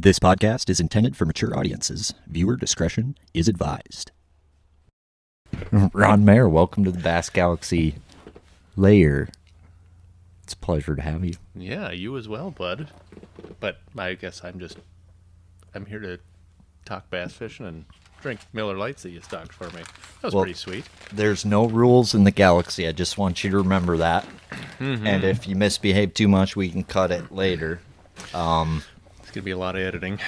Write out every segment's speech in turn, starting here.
This podcast is intended for mature audiences. Viewer discretion is advised. Ron Mehr, welcome to the Bass Galaxy lair. It's a pleasure to have you. Yeah, you as well, bud. But I guess I'm here to talk bass fishing and drink Miller Lights that you stocked for me. That was pretty sweet. There's no rules in the galaxy. I just want you to remember that. Mm-hmm. And if you misbehave too much, we can cut it later. It's going to be a lot of editing.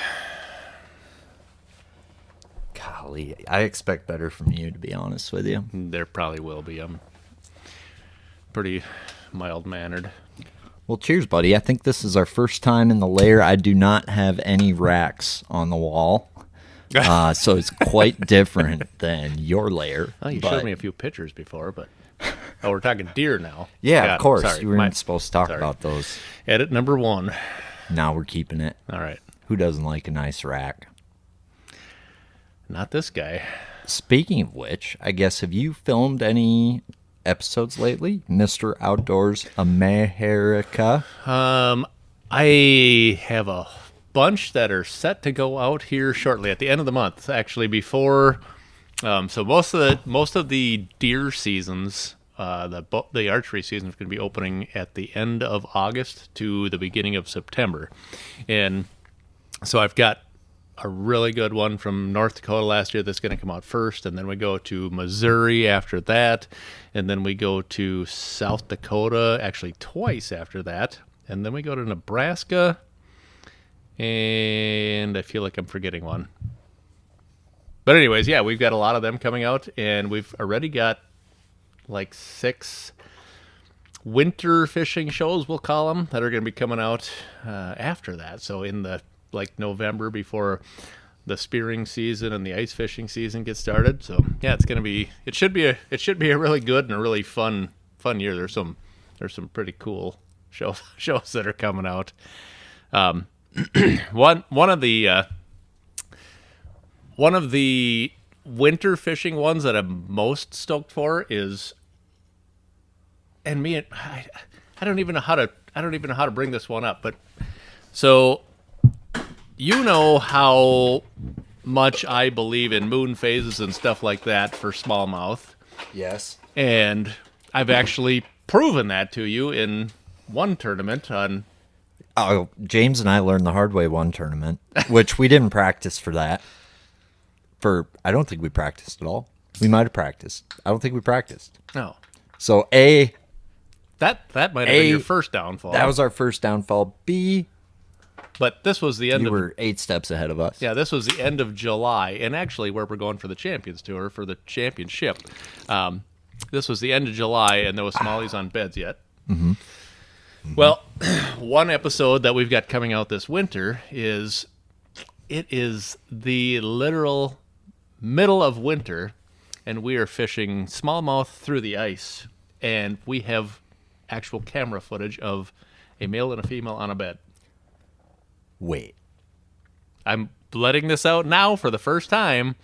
Golly, I expect better from you, to be honest with you. There probably will be. I'm pretty mild-mannered. Well, cheers, buddy. I think this is our first time in the lair. I do not have any racks on the wall. So it's quite different than your lair. Oh, you showed me a few pictures before, but... Oh, we're talking deer now. Yeah, of course. Sorry, you weren't supposed to talk about those. Edit number 1. Now we're keeping it. All right. Who doesn't like a nice rack? Not this guy. Speaking of which, I guess, have you filmed any episodes lately, Mr. Outdoors Amehrica? I have a bunch that are set to go out here shortly at the end of the month. Actually, before, so most of the deer seasons, the archery season is going to be opening at the end of August to the beginning of September, and so I've got a really good one from North Dakota last year that's going to come out first, and then we go to Missouri after that, and then we go to South Dakota actually twice after that, and then we go to Nebraska, and I feel like I'm forgetting one. But anyways, yeah, we've got a lot of them coming out, and we've already got like 6 winter fishing shows, we'll call them, that are going to be coming out after that. So in the November, before the spearing season and the ice fishing season gets started. So yeah, it should be a really good and a really fun year. There's some pretty cool shows that are coming out. One of the winter fishing ones that I'm most stoked for is, and I don't even know how to bring this one up, but so you know how much I believe in moon phases and stuff like that for smallmouth. Yes. And I've actually proven that to you in one tournament on. Oh, James and I learned the hard way one tournament, which we didn't practice for that. I don't think we practiced at all. We might have practiced. I don't think we practiced. No. So that might have been your first downfall. That was our first downfall. B, but this was the end. You were 8 steps ahead of us. Yeah, this was the end of July, and actually where we're going for the Champions Tour, for the championship. This was the end of July, and there was smallies on beds yet. Mm-hmm. Well, one episode that we've got coming out this winter is the literal middle of winter, and we are fishing smallmouth through the ice, and we have actual camera footage of a male and a female on a bed. Wait. I'm letting this out now for the first time,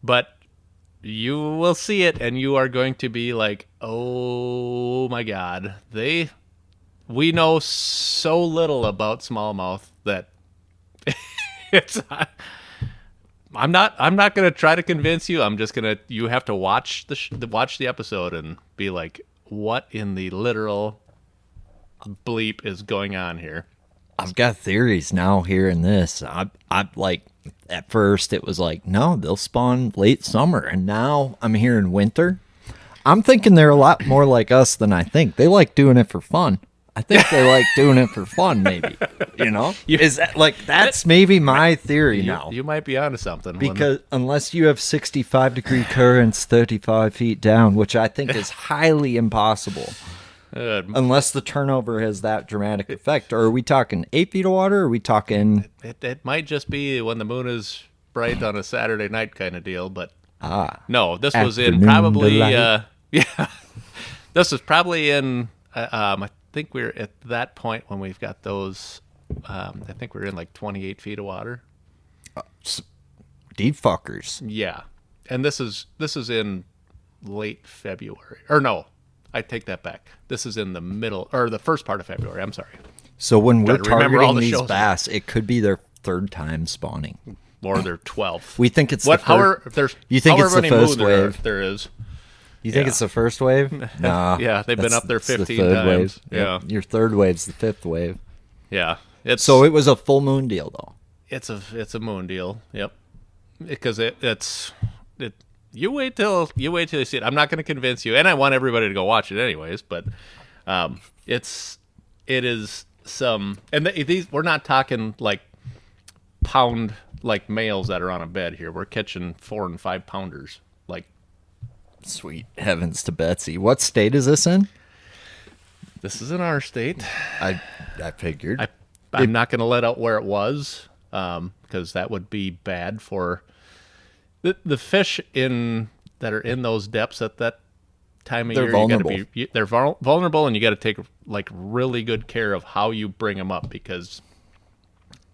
but you will see it, and you are going to be like, oh my God. We know so little about smallmouth that I'm not going to try to convince you. You have to watch the episode and be like, what in the literal bleep is going on here? I've got theories now hearing this. I like, at first it was like, no, they'll spawn late summer, and now I'm hearing winter. I'm thinking they're a lot more like us than I think. They like doing it for fun. I think they like doing it for fun, maybe. You know? Is that that's maybe my theory now. You might be onto something. Because unless you have 65-degree currents 35 feet down, which I think is highly impossible. Unless the turnover has that dramatic effect. Or are we talking 8 feet of water? Or are we talking... It might just be when the moon is bright on a Saturday night kind of deal, but... No, this was in probably... This was probably in... I think we're at that point when we've got those... I think we're in like 28 feet of water. Deep fuckers. Yeah. And this is in late February. Or no, I take that back. This is in the middle, or the first part of February. I'm sorry. So when we're Try to remember all targeting the these shows. bass, it could be their third time spawning. Or their 12th. We think it's what? the However, first. there's You think it's however the many first moon there- wave? there is. You think Yeah. it's the first wave? Nah. Yeah, they've been that's- up there it's the 15 third times. wave. Yeah. Your third wave's the fifth wave. Yeah. It's So it was a full moon deal, though. it's a moon deal. Yep. Because it's you wait till you see it. I'm not going to convince you, and I want everybody to go watch it anyways. But it is some, and these we're not talking like pound like males that are on a bed here. We're catching 4 and 5 pounders. Like, Sweet heavens to Betsy. What state is this in? this is in our state. I figured. I'm not going to let out where it was because that would be bad for the fish that are in those depths at that time of They're year. vulnerable. They're vulnerable, and you got to take like really good care of how you bring them up, because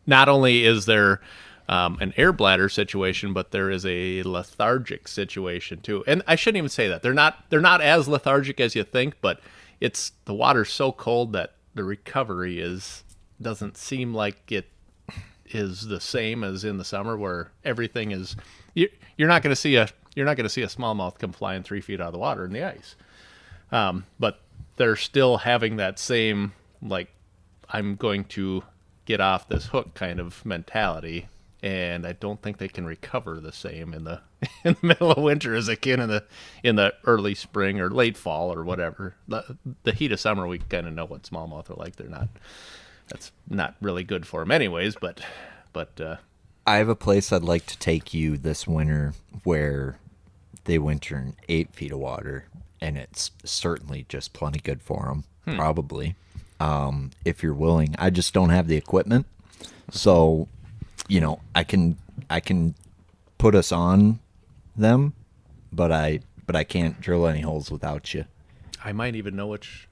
not only is there an air bladder situation, but there is a lethargic situation too. And I shouldn't even say that. They're not as lethargic as you think, but it's the water's so cold that the recovery doesn't seem like it is the same as in the summer, where everything is you're not going to see a smallmouth come flying 3 feet out of the water in the ice. But they're still having that same, like, I'm going to get off this hook kind of mentality, and I don't think they can recover the same in the middle of winter as they can in the early spring or late fall or whatever. The heat of summer, we kind of know what smallmouth are like. That's not really good for them anyways, but I have a place I'd like to take you this winter where they winter in 8 feet of water, and it's certainly just plenty good for them, probably. If you're willing. I just don't have the equipment. So, I can put us on them, but I can't drill any holes without you. I might even know which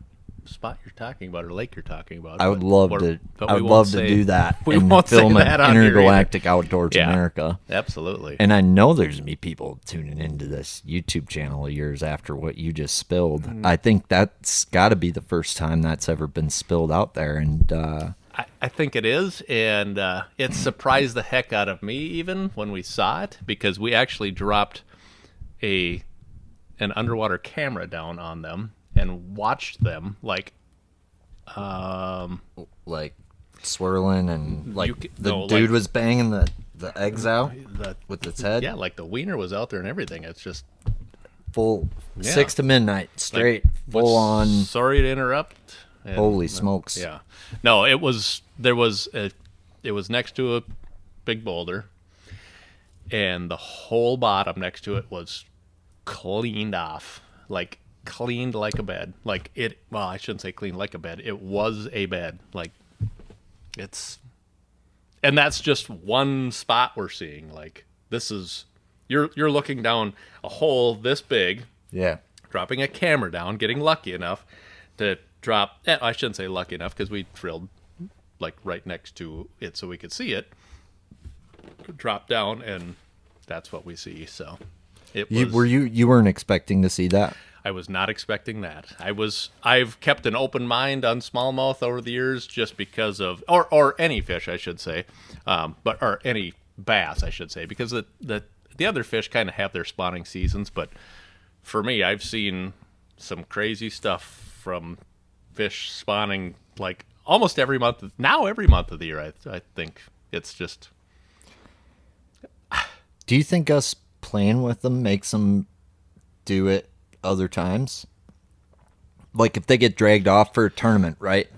spot you're talking about or lake you're talking about. I would love to do that We and won't say film that an on here either. intergalactic Outdoors Yeah. America. Absolutely. And I know there's gonna be people tuning into this YouTube channel of yours after what you just spilled. I think that's got to be the first time that's ever been spilled out there, and I think it is, and it surprised the heck out of me even when we saw it, because we actually dropped an underwater camera down on them and watched them like swirling, and the like- dude was banging the eggs out with its head. Yeah, like the wiener was out there and everything. It's just Full Yeah. 6 to midnight straight, full on. Sorry to interrupt. And, Holy smokes! Yeah, no, it was next to a big boulder, and the whole bottom next to it was cleaned off, like cleaned like a bed. Like it. Well, I shouldn't say cleaned like a bed. It was a bed. Like and that's just one spot we're seeing. Like this is you're looking down a hole this big. Yeah. Dropping a camera down, getting lucky enough to drop. I shouldn't say lucky enough, because we drilled like right next to it so we could see it. Drop down, and that's what we see. So it was. You weren't expecting to see that? I was not expecting that. I've kept an open mind on smallmouth over the years, just because of or any fish, I should say, or any bass, I should say, because the other fish kind of have their spawning seasons, but for me, I've seen some crazy stuff from fish spawning like almost every month. Now every month of the year, I think it's just. Do you think us playing with them makes them do it other times? Like if they get dragged off for a tournament, right?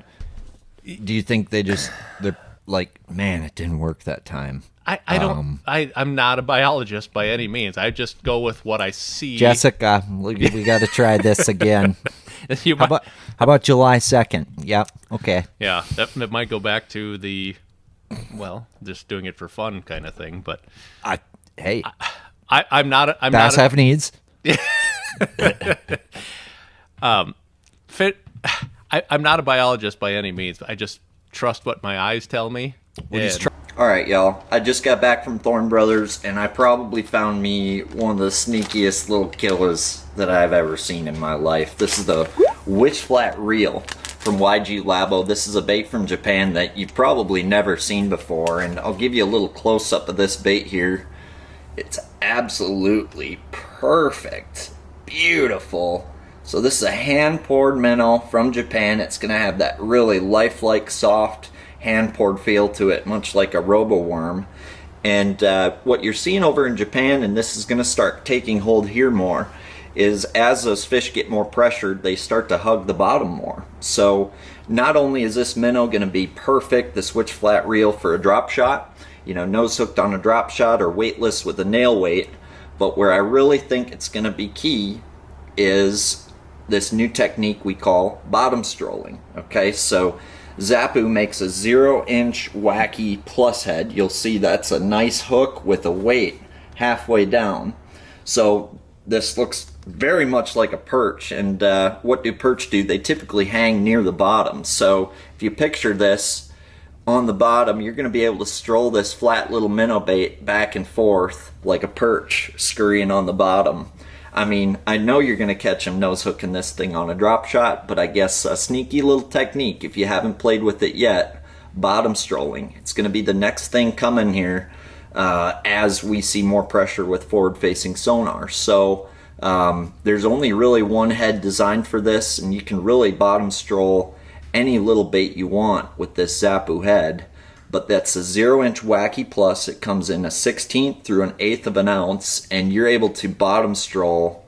Do you think they're like, man, it didn't work that time? I'm not a biologist by any means. I just go with what I see. Jessica, we got to try this again. How about July 2nd? Yep. Okay. Yeah, that might go back to the, just doing it for fun kind of thing. But I'm not. Bass have needs. I'm not a biologist by any means. I just trust what my eyes tell me. All right, y'all. I just got back from Thorne Brothers, and I probably found me one of the sneakiest little killers that I've ever seen in my life. This is the Witch Flat Reel. from YG Labo. This is a bait from Japan that you've probably never seen before, and I'll give you a little close-up of this bait here. It's absolutely perfect. Beautiful. So this is a hand-poured minnow from Japan. It's going to have that really lifelike, soft, hand-poured feel to it, much like a robo-worm. And what you're seeing over in Japan, and this is going to start taking hold here more, is as those fish get more pressured, they start to hug the bottom more. So not only is this minnow going to be perfect, the switch flat reel for a drop shot, you know, nose hooked on a drop shot or weightless with a nail weight, but where I really think it's going to be key is this new technique we call bottom strolling. Okay, so Zappu makes a 0-inch wacky plus head. You'll see that's a nice hook with a weight halfway down. So this looks very much like a perch, and what do perch do? They typically hang near the bottom. So if you picture this on the bottom, you're going to be able to stroll this flat little minnow bait back and forth like a perch scurrying on the bottom. I mean, I know you're going to catch them nose hooking this thing on a drop shot, but I guess a sneaky little technique, if you haven't played with it yet, bottom strolling. It's going to be the next thing coming here as we see more pressure with forward-facing sonar. So there's only really one head designed for this, and you can really bottom stroll any little bait you want with this Zappu head. But that's a 0-inch wacky plus. It comes in a 1/16 through an 1/8 of an ounce, and you're able to bottom stroll,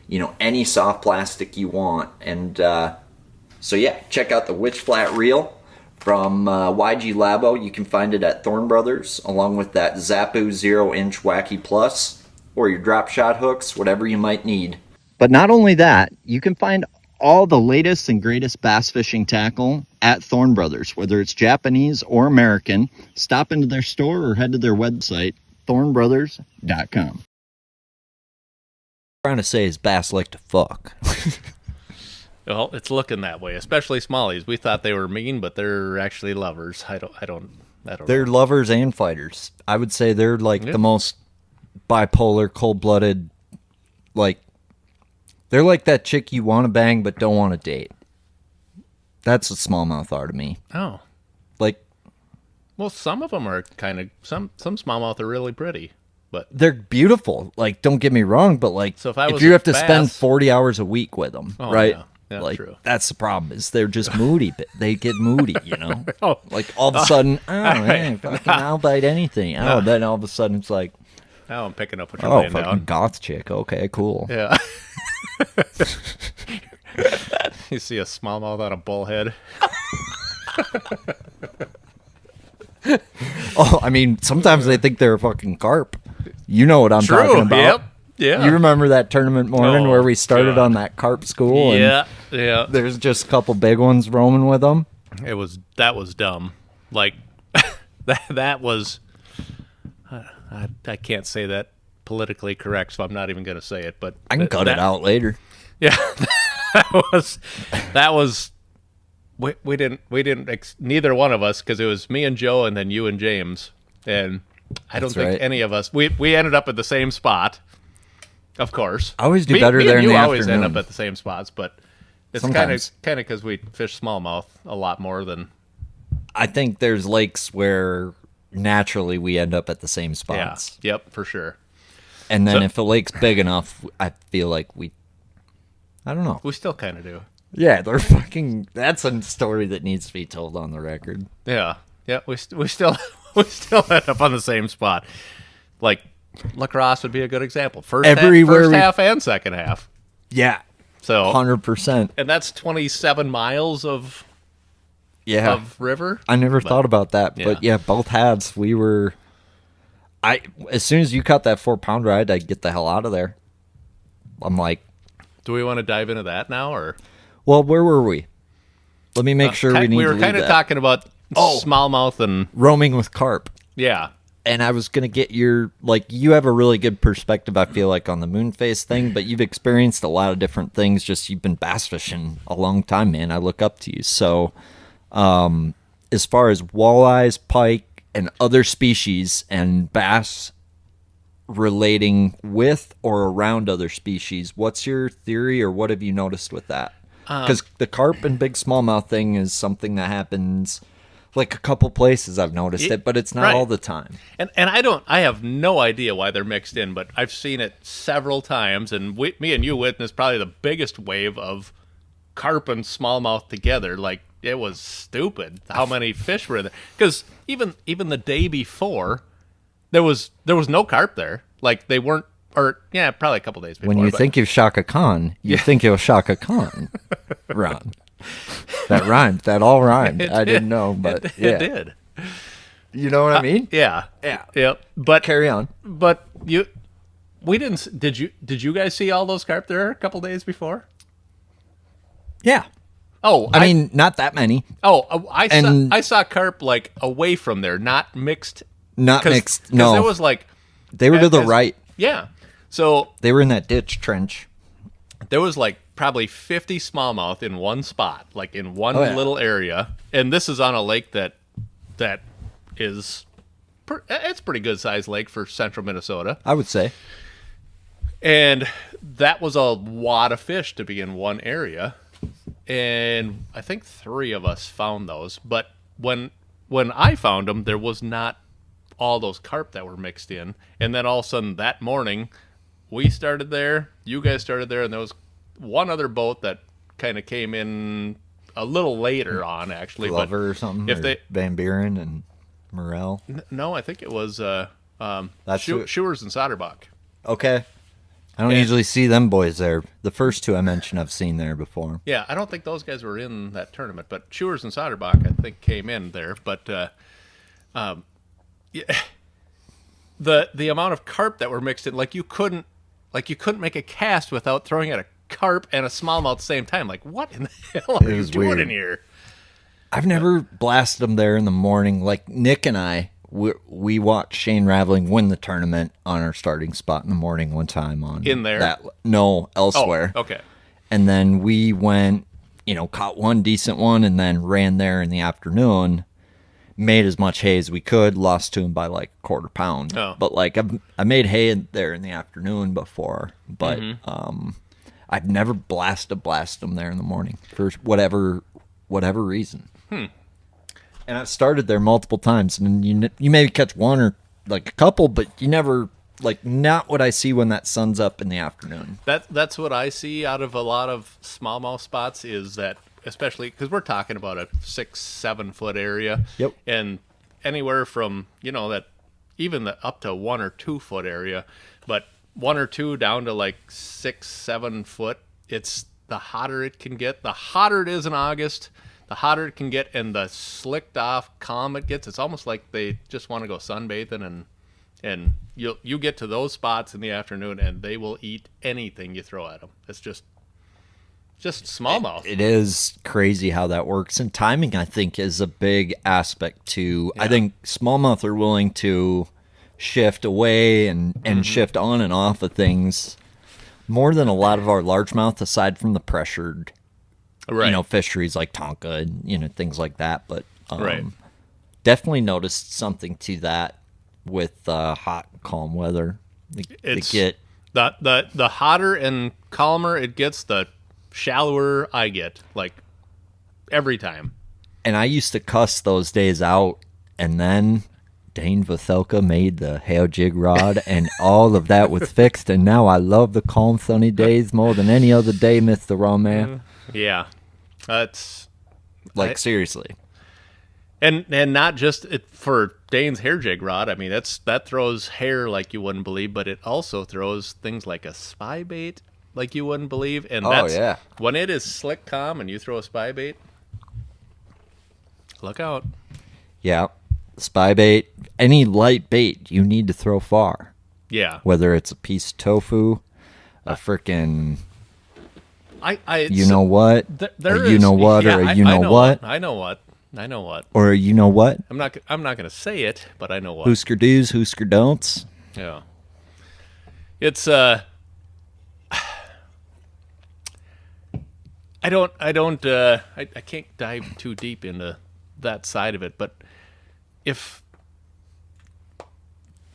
you know, any soft plastic you want. And so yeah, check out the Witch Flat Reel from YG Labo. You can find it at Thorne Brothers, along with that Zappu 0-inch wacky plus, or your drop shot hooks, whatever you might need. But not only that, you can find all the latest and greatest bass fishing tackle at Thorne Brothers, whether it's Japanese or American. Stop into their store or head to their website, thornebrothers.com. Trying to say is bass like to fuck. Well, it's looking that way, especially smallies. We thought they were mean, but they're actually lovers. I don't They're know. lovers and fighters. I would say they're like the most bipolar, cold-blooded, like, they're like that chick you want to bang but don't want to date. That's what smallmouth are to me. Oh. Like, Well, some of them are kind of, some smallmouth are really pretty, but they're beautiful. Like, don't get me wrong, but like, So if I was you a have to spend bass- 40 hours a week with them, Oh, right? yeah, like, true. that's the problem, is they're just moody. But they get moody, you know? Oh. Like, all of a sudden, oh, right. man, fucking, I'll bite anything. Oh, then all of a sudden it's like, now I'm picking up what you're oh, laying fucking down. goth chick. Okay, cool. Yeah. You see a smallmouth on a bullhead. Oh, I mean, sometimes they think they're a fucking carp. You know what I'm talking about. Yep. Yeah. You remember that tournament morning Oh, where we started God. on that carp school? And Yeah. there's just a couple big ones roaming with them. That was dumb. Like that was. I can't say that politically correct, so I'm not even going to say it. But I can cut it out later. Yeah, that was. We didn't. Neither one of us, because it was me and Joe, and then you and James, and I don't That's think right. any of us. We ended up at the same spot. Of course, I always do me, better me there and in you the always end afternoon. up at the same spots, but it's Sometimes. kind of because we fish smallmouth a lot more than. I think there's lakes where naturally we end up at the same Yeah. spots. Yep. For sure. And then So- if the lake's big enough, I feel like I don't know. We still kind of do. Yeah, they're fucking. That's a story that needs to be told on the record. Yeah. Yeah. We still we still end up on the same spot. Like lacrosse would be a good example. First Everywhere half and second half. Yeah, So 100%. and that's 27 miles of Yeah, river. I never thought about that, but yeah, both halves. We were. As soon as you cut that 4-pounder, I'd get the hell out of there. I'm like, Do we want to dive into that now, or well, where were we? Let me make sure we need. we were to kind of leave that. talking about smallmouth and roaming with carp. yeah. And I was going to get your, like, you have a really good perspective, I feel like, on the moonface thing, but you've experienced a lot of different things. Just you've been bass fishing a long time, man. I look up to you. So, as far as walleyes, pike, and other species and bass relating with or around other species, what's your theory or what have you noticed with that? Because the carp and big smallmouth thing is something that happens like a couple places I've noticed it, but it's not right. all the time. And I have no idea why they're mixed in, but I've seen it several times, and me and you witnessed probably the biggest wave of carp and smallmouth together. Like, it was stupid how many fish were there. Because even the day before, there was no carp there. Like, they weren't, or yeah, probably a couple days before. When you think of Shaka Khan, you think of Shaka Khan, Ron. That rhymed. That all rhymed. I didn't know, but it did. You know what I mean? Yeah. Yeah. Yep. But Carry on. But we didn't. Did you guys see all those carp there a couple days before? Yeah. Oh, I mean, not that many. Oh, I saw carp like away from there, not mixed. Not mixed. No, it was like they were to the right. Yeah. So they were in that ditch trench. There was like probably 50 smallmouth in one spot, like in one little area, and this is on a lake that is it's a pretty good sized lake for central Minnesota, I would say. And that was a lot of fish to be in one area, and I think 3 of us found those. But when I found them, there was not all those carp that were mixed in, and then all of a sudden that morning, we started there, you guys started there, and there was one other boat that kind of came in a little later on, actually. Glover but or something? If or they Van Buren and Morel? No, I think it was That's Schewers and Soderbuck. Okay. I don't usually see them boys there. The first 2 I mentioned I've seen there before. Yeah, I don't think those guys were in that tournament, but Schewers and Soderbuck, I think, came in there. But yeah, the amount of carp that were mixed in, like you couldn't make a cast without throwing out a carp and a smallmouth at the same time. Like, what in the hell are you doing in here? I've never blasted them there in the morning. Like Nick and I, we watched Shane Raveling win the tournament on our starting spot in the morning one time on in there. Elsewhere. Oh, okay. And then we went, caught one decent one, and then ran there in the afternoon. Made as much hay as we could, lost to him by like a quarter pound. Oh. But like I made hay there in the afternoon before, but I've never blast them there in the morning for whatever reason. And I've started there multiple times, and you maybe catch one or like a couple, but you never not what I see when that sun's up in the afternoon. That's what I see out of a lot of smallmouth spots is that. Especially because we're talking about a 6-7 foot area. Yep. And anywhere from, that even up to 1 or 2 foot area, but 1 or 2 down to like 6-7 foot, it's the hotter it can get. The hotter it is in August, the hotter it can get, and the slicked off calm it gets. It's almost like they just want to go sunbathing, and you get to those spots in the afternoon and they will eat anything you throw at them. It's just smallmouth. It is crazy how that works. And timing, I think, is a big aspect too. Yeah. I think smallmouth are willing to shift away and shift on and off of things more than a lot of our largemouth, aside from the pressured, fisheries like Tonka and, things like that. But definitely noticed something to that with hot, calm weather. The hotter and calmer it gets, the shallower I get, like every time. And I used to cuss those days out, and then Dane Vocelka made the hail jig rod, and all of that was fixed, and now I love the calm, sunny days more than any other day, Mr. Roman. Yeah, that's seriously. And not just for Dane's hair jig rod. I mean, that throws hair like you wouldn't believe, but it also throws things like a spy bait like you wouldn't believe. And when it is slick calm and you throw a spy bait, look out. Yeah. Spy bait, any light bait you need to throw far. Yeah. Whether it's a piece of tofu, a frickin' you know what? Or you know what? I know what. Or you know what? I'm not going to say it, but I know what. Hoosker do's, Hoosker don'ts. Yeah. It's I can't dive too deep into that side of it, but if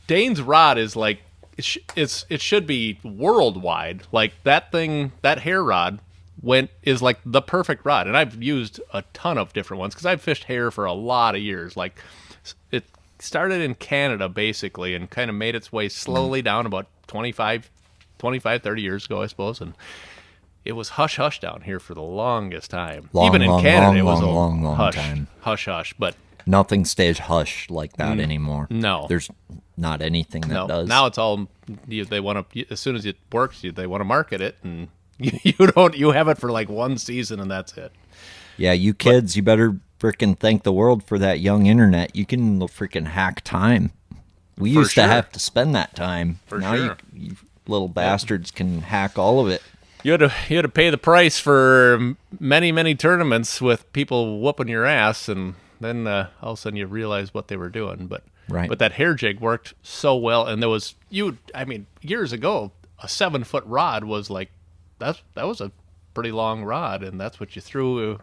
Dane's rod is like it should be worldwide. Like that thing, that hair rod is like the perfect rod. And I've used a ton of different ones because I've fished hair for a lot of years. Like it started in Canada basically and kind of made its way slowly down about 25, 30 years ago, I suppose. And it was hush hush down here for the longest time. Even in Canada, it was a long hush, time. Hush hush. But nothing stays hush like that anymore. No, there's not anything that does. Now it's all they want to. As soon as it works, they want to market it, and you have it for like one season, and that's it. Yeah, you kids, you better freaking thank the world for that young internet. You can freaking hack time. We used to have to spend that time. Now you little bastards can hack all of it. You had to pay the price for many tournaments with people whooping your ass, and then all of a sudden you realize what they were doing. But that hair jig worked so well, and there was years ago a 7-foot rod was like that was a pretty long rod, and that's what you threw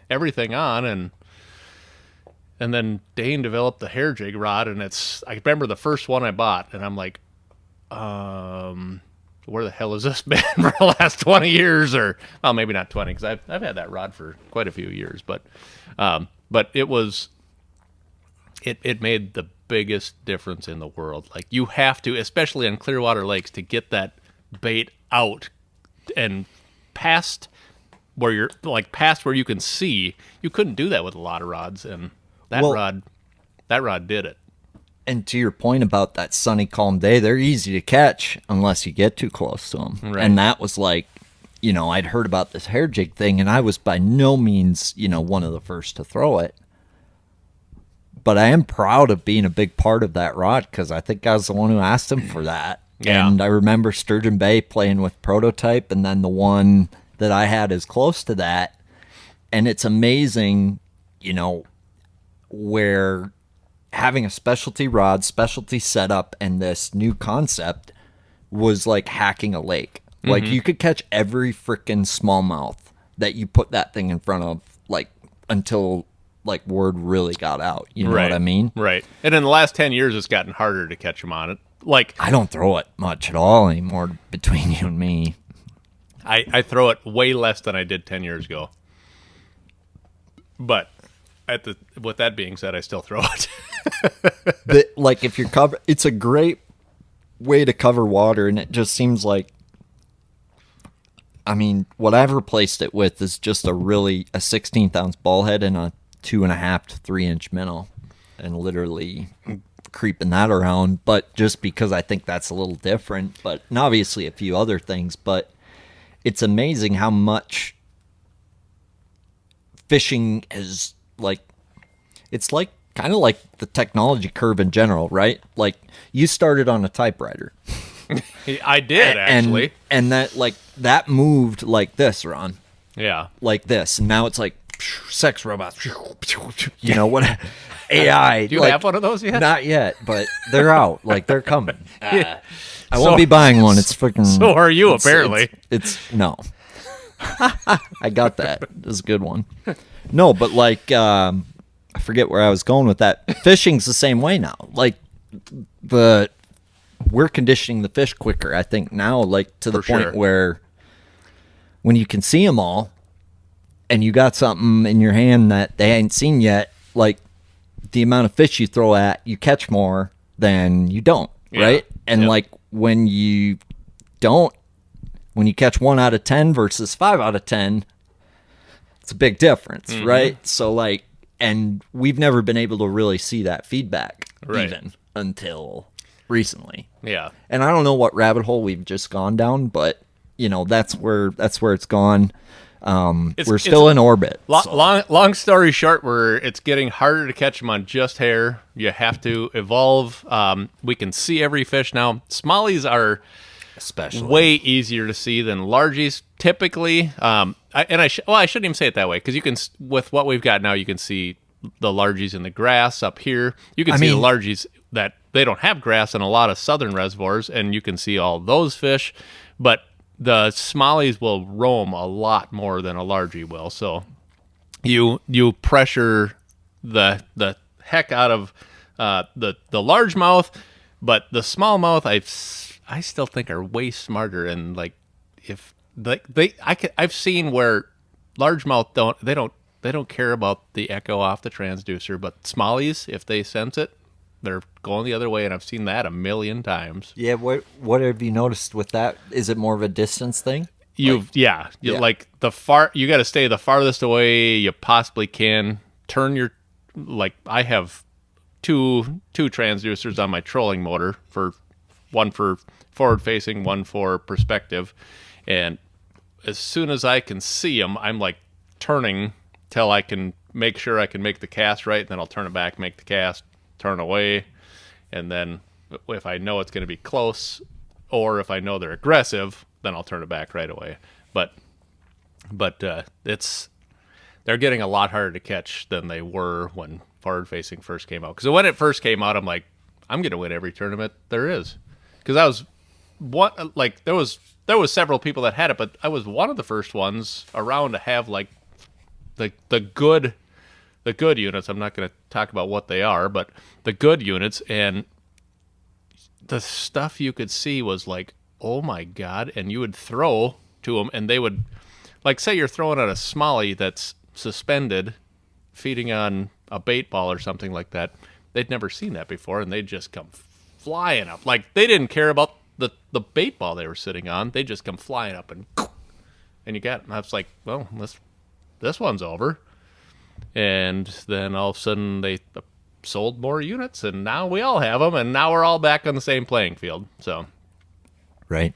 everything on, and then Dane developed the hair jig rod, and I remember the first one I bought, and I'm like, where the hell has this been for the last 20 years? Or, well, maybe not 20, because I've had that rod for quite a few years. But it was, it made the biggest difference in the world. Like, you have to, especially on Clearwater lakes, to get that bait out and past where you can see. You couldn't do that with a lot of rods, and that rod did it. And to your point about that sunny, calm day, they're easy to catch unless you get too close to them. Right. And that was like, I'd heard about this hair jig thing, and I was by no means, one of the first to throw it. But I am proud of being a big part of that rod because I think I was the one who asked him for that. Yeah. And I remember Sturgeon Bay playing with Prototype, and then the one that I had is close to that. And it's amazing, where having a specialty rod, specialty setup, and this new concept was like hacking a lake. Mm-hmm. Like, you could catch every freaking smallmouth that you put that thing in front of, like, until, like, word really got out. You know what I mean? Right. And in the last 10 years, it's gotten harder to catch them on it. Like, I don't throw it much at all anymore between you and me. I throw it way less than I did 10 years ago. But with that being said, I still throw it. But, like, if you're it's a great way to cover water, and it just seems like, what I've replaced it with is just a 16th ounce ball head and a 2.5 to 3 inch minnow, and literally creeping that around. But just because I think that's a little different, and obviously a few other things, but it's amazing how much fishing is like, it's like kind of like the technology curve in general, right? Like, you started on a typewriter. I did, actually. And that moved like this, Ron. Yeah. Like this. And now it's like sex robots. What? AI. Do you have one of those yet? Not yet, but they're out. Like, they're coming. I won't be buying one. It's freaking... So are you, apparently. It's no. I got that. It's a good one. No, but like, I forget where I was going with that. Fishing's the same way now. Like, we're conditioning the fish quicker, I think, now, like, to the point where when you can see them all and you got something in your hand that they ain't seen yet, like, the amount of fish you throw at, you catch more than you don't, right? And like, when you catch 1 out of 10 versus 5 out of 10, it's a big difference, right? So, like, and we've never been able to really see that feedback even until recently. Yeah. And I don't know what rabbit hole we've just gone down, but that's where it's gone. We're still in orbit. Long story short, it's getting harder to catch them on just hair. You have to evolve. We can see every fish now. Smallies are especially way easier to see than largies typically. I shouldn't even say it that way, because you can, with what we've got now, you can see the largies in the grass up here. You can see the largies that they don't have grass in a lot of southern reservoirs, and you can see all those fish, but the smallies will roam a lot more than a largie will. So you pressure the heck out of the largemouth, but the smallmouth I still think are way smarter. And like, if I've seen where largemouth don't care about the echo off the transducer, but smallies, if they sense it, they're going the other way, and I've seen that a million times. Yeah, what have you noticed with that? Is it more of a distance thing? Like the you got to stay the farthest away you possibly can. Turn your, like, I have two transducers on my trolling motor, one for forward facing, one for perspective, and as soon as I can see them, I'm like turning till I can make sure I can make the cast right, and then I'll turn it back, make the cast, turn away, and then if I know it's going to be close, or if I know they're aggressive, then I'll turn it back right away. But they're getting a lot harder to catch than they were when forward facing first came out. Because when it first came out, I'm like, I'm going to win every tournament there is. Because I was there was several people that had it, but I was one of the first ones around to have like the good units. I'm not going to talk about what they are, but the good units, and the stuff you could see was like, oh my God. And you would throw to them, and they would, like, say you're throwing at a smallie that's suspended, feeding on a bait ball or something like that. They'd never seen that before, and they'd just come flying up. Like, they didn't care about the bait ball they were sitting on. They just come flying up, and you got it. And I was like, well, this one's over. And then all of a sudden they sold more units, and now we all have them, and now we're all back on the same playing field. So, right.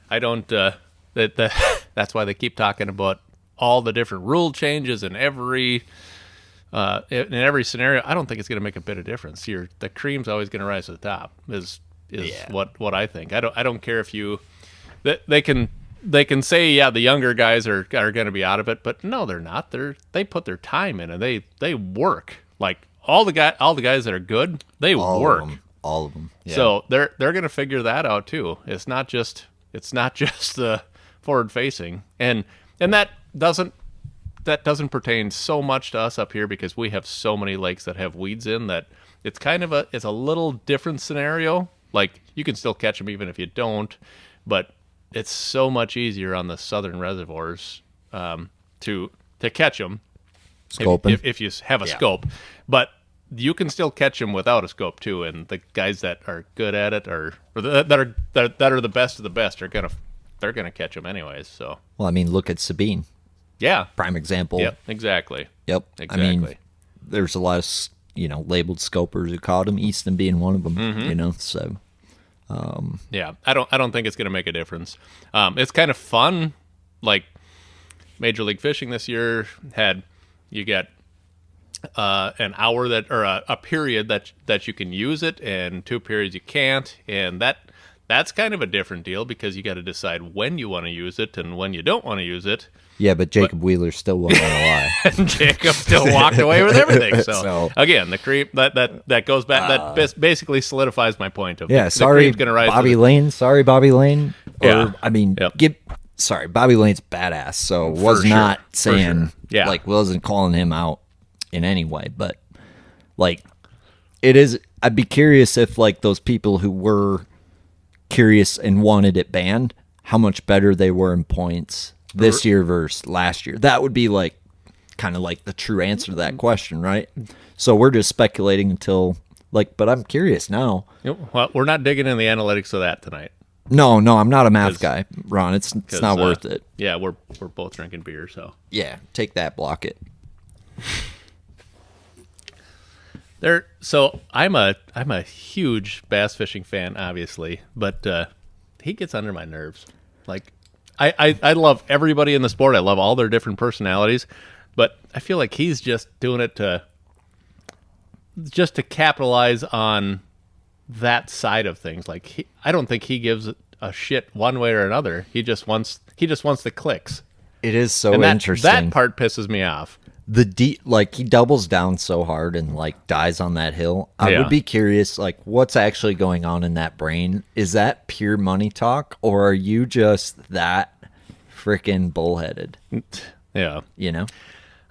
I don't. That's why they keep talking about all the different rule changes in every scenario. I don't think it's going to make a bit of difference. The cream's always going to rise to the top. Is what I think. I don't care if they can say, yeah, the younger guys are going to be out of it, but no, they're not. They put their time in, and they work. Like all the guys that are good, they work. All of them. Yeah. So they're going to figure that out too. It's not just the forward facing, and that doesn't pertain so much to us up here because we have so many lakes that have weeds in that it's kind of it's a little different scenario. Like, you can still catch them even if you don't, but it's so much easier on the southern reservoirs to catch them if you have a scope. But you can still catch them without a scope too, and the guys that are good at it or that are the best of the best they're gonna catch them anyways. So, well, I mean, look at Sabine. Yeah, prime example. Yep, exactly. Yep, exactly. I mean, there's a lot of labeled scopers who caught them. Easton being one of them. Mm-hmm. So. Yeah, I don't think it's going to make a difference. It's kind of fun. Like, Major League Fishing this year you get an hour or a period that you can use it, and 2 periods you can't, and that's kind of a different deal because you got to decide when you want to use it and when you don't want to use it. Yeah, but Jacob Wheeler still wasn't gonna lie. And Jacob still walked away with everything. So again, the creep that goes back. That basically solidifies my point of sorry, gonna rise Bobby Lane. Sorry, Bobby Lane. Yeah, I mean, sorry, Bobby Lane's badass. So was not saying wasn't calling him out in any way, but like it is. I'd be curious if like those people who were curious and wanted it banned, how much better they were in points this year versus last year. That would be like kind of like the true answer to that question, right? So we're just speculating until but I'm curious now. Well, we're not digging in the analytics of that tonight. No, I'm not a math guy, Ron. It's not worth it. Yeah, we're both drinking beer, so yeah, take that, block it. So I'm a huge bass fishing fan, obviously, but he gets under my nerves. Like, I love everybody in the sport. I love all their different personalities, but I feel like he's just doing it to capitalize on that side of things. Like, I don't think he gives a shit one way or another. He just wants the clicks. It is so interesting. That part pisses me off. He doubles down so hard and dies on that hill. I would be curious, what's actually going on in that brain? Is that pure money talk, or are you just that freaking bullheaded? Yeah,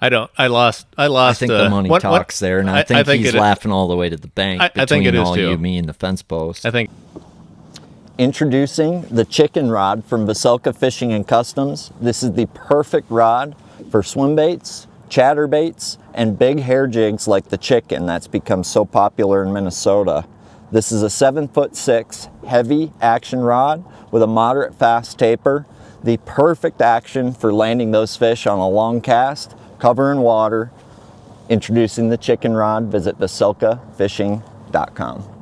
I think the money talks there, and I think he's laughing all the way to the bank. I think it is all too. You, me, and the fence post. I think. Introducing the chicken rod from Vocelka Fishing and Customs. This is the perfect rod for swim baits, chatterbaits, and big hair jigs like the chicken that's become so popular in Minnesota. This is a 7'6" heavy action rod with a moderate fast taper. The perfect action for landing those fish on a long cast, cover in water. Introducing the chicken rod. Visit vocelkafishing.com.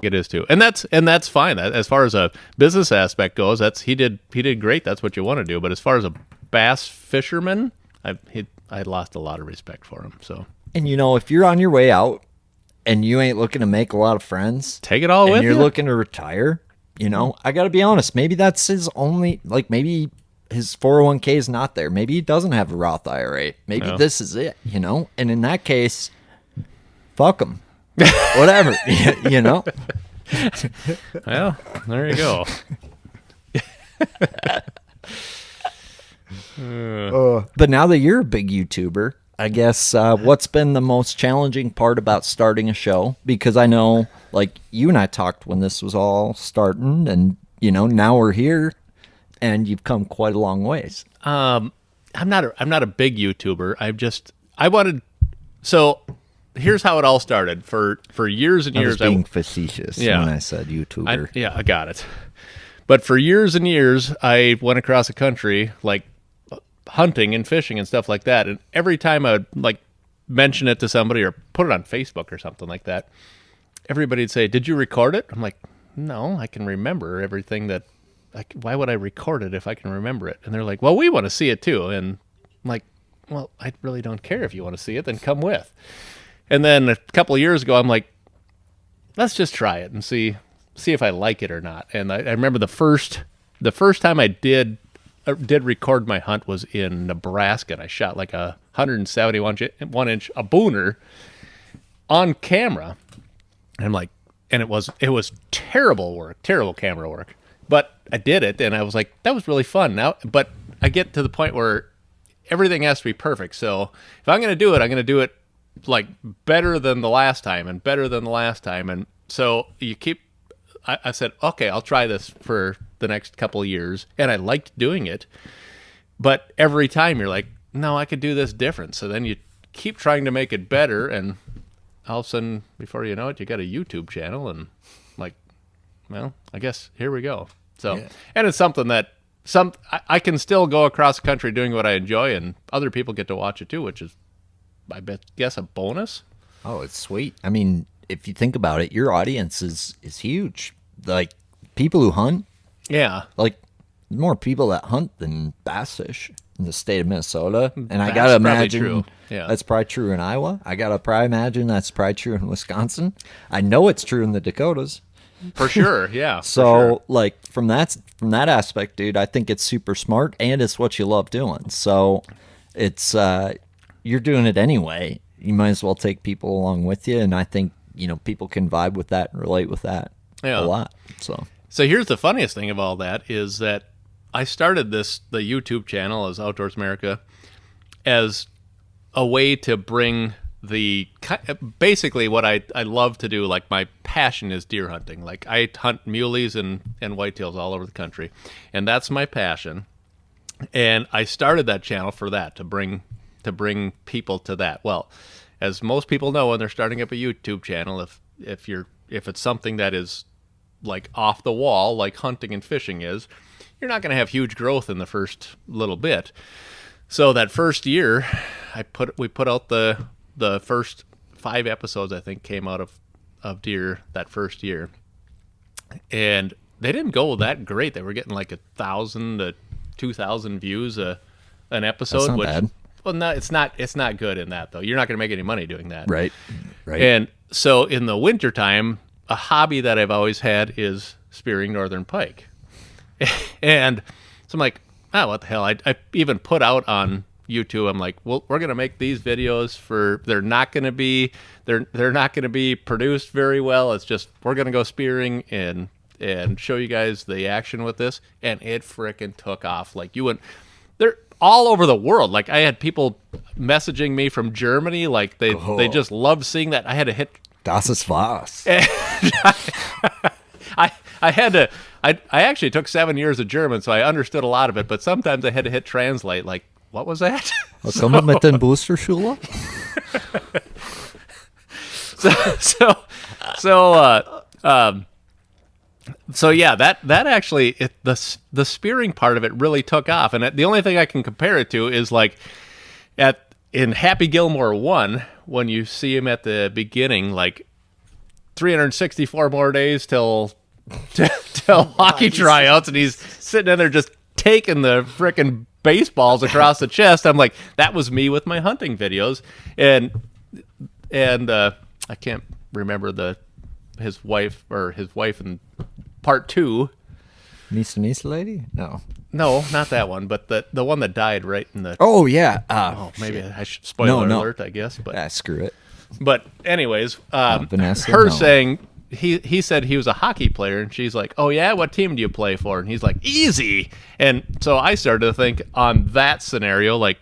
It is too, and that's fine. As far as a business aspect goes, he did great. That's what you want to do. But as far as a bass fisherman, I lost a lot of respect for him. So, and if you're on your way out and you ain't looking to make a lot of friends, take it all with you. You're looking to retire. I got to be honest. Maybe that's his only. Maybe his 401k is not there. Maybe he doesn't have a Roth IRA. Maybe this is it. And in that case, fuck him. Whatever. Well, there you go. But now that you're a big YouTuber, I guess what's been the most challenging part about starting a show? Because I know, you and I talked when this was all starting, and now we're here, and you've come quite a long ways. I'm not a big YouTuber. I wanted. So here's how it all started. For years and years, I was being facetious when I said YouTuber. I got it. But for years and years, I went across the country, hunting and fishing and stuff like that. And every time I would mention it to somebody or put it on Facebook or something like that, everybody'd say, "Did you record it?" I'm like, "No, I can remember everything that. Why would I record it if I can remember it?" And they're like, "Well, we want to see it too." And I'm like, "Well, I really don't care if you want to see it. Then come with." And then a couple of years ago, I'm like, "Let's just try it and see if I like it or not." And I remember the first time I did record my hunt was in Nebraska, and I shot a 171 inch a booner on camera. And I'm like, and it was terrible camera work, but I did it, and I was like, that was really fun. Now, but I get to the point where everything has to be perfect. So if I'm going to do it, I'm going to do it better than the last time and better than the last time. And so I said, okay, I'll try this for the next couple of years. And I liked doing it. But every time you're like, no, I could do this different. So then you keep trying to make it better. And all of a sudden, before you know it, you got a YouTube channel. And well, I guess here we go. So, and it's something that I can still go across the country doing what I enjoy. And other people get to watch it too, which is, I guess, a bonus. Oh, it's sweet. I mean, if you think about it, your audience is huge. People who hunt. Yeah. More people that hunt than bass fish in the state of Minnesota. And I got to imagine that's probably true in Iowa. I got to probably imagine that's probably true in Wisconsin. I know it's true in the Dakotas. For sure, yeah. So, from that aspect, dude, I think it's super smart, and it's what you love doing. So, it's you're doing it anyway. You might as well take people along with you, and I think people can vibe with that and relate with that a lot. So here's the funniest thing of all that is that I started the YouTube channel as Outdoors Amehrica as a way to bring basically what I love to do. My passion is deer hunting. I hunt muleys and whitetails all over the country, and that's my passion. And I started that channel for that, to bring people to that. Well, as most people know when they're starting up a YouTube channel, if it's something that is off the wall, like hunting and fishing is, you're not going to have huge growth in the first little bit. So that first year, we put out the first 5 episodes, I think, came out of deer that first year, and they didn't go that great. They were getting 1,000 to 2,000 views an episode. That's not bad. Well, no, it's not good in that though. You're not going to make any money doing that. Right. And so in the wintertime, a hobby that I've always had is spearing northern pike. And so I'm like, oh, what the hell? I even put out on YouTube, I'm like, well, we're going to make these videos they're not going to be produced very well. It's just, we're going to go spearing and show you guys the action with this. And it frickin' took off. They're all over the world. I had people messaging me from Germany. They just loved seeing that. I had to hit. Das ist was. I had to. I actually took 7 years of German, so I understood a lot of it. But sometimes I had to hit translate. Like, what was that? Kommen wir mit den Boosterschule? So yeah, that actually the spearing part of it really took off, and the only thing I can compare it to is like in Happy Gilmore 1 when you see him at the beginning, like 364 more days till hockey tryouts, and he's sitting in there just taking the frickin' baseballs across the chest. I'm like, that was me with my hunting videos, and I can't remember his wife in part 2. Niece lady? No, not that one, but the one that died right in the. Oh yeah. Maybe I should spoiler alert, I guess. But screw it. But anyways, Vanessa, her saying he said he was a hockey player, and she's like, "Oh yeah, what team do you play for?" And he's like, "Easy." And so I started to think on that scenario, like,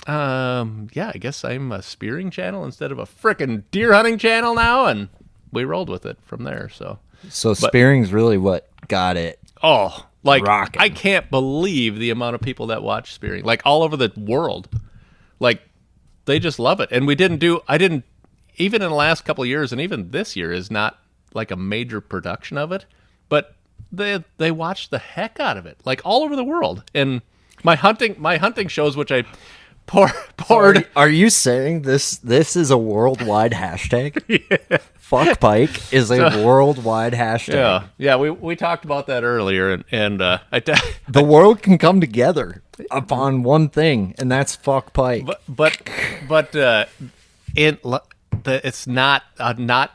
yeah, I guess I'm a spearing channel instead of a frickin' deer hunting channel now, and we rolled with it from there. So spearing's really what got it. Oh, like rocking. I can't believe the amount of people that watch spearing, like all over the world. Like they just love it. And I didn't even in the last couple of years, and even this year is not like a major production of it, but they watch the heck out of it, like all over the world. And my hunting shows, which I poured. Are you saying this is a worldwide hashtag? Yeah. Fuck Pike is a worldwide hashtag. Yeah. We talked about that earlier, and the world can come together upon one thing, and that's fuck Pike. But it's not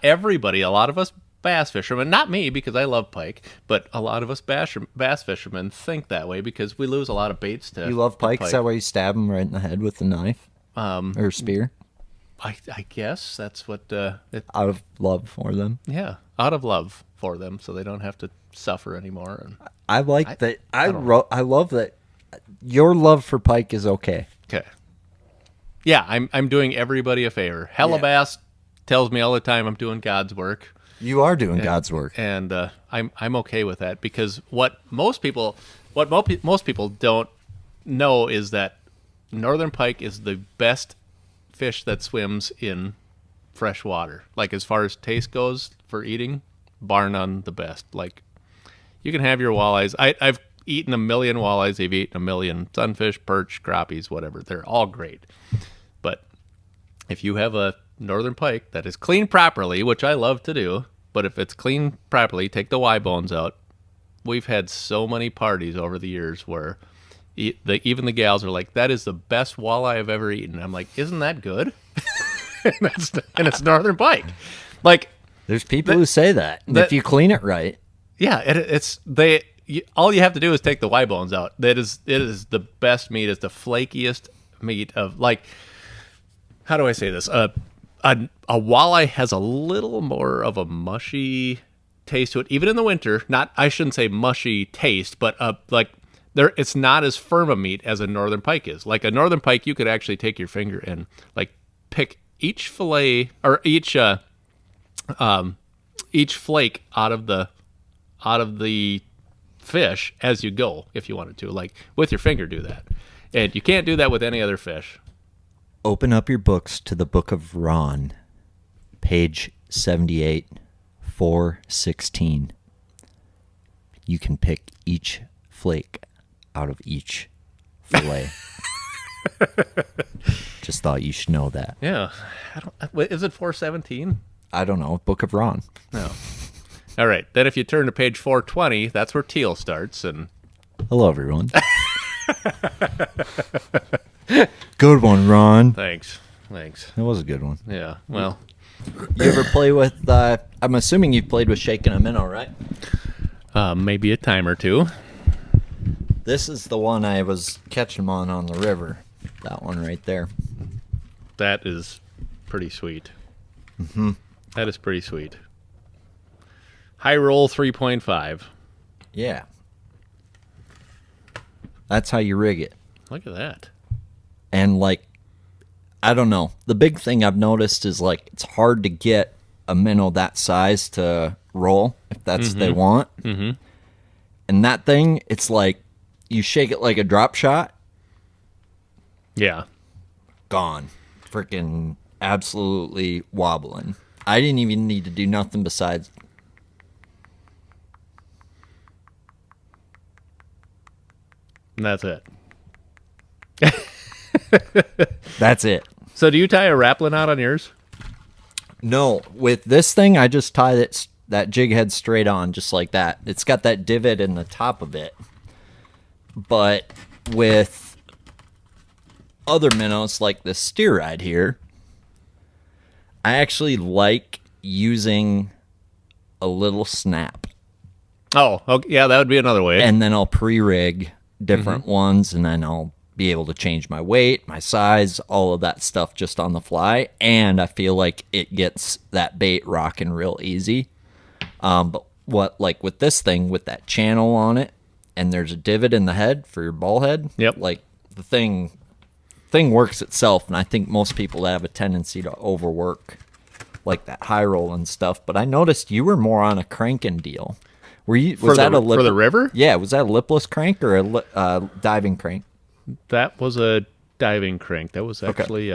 everybody. A lot of us bass fishermen, not me because I love pike, but a lot of us bass fishermen think that way because we lose a lot of baits to. You love pike? Is that why you stab them right in the head with the knife or spear? I guess that's what. Out of love for them. Yeah, out of love for them, so they don't have to suffer anymore. And I like that. I love that. Your love for pike is okay. Okay. Yeah, I'm doing everybody a favor. Bass tells me all the time I'm doing God's work. You are doing God's work, and I'm okay with that because what most people don't know is that northern pike is the best fish that swims in fresh water. Like as far as taste goes for eating, bar none, the best. Like you can have your walleyes. I've eaten a million walleyes. I've eaten a million sunfish, perch, crappies, whatever. They're all great. But if you have a northern pike that is cleaned properly, which I love to do, but if it's cleaned properly, take the Y bones out. We've had so many parties over the years where even the gals are like, that is the best walleye I've ever eaten. I'm like, isn't that good? and it's northern pike. Like, there's people who say that. If you clean it right. Yeah, all you have to do is take the Y bones out. It is the best meat. It's the flakiest meat of, like, how do I say this? A walleye has a little more of a mushy taste to it, even in the winter. I shouldn't say mushy taste, but it's not as firm a meat as a northern pike is. Like a northern pike, you could actually take your finger and like pick each fillet or each flake out of the fish as you go, if you wanted to. Like with your finger, do that, and you can't do that with any other fish. Open up your books to the Book of Ron, page 78, 416. You can pick each flake out of each fillet. Just thought you should know that. Yeah. Is it 417? I don't know. Book of Ron. No. All right. Then if you turn to page 420, that's where teal starts. And hello, everyone. Good one, Ron. Thanks. That was a good one. Yeah. Well, you ever play with? I'm assuming you've played with shaking a minnow, right? Maybe a time or two. This is the one I was catching on the river. That one right there. That is pretty sweet. Mm-hmm. That is pretty sweet. High roll 3.5. Yeah. That's how you rig it. Look at that. And like, I don't know. The big thing I've noticed is like it's hard to get a minnow that size to roll if that's what they want. Mm-hmm. And that thing, it's like you shake it like a drop shot. Yeah. Gone. Freaking absolutely wobbling. I didn't even need to do nothing besides. And that's it. That's it. So do you tie a rapplin knot on yours? No, with this thing, I just tie that jig head straight on, just like that. It's got that divot in the top of it. But with other minnows, like the steer ride here, I actually like using a little snap. Oh, okay, yeah, that would be another way. And then I'll pre-rig different ones, and then I'll be able to change my weight, my size, all of that stuff just on the fly. And I feel like it gets that bait rocking real easy. But what, like with this thing, with that channel on it, and there's a divot in the head for your ball head. Yep. Like the thing works itself, and I think most people have a tendency to overwork like that high roll and stuff. But I noticed you were more on a cranking deal. Were you? Was that for the river? Yeah, was that a lipless crank or a diving crank? That was a diving crank. That was actually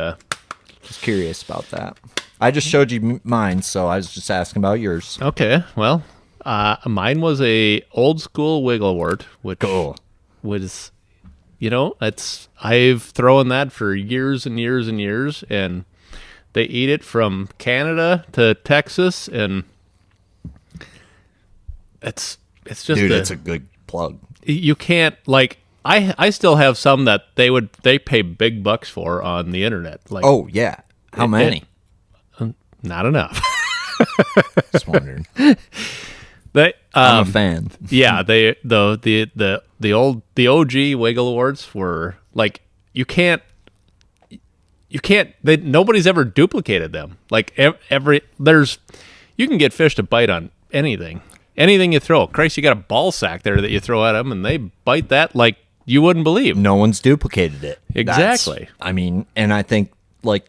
Just curious about that. I just showed you mine, so I was just asking about yours. Okay. Well, mine was a old school wigglewort, which was, I've thrown that for years and years and years, and they eat it from Canada to Texas, and it's just Dude, it's a good plug. You can't I still have some that they pay big bucks for on the internet. Like, oh yeah, how many? Not enough. Just wondering. I'm a fan. Yeah, the OG Wigglewarts were like nobody's ever duplicated them. Like you can get fish to bite on anything you throw. Christ, you got a ball sack there that you throw at them, and they bite that like you wouldn't believe. No one's duplicated it. Exactly. And I think like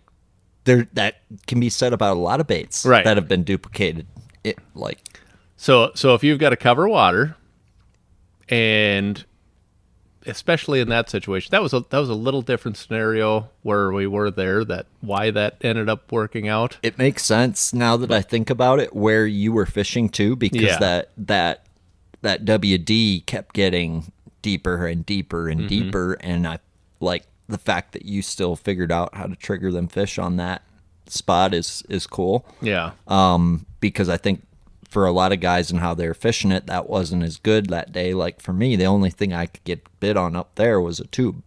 that can be said about a lot of baits right. that have been duplicated. So if you've got to cover water, and especially in that situation, that was a little different scenario where we were there. Why that ended up working out. It makes sense now that I think about it, where you were fishing too, because that WD kept getting deeper and deeper and deeper, and I like the fact that you still figured out how to trigger them fish on that spot is cool. Yeah. Because I think for a lot of guys and how they're fishing it, that wasn't as good that day. Like for me, the only thing I could get bit on up there was a tube.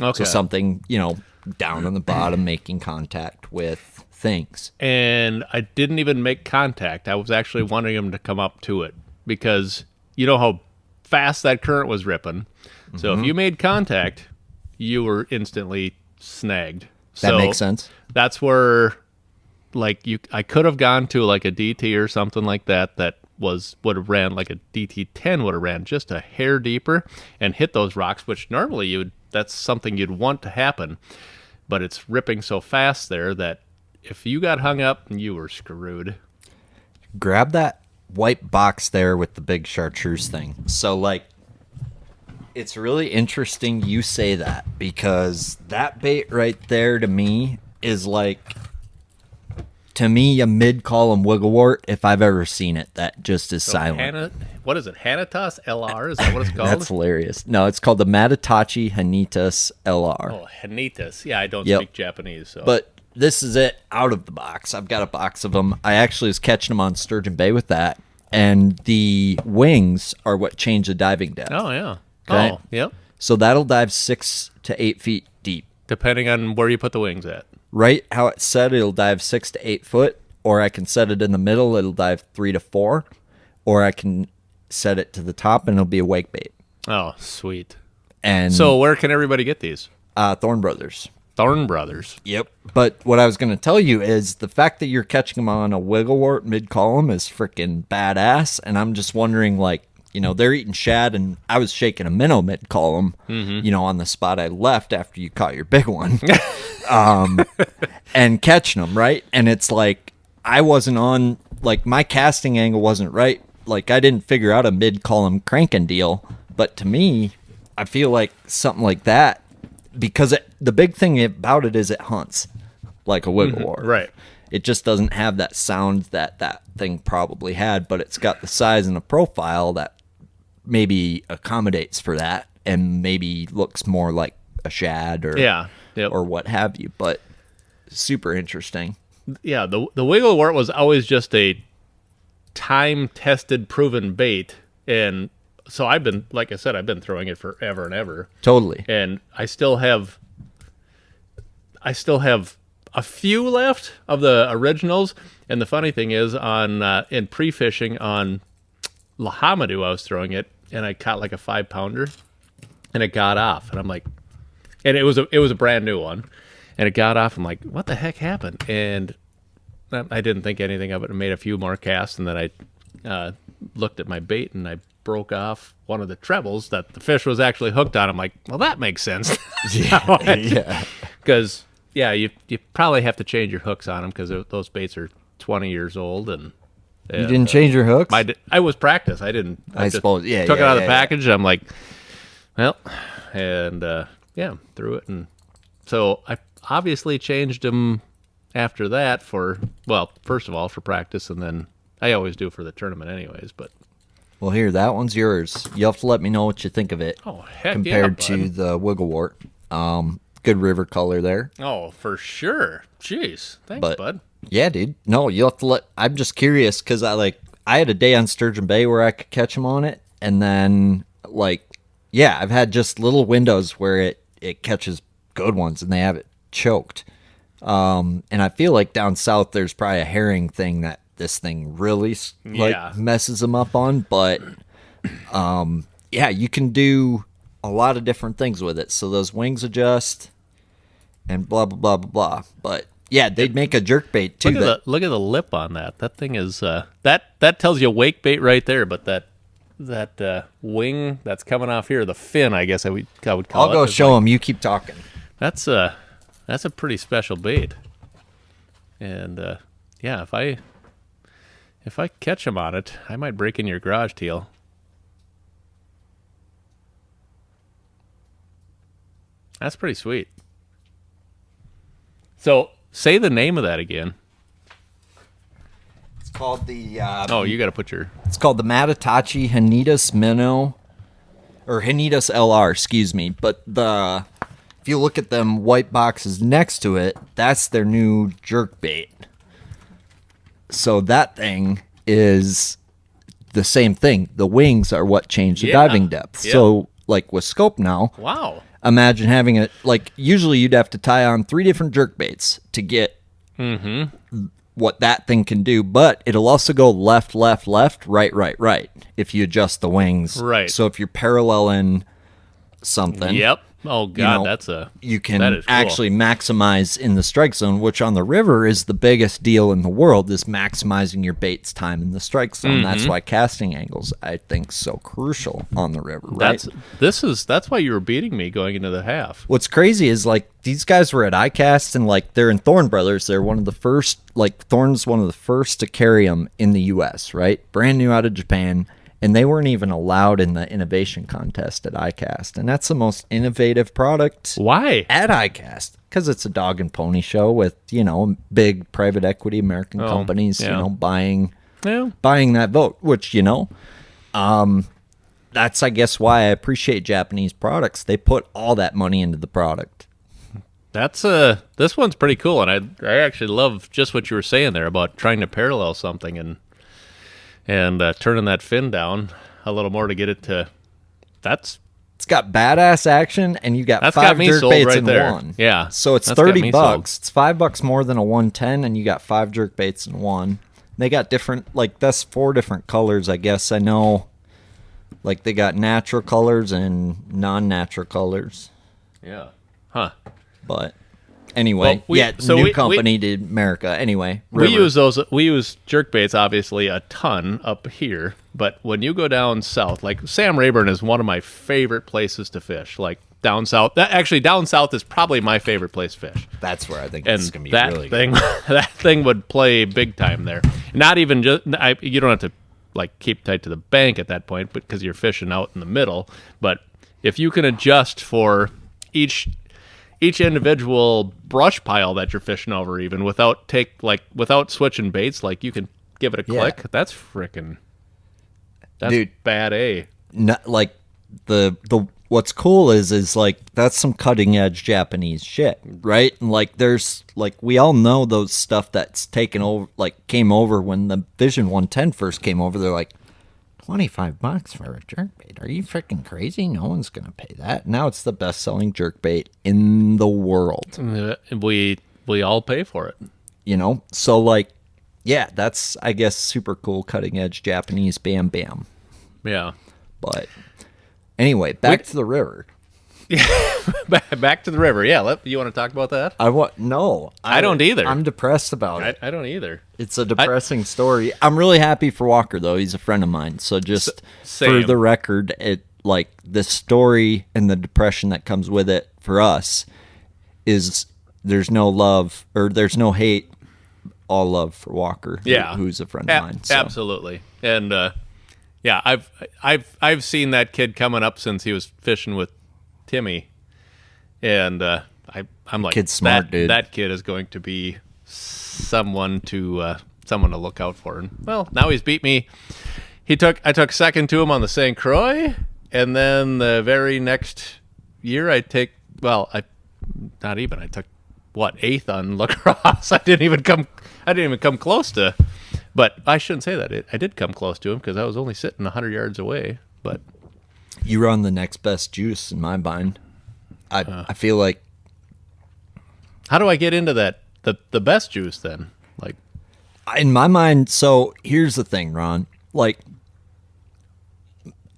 Okay. So something, down on the bottom making contact with things. And I didn't even make contact. I was actually wanting him to come up to it because you know how fast that current was ripping. So if you made contact, you were instantly snagged. That makes sense. That's where I could have gone to like a DT or something like that would have ran like a DT10 would have ran just a hair deeper and hit those rocks, which normally that's something you'd want to happen. But it's ripping so fast there that if you got hung up, you were screwed. Grab that white box there with the big chartreuse thing. So it's really interesting you say that, because that bait right there to me is a mid-column wigglewort if I've ever seen it. That just is silent. What is it? Hanitas LR? Is that what it's called? That's hilarious. No, it's called the Matatachi Hanitas LR. Oh, Hanitas. Yeah, I don't speak Japanese. So. But this is it out of the box. I've got a box of them. I actually was catching them on Sturgeon Bay with that. And the wings are what change the diving depth. Oh, yeah. Okay? Oh, yep. So that'll dive 6 to 8 feet deep. Depending on where you put the wings at. Right how it's set, it'll dive 6 to 8 foot. Or I can set it in the middle, it'll dive 3 to 4. Or I can set it to the top, and it'll be a wake bait. Oh, sweet. And so where can everybody get these? Thorne Brothers. Thorne Brothers. Yep. But what I was going to tell you is the fact that you're catching them on a wigglewort mid-column is freaking badass. And I'm just wondering, they're eating shad, and I was shaking a minnow mid-column, on the spot I left after you caught your big one, and catching them, right? And it's like I wasn't on, my casting angle wasn't right. like I didn't figure out a mid-column cranking deal, but to me, I feel like something like that, because the big thing about it is it hunts like a wiggle wart. Right. It just doesn't have that sound that thing probably had, but it's got the size and the profile that maybe accommodates for that and maybe looks more like a shad or or what have you. But super interesting. Yeah, the wiggle wart was always just a time-tested, proven bait, and so I've been, like I said, I've been throwing it forever and ever. Totally. And I still have a few left of the originals. And the funny thing is, in pre-fishing on Lahamadu, I was throwing it, and I caught like a 5-pounder, and it got off, and I'm like, and it was a brand new one, and it got off. I'm like, what the heck happened? And I didn't think anything of it, and made a few more casts, and then I looked at my bait, and I broke off one of the trebles that the fish was actually hooked on. I'm like, well, that makes sense. Yeah. Because you probably have to change your hooks on them, because those baits are 20 years old, and you didn't change your hooks? I was practice. I didn't. I suppose. Yeah. Took it out of the package. I'm like, well, and threw it, and so I obviously changed them after that first of all for practice, and then I always do for the tournament anyways. But well, here, that one's yours. You'll have to let me know what you think of it. Oh, heck compared yeah, to the wiggle wart. Good river color there. Oh, for sure. Jeez. Thanks, bud. Yeah, dude. No, you'll have to I'm just curious, because I had a day on Sturgeon Bay where I could catch them on it, and then I've had just little windows where it catches good ones, and they have it choked. And I feel like down south there's probably a herring thing that this thing really messes them up on, but you can do a lot of different things with it. So those wings adjust and blah blah blah blah blah. But yeah, they'd make a jerk bait too. Look at the lip on that. That thing is that tells you wake bait right there. But that wing that's coming off here, the fin, I guess I would call it. I'll go show them. You keep talking. That's a pretty special bait. And if I catch them on it, I might break in your garage, Teal. That's pretty sweet. So, say the name of that again. It's called the... you got to put your... It's called the Matatachi Hanitas Minnow, or Hanitas LR, excuse me. But if you look at them white boxes next to it, that's their new jerk bait. So that thing is the same thing. The wings are what change the diving depth. Yeah. So, like with scope now... Wow. Imagine having it, usually you'd have to tie on 3 different jerk baits to get what that thing can do, but it'll also go left, left, left, right, right, right, if you adjust the wings. Right. So if you're paralleling something. Yep. Oh, God, you can actually maximize in the strike zone, which on the river is the biggest deal in the world, is maximizing your bait's time in the strike zone. That's why casting angles, I think, so crucial on the river, right? That's why you were beating me going into the half. What's crazy is, these guys were at ICAST, and, they're in Thorne Brothers. They're one of the first, Thorne's one of the first to carry them in the U.S., right? Brand new out of Japan. And they weren't even allowed in the innovation contest at ICAST. And that's the most innovative product. Why? At ICAST. Because it's a dog and pony show with, big private equity American companies, buying that vote, which, that's, I guess, why I appreciate Japanese products. They put all that money into the product. That's this one's pretty cool. And I actually love just what you were saying there about trying to parallel something and turning that fin down a little more to get it to... It's got badass action, and you got 5 jerk baits right in there. One. Yeah. So it's $30. It's $5 more than a 110, and you got 5 jerk baits in one. They got different, that's 4 different colors, I guess. I know, they got natural colors and non-natural colors. Yeah. Huh. But... Anyway, new company to America. Anyway, river. We use jerk baits obviously a ton up here, but when you go down south, Sam Rayburn is one of my favorite places to fish. Down south, down south is probably my favorite place to fish. That's where I think it's gonna be really good. That thing would play big time there. Not even just you don't have to like keep tight to the bank at that point, because you're fishing out in the middle. But if you can adjust for each individual brush pile that you're fishing over, even without switching baits, like you can give it a click. That's Dude, bad A. Not, like the what's cool is like that's some cutting edge Japanese shit, right? And like there's like we all know those stuff that's taken over, like came over when the Vision 110 first came over. They're like $25 for a jerkbait. Are you freaking crazy? No one's gonna pay that. Now it's the best selling jerkbait in the world. We all pay for it, you know. So like, yeah, that's I guess super cool cutting edge Japanese bam bam. Yeah, but. Anyway, back to the river. Back to the river. Yeah, you want to talk about that? No. I don't either. I'm depressed about it. I don't either. It's a depressing story. I'm really happy for Walker, though. He's a friend of mine. So just for the record, like the story and the depression that comes with it for us is there's no love or there's no hate, all love for Walker, who's a friend of mine. So. Absolutely. And yeah, I've seen that kid coming up since he was fishing with Timmy, and I'm like, kid's smart, dude. That kid is going to be someone to look out for. And well, now he's beat me. I took second to him on the St. Croix, and then the very next year I took eighth on lacrosse. I didn't even come close to. But I shouldn't say that. I did come close to him because I was only sitting 100 yards away. But you were on the next best juice in my mind. I feel like. How do I get into that? The best juice then? Like in my mind. So here's the thing, Ron. Like,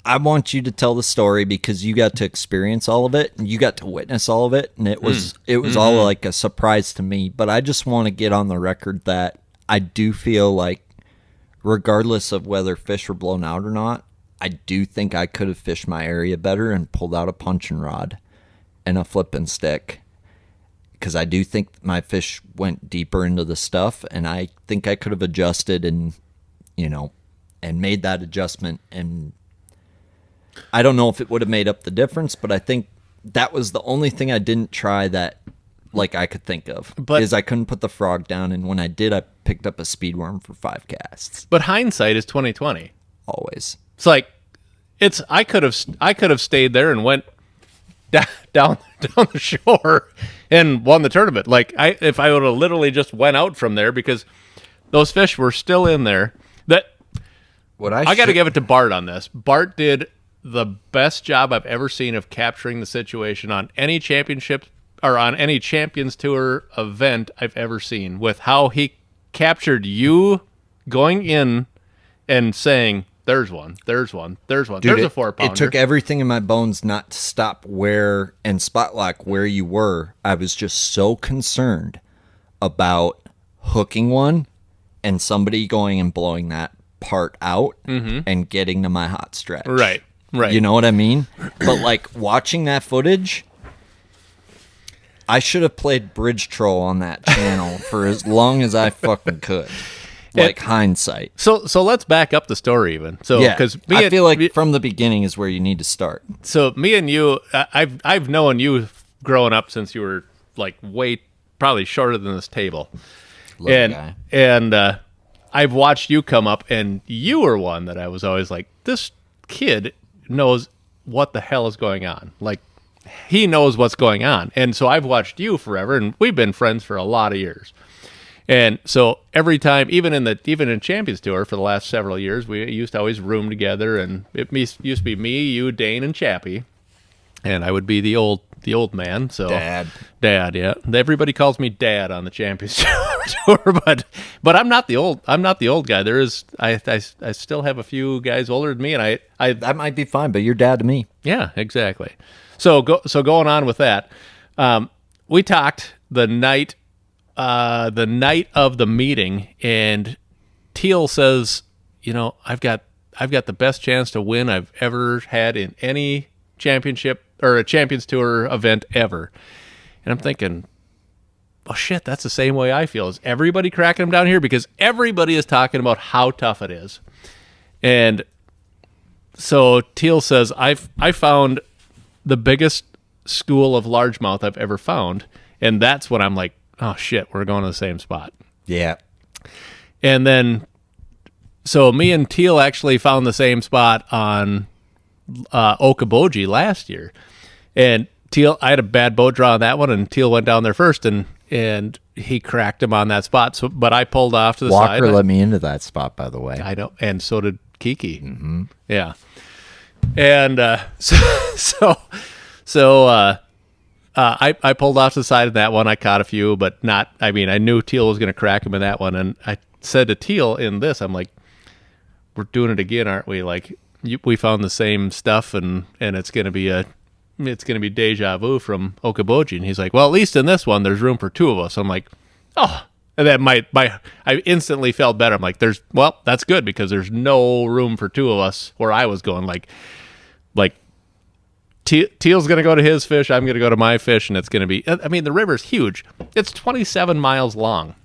I want you to tell the story because you got to experience all of it and you got to witness all of it, and it was all like a surprise to me. But I just want to get on the record that I do feel like, regardless of whether fish were blown out or not, I do think I could have fished my area better and pulled out a punching rod and a flipping stick, because I do think my fish went deeper into the stuff, and I think I could have adjusted and made that adjustment. And I don't know if it would have made up the difference, but I think that was the only thing I didn't try that like I could think of, is I couldn't put the frog down, and when I did, I picked up a speedworm for 5 casts. But hindsight is 20/20. Always. It's like I could have stayed there and went down the shore and won the tournament. Like if I would have literally just went out from there, because those fish were still in there. I got to give it to Bart on this. Bart did the best job I've ever seen of capturing the situation on any championship or on any Champions Tour event I've ever seen, with how he captured you going in and saying, there's one, Dude, there's a 4-pounder. It took everything in my bones not to stop and spot lock where you were. I was just so concerned about hooking one and somebody going and blowing that part out and getting to my hot stretch. Right. You know what I mean? But like watching that footage, I should have played Bridge Troll on that channel for as long as I fucking could. Like hindsight. So let's back up the story even. So yeah, because I feel like from the beginning is where you need to start. So me and you, I've known you growing up since you were like probably shorter than this table. Guy. And I've watched you come up, and you were one that I was always like, this kid knows what the hell is going on. Like, he knows what's going on. And so I've watched you forever, and we've been friends for a lot of years. And so every time, even in Champions Tour for the last several years, we used to always room together, and it used to be me, you, Dane, and Chappie, and I would be the old man. So Dad, yeah. Everybody calls me Dad on the Champions Tour, but I'm not the old guy. There is I still have a few guys older than me, and I that might be fine, but you're Dad to me. Yeah, exactly. So going on with that, we talked the night of the meeting, and Teal says, I've got the best chance to win I've ever had in any championship or a Champions Tour event ever. And I'm thinking, oh shit, that's the same way I feel. Is everybody cracking them down here? Because everybody is talking about how tough it is. And so Teal says, I found the biggest school of largemouth I've ever found. And that's when I'm like, oh, shit, we're going to the same spot. Yeah. And then, so me and Teal actually found the same spot on Okoboji last year. And Teal, I had a bad boat draw on that one, and Teal went down there first, and he cracked him on that spot. So, but I pulled off to the side. Walker let me into that spot, by the way. I know, and so did Kiki. Mm-hmm. Yeah. And I pulled off to the side of that one. I caught a few, but not. I mean, I knew Teal was going to crack him in that one, and I said to Teal in this, I'm like, "We're doing it again, aren't we? Like, we found the same stuff, and it's going to be deja vu from Okoboji." And he's like, "Well, at least in this one, there's room for two of us." I'm like, "Oh." And that I instantly felt better. I'm like, that's good, because there's no room for two of us where I was going. Like Teal's going to go to his fish, I'm going to go to my fish, and it's going to be, I mean, the river's huge. It's 27 miles long,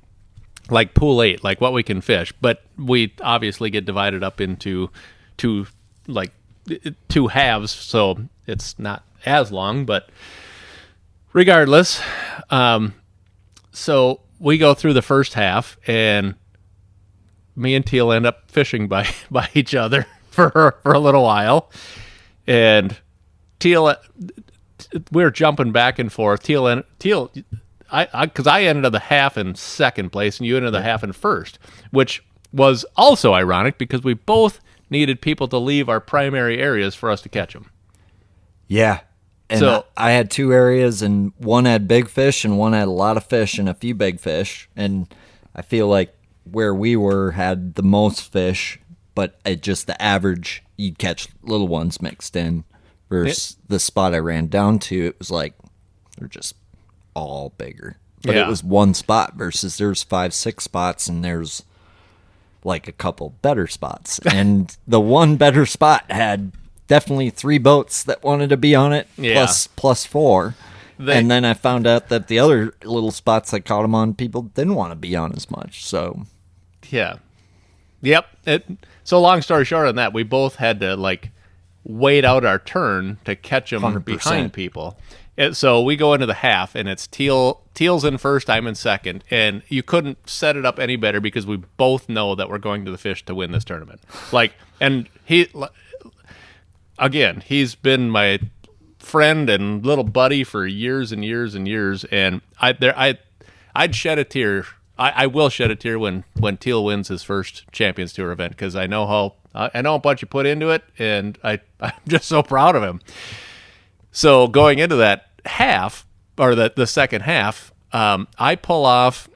like Pool 8, like what we can fish. But we obviously get divided up into two halves, so it's not as long, but regardless. So we go through the first half, and me and Teal end up fishing by each other for a little while. And Teal, we're jumping back and forth. Teal, because I ended up the half in second place, and you ended the half in first, which was also ironic because we both needed people to leave our primary areas for us to catch them. Yeah. And so I had two areas, and one had big fish and one had a lot of fish and a few big fish. And I feel like where we were had the most fish, but at just the average, you'd catch little ones mixed in. Versus the spot I ran down to, it was like they're just all bigger. But it was one spot versus there's 5-6 spots, and there's like a couple better spots. And the one better spot had definitely 3 boats that wanted to be on it, plus 4. And then I found out that the other little spots I caught them on, people didn't want to be on as much. So, yeah. Yep. So long story short on that, we both had to wait out our turn to catch them 100%. Behind people. So we go into the half, and it's Teal's in first, I'm in second, and you couldn't set it up any better because we both know that we're going to the fish to win this tournament. And he's been my friend and little buddy for years and years and years, and I'd shed a tear. I will shed a tear when Teal wins his first Champions Tour event, because I know how much you put into it, and I'm just so proud of him. So going into that half, or the second half, I pull off,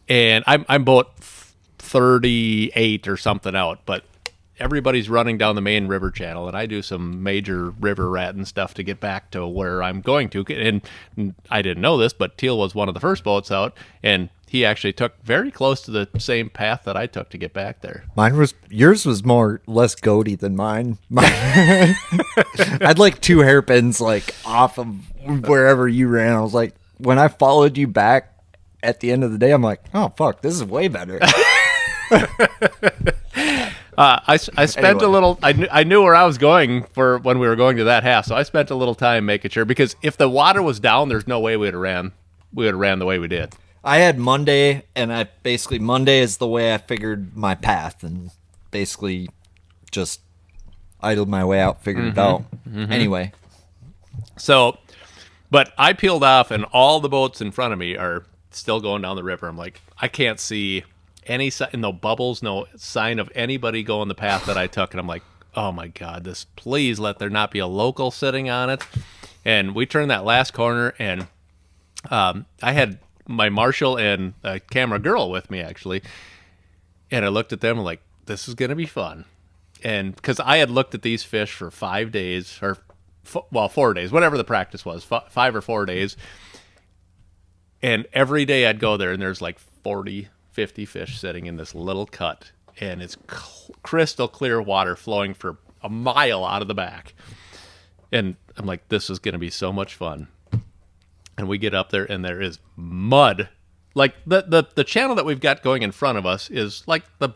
and I'm about 38 or something out, but everybody's running down the main river channel, and I do some major river ratting stuff to get back to where I'm going to. And I didn't know this, but Teal was one of the first boats out, and he actually took very close to the same path that I took to get back there. Yours was less goaty than mine. I had 2 hairpins off of wherever you ran. I was like, when I followed you back at the end of the day, I'm like, oh fuck, this is way better. I spent a little. I knew where I was going for when we were going to that half, so I spent a little time making sure, because if the water was down, there's no way we would have ran the way we did. I had Monday, and Monday is the way I figured my path, and basically just idled my way out, figured it out. Mm-hmm. Anyway, so, but I peeled off, and all the boats in front of me are still going down the river. I'm like, I can't see any no bubbles, no sign of anybody going the path that I took, and I'm like, oh my god, please let there not be a local sitting on it. And we turned that last corner, and I had my Marshall and a camera girl with me, actually, and I looked at them and like, this is gonna be fun. And because I had looked at these fish for 5 days, or 4 days, whatever the practice was, 5 or 4 days, and every day I'd go there, and there's 40-50 fish sitting in this little cut, and it's crystal clear water flowing for a mile out of the back. And I'm like, this is going to be so much fun. And we get up there, and there is mud. The channel that we've got going in front of us is like the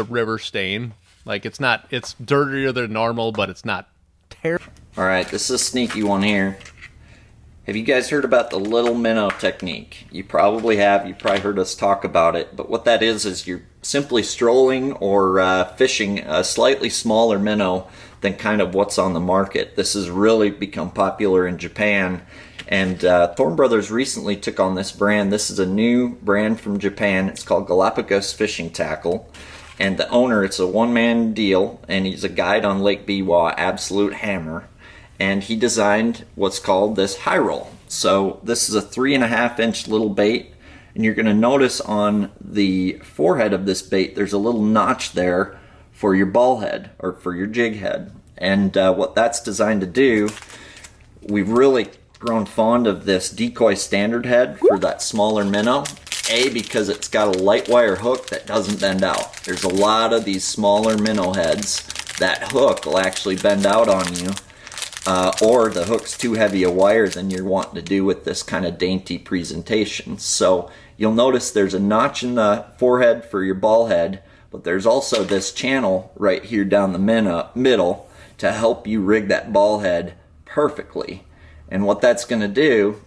river stain Like it's dirtier than normal, but it's not terrible. All right, this is a sneaky one here. Have you guys heard about the little minnow technique? You probably have. You probably heard us talk about it. But what that is you're simply strolling or fishing a slightly smaller minnow than kind of what's on the market. This has really become popular in Japan. And Thorne Brothers recently took on this brand. This is a new brand from Japan. It's called Galapagos Fishing Tackle. And the owner, it's a one-man deal, and he's a guide on Lake Biwa, absolute hammer. And he designed what's called this high roll. So this is a 3.5-inch little bait, and you're going to notice on the forehead of this bait there's a little notch there for your ball head or for your jig head. And what that's designed to do, we've really grown fond of this decoy standard head for that smaller minnow. A, because it's got a light wire hook that doesn't bend out. There's a lot of these smaller minnow heads that hook will actually bend out on you, or the hook's too heavy a wire than you're wanting to do with this kind of dainty presentation. So you'll notice there's a notch in the forehead for your ball head, but there's also this channel right here down the middle to help you rig that ball head perfectly. And what that's going to do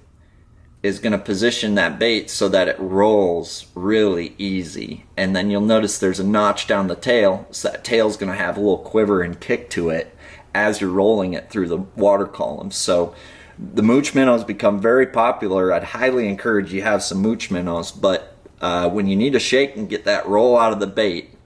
is going to position that bait so that it rolls really easy. And then you'll notice there's a notch down the tail, so that tail's going to have a little quiver and kick to it as you're rolling it through the water column. So the mooch minnows become very popular. I'd highly encourage you have some mooch minnows, but when you need to shake and get that roll out of the bait,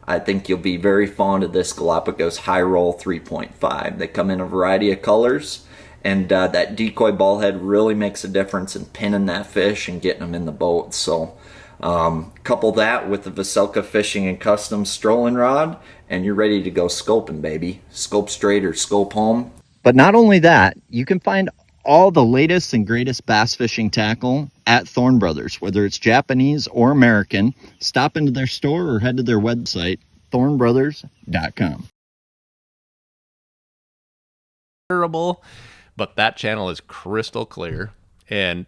I think you'll be very fond of this Galapagos High Roll 3.5. They come in a variety of colors. And that decoy ball head really makes a difference in pinning that fish and getting them in the boat. So couple that with the Vocelka Fishing and Custom strolling rod, and you're ready to go scoping, baby. Scope straight or scope home. But not only that, you can find all the latest and greatest bass fishing tackle at Thorne Brothers, whether it's Japanese or American. Stop into their store or head to their website, thornebrothers.com. Terrible. But that channel is crystal clear, and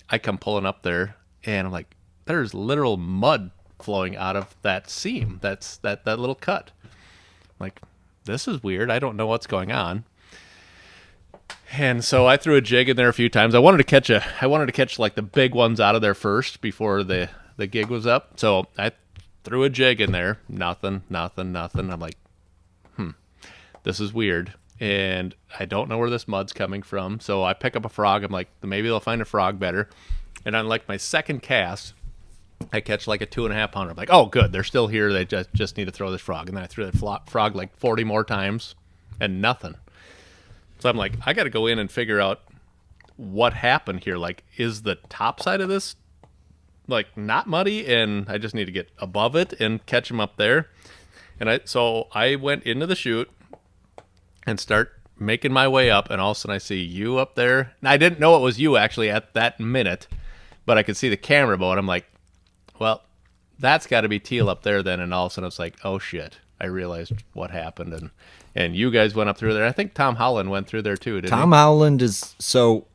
I come pulling up there, and I'm like, there's literal mud flowing out of that seam. That's that little cut. Like, this is weird. I don't know what's going on. And so I threw a jig in there a few times. I wanted to catch like the big ones out of there first before the gig was up. So I threw a jig in there. Nothing. I'm like, this is weird. And I don't know where this mud's coming from. So I pick up a frog. I'm like, maybe they'll find a frog better. And on like my second cast, I catch like a 2.5 pounder. I'm like, oh, good. They're still here. They just need to throw this frog. And then I threw that frog like 40 more times and nothing. So I'm like, I got to go in and figure out what happened here. Like, is the top side of this like not muddy? And I just need to get above it and catch them up there. And so I went into the chute and start making my way up, and all of a sudden I see you up there. And I didn't know it was you actually at that minute, but I could see the camera boat. I'm like, well, that's got to be teal up there then. And all of a sudden it's like, oh shit, I realized what happened. And you guys went up through there. I think Tom Howland went through there too, didn't he? Tom Howland is, so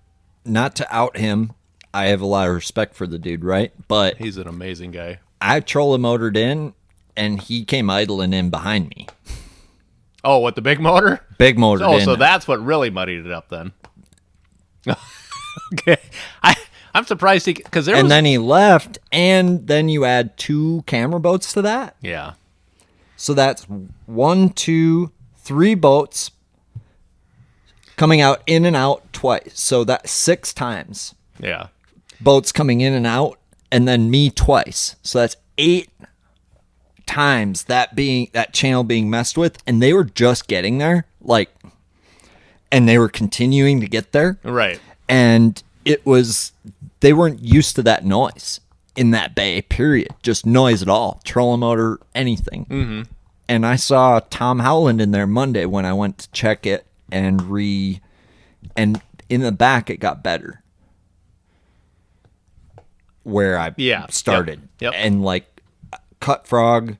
not to out him, I have a lot of respect for the dude, right? But he's an amazing guy. I trolling motored in, and he came idling in behind me. Oh, what, the big motor? Big motor. Oh, so that's what really muddied it up then. Okay. I'm surprised because there was... And then he left, and then you add 2 camera boats to that? Yeah. So that's 1, 2, 3 boats coming out in and out twice. So that's 6 times. Yeah. Boats coming in and out, and then me twice. So that's 8 times that channel being messed with, and they were just getting there, like, and they were continuing to get there, right? And they weren't used to that noise in that bay, period. Just noise at all, trolling motor, anything. Mm-hmm. And I saw Tom Howland in there Monday when I went to check it, and in the back it got better where I started. Yep. And like cut frog,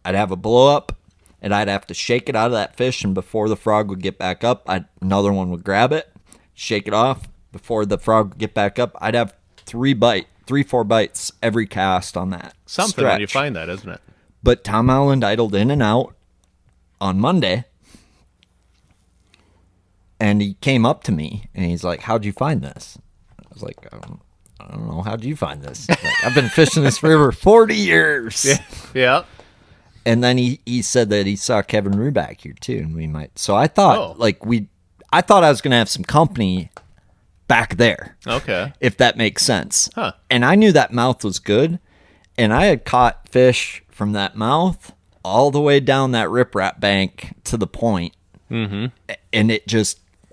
I'd have a blow up, and I'd have to shake it out of that fish, and before the frog would get back up, another one would grab it, shake it off. Before the frog would get back up, I'd have 4 bites every cast on that something stretch. when you find that, isn't it? But Tom Howland idled in and out on Monday, and he came up to me and he's like, "How'd you find this?" I was like, I don't know. How'd you find this? He's like, I've been fishing this river 40 years. Yeah. And then he said that he saw Kevin Ruback here too, and we might. So I thought I thought I was gonna have some company back there. Okay. If that makes sense. Huh. And I knew that mouth was good, and I had caught fish from that mouth all the way down that riprap bank to the point. Mm-hmm. And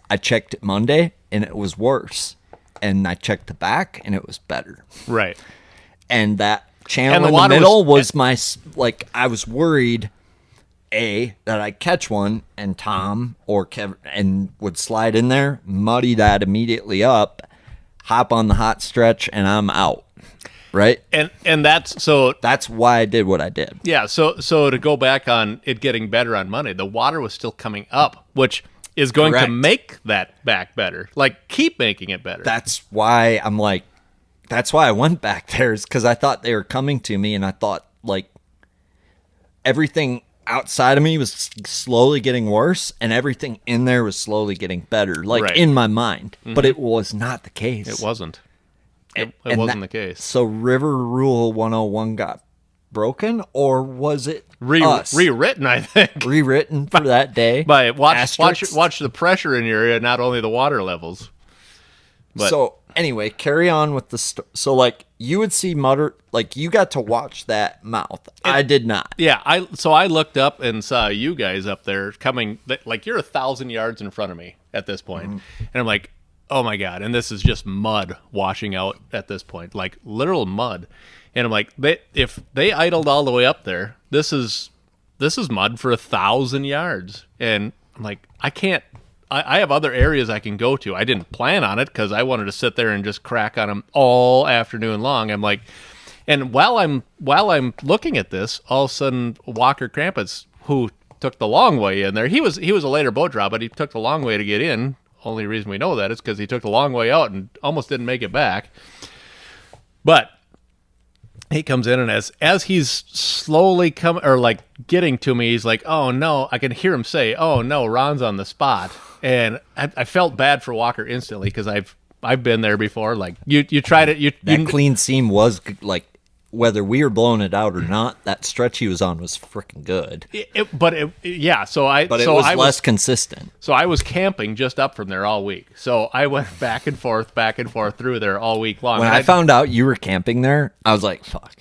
I checked it Monday, and it was worse. And I checked the back, and it was better. Right. And that channel And in the middle was my, like, I was worried, that I'd catch one, and Tom or Kevin and would slide in there, muddy that immediately up, hop on the hot stretch, and I'm out. Right? And that's why I did what I did. Yeah, so to go back on it getting better on Monday, the water was still coming up, which is going to make that back better. Like, keep making it better. That's why I went back there, is because I thought they were coming to me, and I thought, like, everything outside of me was slowly getting worse, and everything in there was slowly getting better, like, in my mind. Mm-hmm. But it was not the case. It wasn't. It wasn't the case. So River Rule 101 got broken, or was it rewritten, I think. Rewritten for that day? By watch the pressure in your area, not only the water levels. But, so anyway, carry on with the so like you would see mutter, like you got to watch that mouth. I did not. Yeah, I looked up and saw you guys up there coming, like you're 1,000 yards in front of me at this point. Mm-hmm. And I'm like, oh my God. And this is just mud washing out at this point, like literal mud. And I'm like, if they idled all the way up there, this is mud for 1,000 yards. And I'm like, I have other areas I can go to. I didn't plan on it because I wanted to sit there and just crack on them all afternoon long. I'm like, and while I'm looking at this, all of a sudden Walker Krampus, who took the long way in there, he was a later boat draw, but he took the long way to get in. Only reason we know that is because he took the long way out and almost didn't make it back. But he comes in, and as he's slowly getting to me, he's like, "Oh no!" I can hear him say, "Oh no, Ron's on the spot," and I felt bad for Walker instantly because I've been there before. Like you tried it. That clean seam was like, whether we were blowing it out or not, that stretch he was on was freaking good. But it was less consistent. So I was camping just up from there all week. So I went back and forth through there all week long. When I found out you were camping there, I was like, fuck.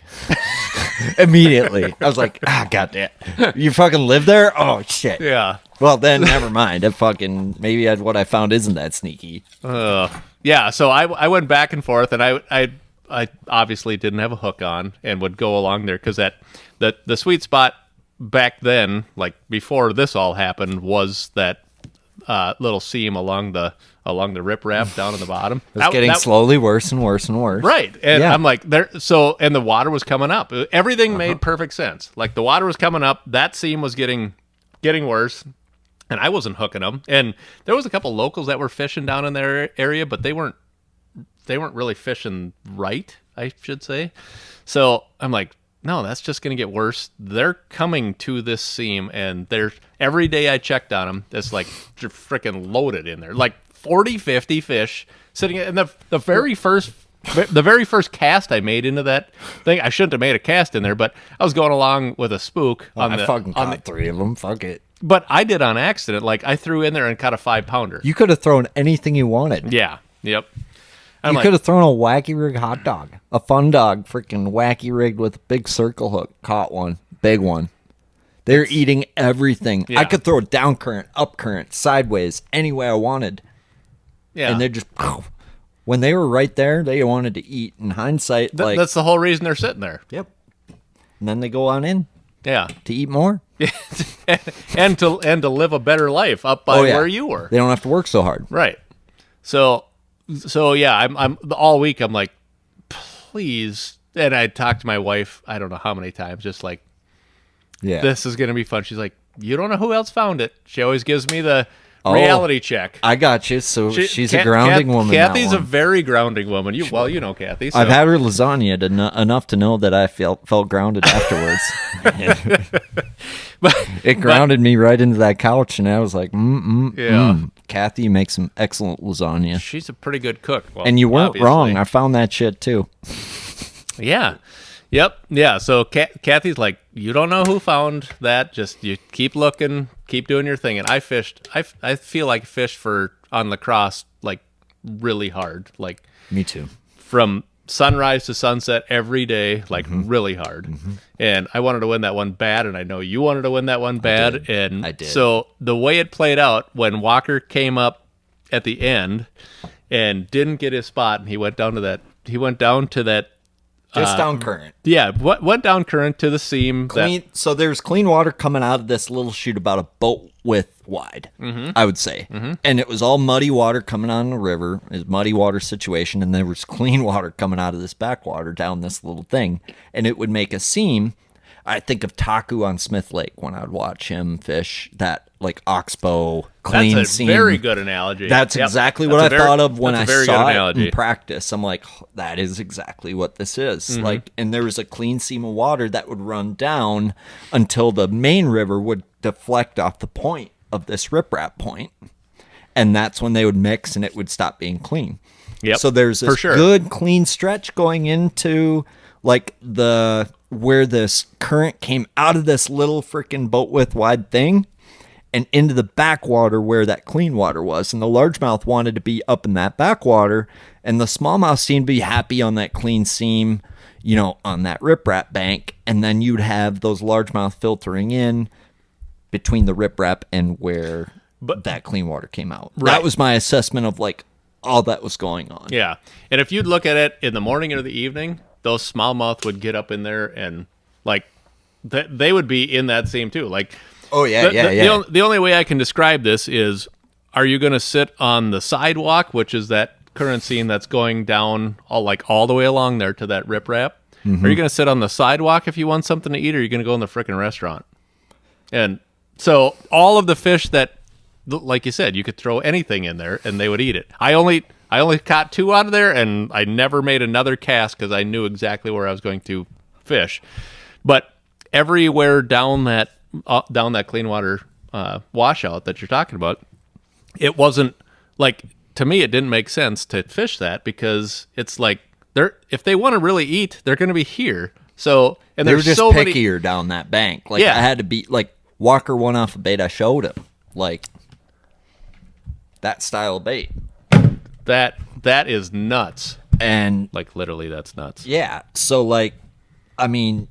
Immediately. I was like, goddamn. You fucking live there? Oh, shit. Yeah. Well, then never mind. Maybe what I found isn't that sneaky. Yeah, so I went back and forth, and I obviously didn't have a hook on and would go along there because the sweet spot back then, like before this all happened, was that little seam along the riprap down in the bottom. It's getting slowly worse and worse and worse. Right. And I'm like, and the water was coming up. Everything made perfect sense. Like the water was coming up, that seam was getting worse, and I wasn't hooking them. And there was a couple locals that were fishing down in their area, but they weren't really fishing right, I should say. So I'm like, no, that's just going to get worse. They're coming to this seam, and every day I checked on them, it's like they're freaking loaded in there. Like 40, 50 fish sitting in the very first cast I made into that thing. I shouldn't have made a cast in there, but I was going along with a spook. I fucking caught 3 of them. Fuck it. But I did on accident. Like I threw in there and caught a 5-pounder. You could have thrown anything you wanted. Yeah. Yep. You could have thrown a wacky rig hot dog, a fun dog, freaking wacky rigged with a big circle hook. Caught one, big one. They're eating everything. Yeah. I could throw a down current, up current, sideways, any way I wanted. Yeah, and they're just when they were right there, they wanted to eat. In hindsight, that's the whole reason they're sitting there. Yep. And then they go on in. Yeah, to eat more. and to live a better life up by where you were. They don't have to work so hard. Right. So yeah, I'm all week. I'm like, please. And I talked to my wife, I don't know how many times, just like, this is gonna be fun. She's like, you don't know who else found it. She always gives me the Reality check. I got you. So she's a grounding woman. Kathy's a very grounding woman. You know Kathy. So. I've had her lasagna enough to know that I felt grounded afterwards. It grounded me right into that couch, and I was like, Kathy makes some excellent lasagna. She's a pretty good cook. Well, and you weren't wrong. I found that shit too. Yeah. Yep. Yeah. So Kathy's like, you don't know who found that. Just you keep looking, keep doing your thing. And I fished. I feel like fished on La Crosse like really hard. Like me too. From sunrise to sunset every day, like really hard. And I wanted to win that one bad, and I know you wanted to win that one bad. I did. So the way it played out when Walker came up at the end and didn't get his spot, and he went down to that. Just down current. Yeah, went down current to the seam. So there's clean water coming out of this little chute about a boat width wide, I would say. And it was all muddy water coming on the river. It was a muddy water situation, and there was clean water coming out of this backwater down this little thing. And it would make a seam. I think of Taku on Smith Lake when I'd watch him fish that like oxbow clean That's a seam. Very good analogy. That's exactly what I thought of when I saw it in practice. I'm like, that is exactly what this is. Like, and there was a clean seam of water that would run down until the main river would deflect off the point of this riprap point, and that's when they would mix and it would stop being clean. Yep. So there's this good clean stretch going into like where this current came out of this little freaking boat width wide thing and into the backwater where that clean water was. And the largemouth wanted to be up in that backwater, and the smallmouth seemed to be happy on that clean seam, on that riprap bank. And then you'd have those largemouth filtering in between the riprap and where that clean water came out. Right. That was my assessment of like all that was going on. Yeah. And if you'd look at it in the morning or the evening, those smallmouth would get up in there and like they would be in that seam too. Like, oh yeah, the only way I can describe this is, are you going to sit on the sidewalk, which is that current seam that's going down all the way along there to that riprap? Are you going to sit on the sidewalk if you want something to eat, or are you going to go in the frickin' restaurant? And so all of the fish that, like you said, you could throw anything in there and they would eat it. I only caught 2 out of there, and I never made another cast because I knew exactly where I was going to fish. But everywhere down that clean water washout that you're talking about, it wasn't like, to me, it didn't make sense to fish that, because it's like if they want to really eat, they're going to be here. So, and they were there's just so pickier down that bank. Like, I had to be like, Walker won off a bait I showed him, like that style of bait. That is nuts. And like, literally, that's nuts. Yeah. So like, I mean,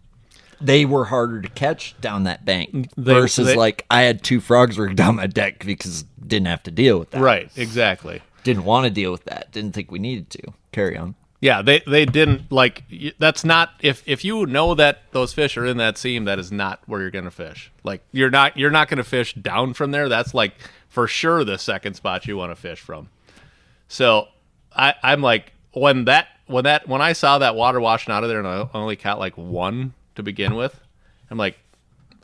they were harder to catch down that bank versus like I had 2 frogs rigged down my deck because didn't have to deal with that. Right. Exactly. Didn't want to deal with that. Didn't think we needed to. Carry on. Yeah, they didn't like. That's not, if you know that those fish are in that seam, that is not where you're gonna fish. Like, you're not gonna fish down from there. That's like for sure the second spot you want to fish from. So I'm like, when I saw that water washing out of there and I only caught like 1 to begin with, I'm like,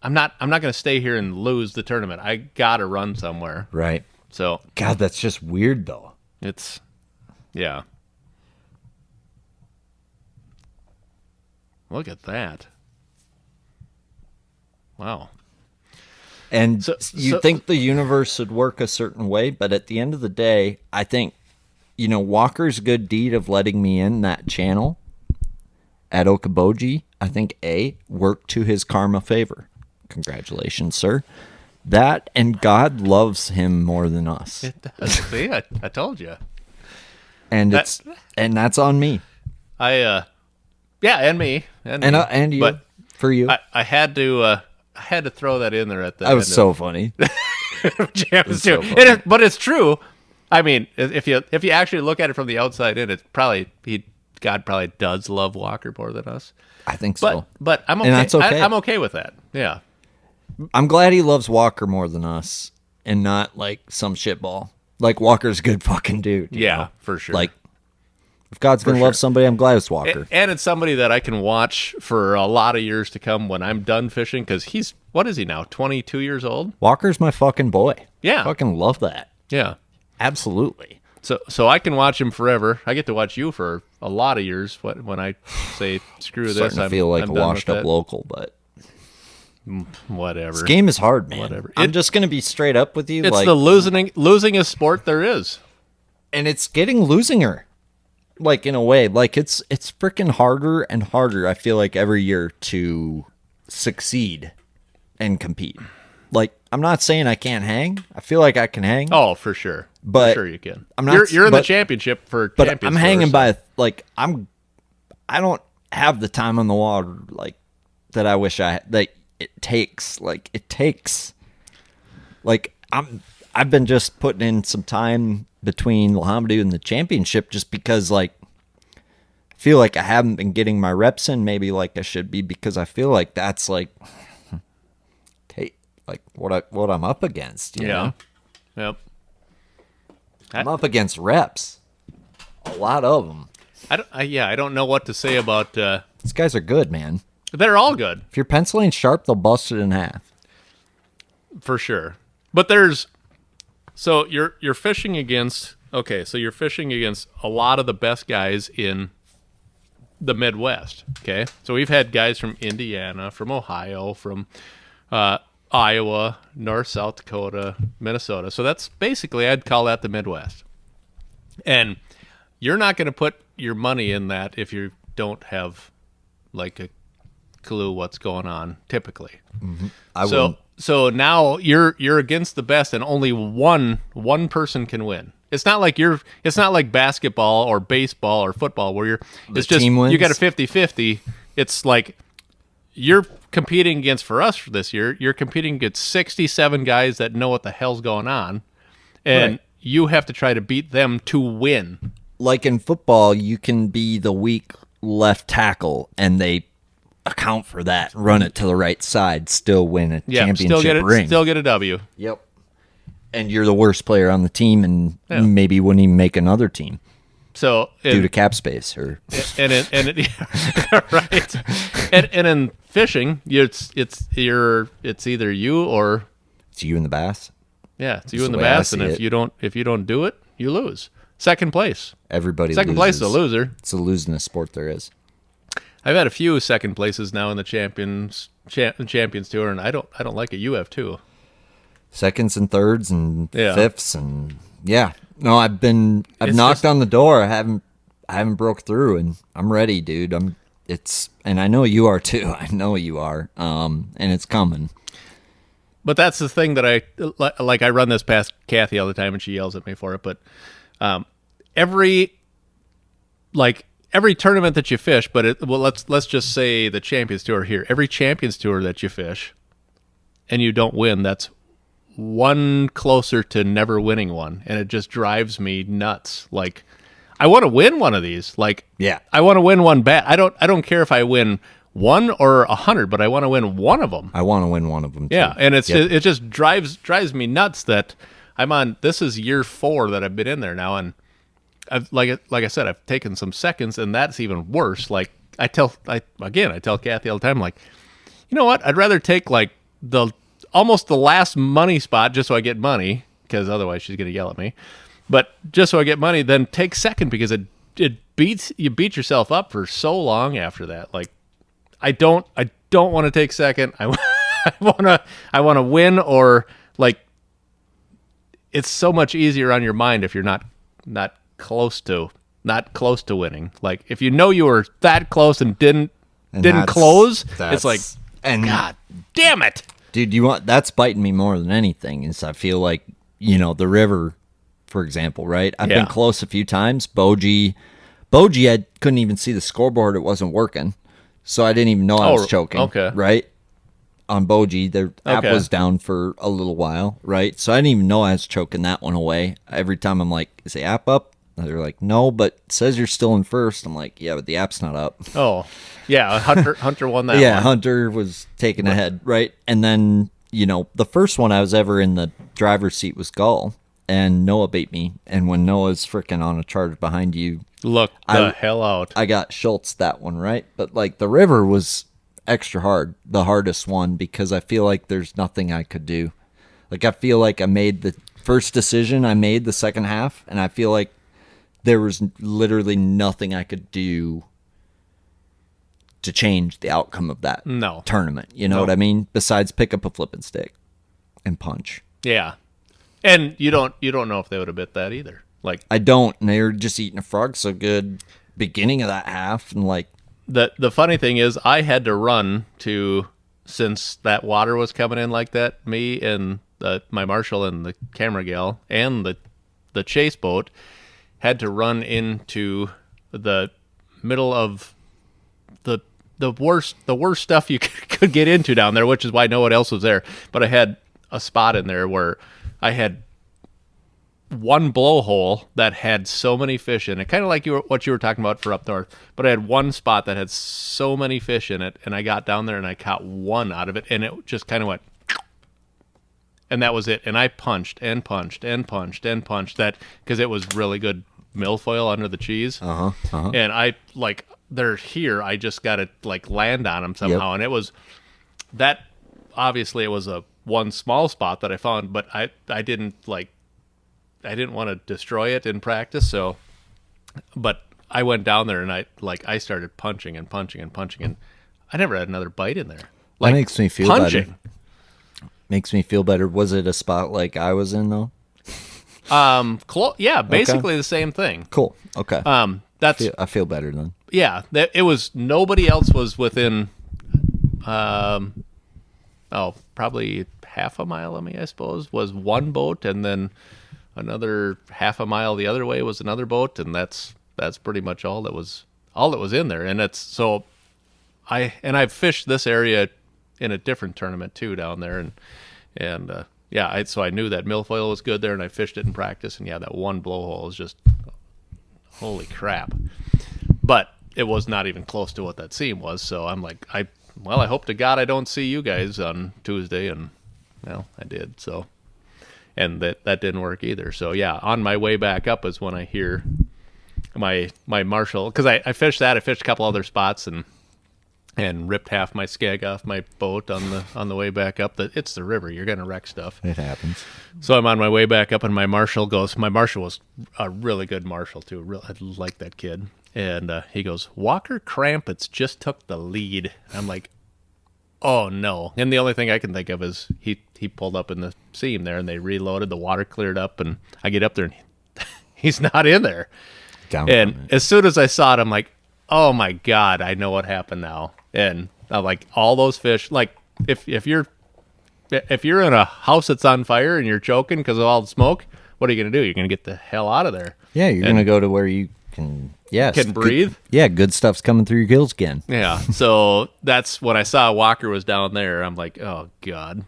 I'm not gonna stay here and lose the tournament. I gotta run somewhere. Right. So God, that's just weird though. It's yeah. Look at that. Wow. And you think the universe would work a certain way, but at the end of the day, I think, Walker's good deed of letting me in that channel at Okoboji, I think, worked to his karma favor. Congratulations, sir. That, and God loves him more than us. It does. See, I told you. And that's on me. Yeah, and me, and you, but for you, I had to throw that in there at the. That was so funny. But it's true. I mean, if you actually look at it from the outside in, it's probably God probably does love Walker more than us. I think so. But I'm okay. And that's okay. I'm okay with that. Yeah. I'm glad he loves Walker more than us, and not like some shitball. Like, Walker's a good fucking dude. You know? For sure. Like, if God's going to love somebody, I'm glad it's Walker. And it's somebody that I can watch for a lot of years to come when I'm done fishing, because he's what is he now? 22 years old. Walker's my fucking boy. Yeah. Fucking love that. Yeah. Absolutely. So I can watch him forever. I get to watch you for a lot of years. When I say screw this, Starting to feel like I'm a done washed with up it. local, but Whatever. this game is hard, man. Whatever. I'm just gonna be straight up with you. It's like, the losingest sport there is. and it's getting losinger. Like in a way, like it's freaking harder and harder. I feel like every year to succeed and compete. Like I'm not saying I can't hang. I feel like I can hang. Oh, for sure. But for sure you can. I'm not- You're in the but- championship for. but champions I'm hanging tour, by like I don't have the time on the water like that I wish I had. Like it takes like I've been just putting in some time between Alhambra and the championship just because like I feel like I haven't been getting my reps in maybe like I should be, because I feel like that's like like what I'm up against. You know? Yep. I'm up against reps. A lot of them. I don't know what to say about. These guys are good, man. They're all good If you're penciling sharp, they'll bust it in half. for sure. But so you're fishing against. Okay, so you're fishing against a lot of the best guys in the Midwest. Okay, so we've had guys from Indiana, from Ohio, from Iowa, North, South Dakota, Minnesota. So that's basically, I'd call that the Midwest. And you're not going to put your money in that if you don't have like a clue what's going on typically. I wouldn't. So now you're against the best, and only one person can win. It's not like basketball or baseball or football where it's just team wins? you got a 50-50. It's like you're competing against, for us for this year, you're competing against 67 guys that know what the hell's going on, and Right. you have to try to beat them to win. Like in football, you can be the weak left tackle, and they account for that, run it to the right side, still win a Yeah, championship ring. still get a W. Yep. And you're the worst player on the team, and Yeah. maybe wouldn't even make another team So due to cap space. Or yeah, right. And in fishing, it's either you or it's you and the bass. it's you That's and the the way I bass, and see if you don't do it, you lose. Second place. Everybody Second loses. place is a loser. It's the losingest sport there is. I've had a few second places now in the champions tour, and I don't like it. You have too. Seconds and thirds and Yeah. fifths, and no, I've It's knocked just- on the door. I haven't broke through, and I'm ready, dude. And I know you are too. I know you are. And it's coming. But that's the thing that I run this past Kathy all the time, and she yells at me for it. But every tournament that you fish, let's just say the Champions Tour here. Every Champions Tour that you fish, and you don't win, that's one closer to never winning one, and it just drives me nuts. Like, I want to win one of these. Like, Yeah. I want to win one bad. I don't care if I win 1 or 100, but I want to win one of them. I want to win one of them, too. Yeah, and Yep. it just drives me nuts that I'm on. This is year 4 that I've been in there now, and I've like I said, I've taken some seconds, and that's even worse. Like I tell Kathy all the time, like, you know what? I'd rather take like almost the last money spot just so I get money, because otherwise she's gonna yell at me. But just so I get money, then take second, because you beat yourself up for so long after that. Like I don't want to take second. I want to win, or like it's so much easier on your mind if you're not close to winning. Like if you know you were that close and didn't close, it's like, and God damn it. dude, that's biting me more than anything. Is I feel like, the river, for example, right? I've Yeah. been close a few times. Bogey, I couldn't even see the scoreboard; it wasn't working, so I didn't even know I was choking. Okay. Right on Bogey, the app Okay. was down for a little while, right? So I didn't even know I was choking that one away. Every time I'm like, "Is the app up?" They're like, "No, but it says you're still in first." I'm like, "Yeah, but the app's not up." Oh, yeah. Hunter won that. Yeah, one. Hunter was taken ahead, right? And then, the first one I was ever in the driver's seat was Gull, and Noah beat me. And when Noah's freaking on a charge behind you, Look the hell out. I got Schultz that one, right? But like the river was, extra hard, the hardest one, because I feel like there's nothing I could do. Like, I feel like I made the first decision, I made the second half, and I feel like there was literally nothing I could do to change the outcome of that tournament. You know what I mean? Besides pick up a flipping stick and punch. Yeah. And you don't know if they would have bit that either. Like, I don't, and they were just eating a frog so good beginning of that half, and like the funny thing is I had to run to, since that water was coming in like that, me and my marshal and the camera gal and the chase boat had to run into the middle of the worst stuff you could get into down there, which is why no one else was there. But I had a spot in there where I had one blowhole that had so many fish in it, kind of like what you were talking about for up north. But I had one spot that had so many fish in it, and I got down there and I caught one out of it, and it just kind of went, and that was it. And I punched and punched and punched and punched that because it was really good milfoil under the cheese. And I they're here. I just got to like land on them somehow, and it was that. Obviously, it was a one small spot that I found, but I didn't want to destroy it in practice. So, but I went down there and I started punching and punching and punching, and I never had another bite in there. That makes me feel better. Makes me feel better. Was it a spot like I was in though? Yeah, basically the same thing. Cool. Okay. I feel better then. Yeah, it was, nobody else was within, probably half a mile of me, I suppose, was one boat, and then another half a mile the other way was another boat, and that's pretty much all that was in there. And it's so I've fished this area in a different tournament too down there, and so I knew that milfoil was good there, and I fished it in practice, and that one blowhole was just holy crap. But it was not even close to what that seam was, so I'm like, I hope to God I don't see you guys on Tuesday, and I did. So, and that didn't work either. So on my way back up is when I hear my marshal, because I fished that. I fished a couple other spots and ripped half my skeg off my boat on the way back up. It's the river. You're gonna wreck stuff. It happens. So I'm on my way back up, and my marshal was a really good marshal too. I like that kid. And he goes, Walker Crampets just took the lead. I'm like, oh no. And the only thing I can think of is he pulled up in the seam there, and they reloaded, the water cleared up, and I get up there and he's not in there. And as soon as I saw it, I'm like, oh my God, I know what happened now. And I'm like, all those fish, like if you're in a house that's on fire and you're choking because of all the smoke, what are you going to do? You're going to get the hell out of there. Yeah, you're going to go to where you can breathe. Good stuff's coming through your gills again. Yeah, so that's when I saw Walker was down there. I'm like, oh God,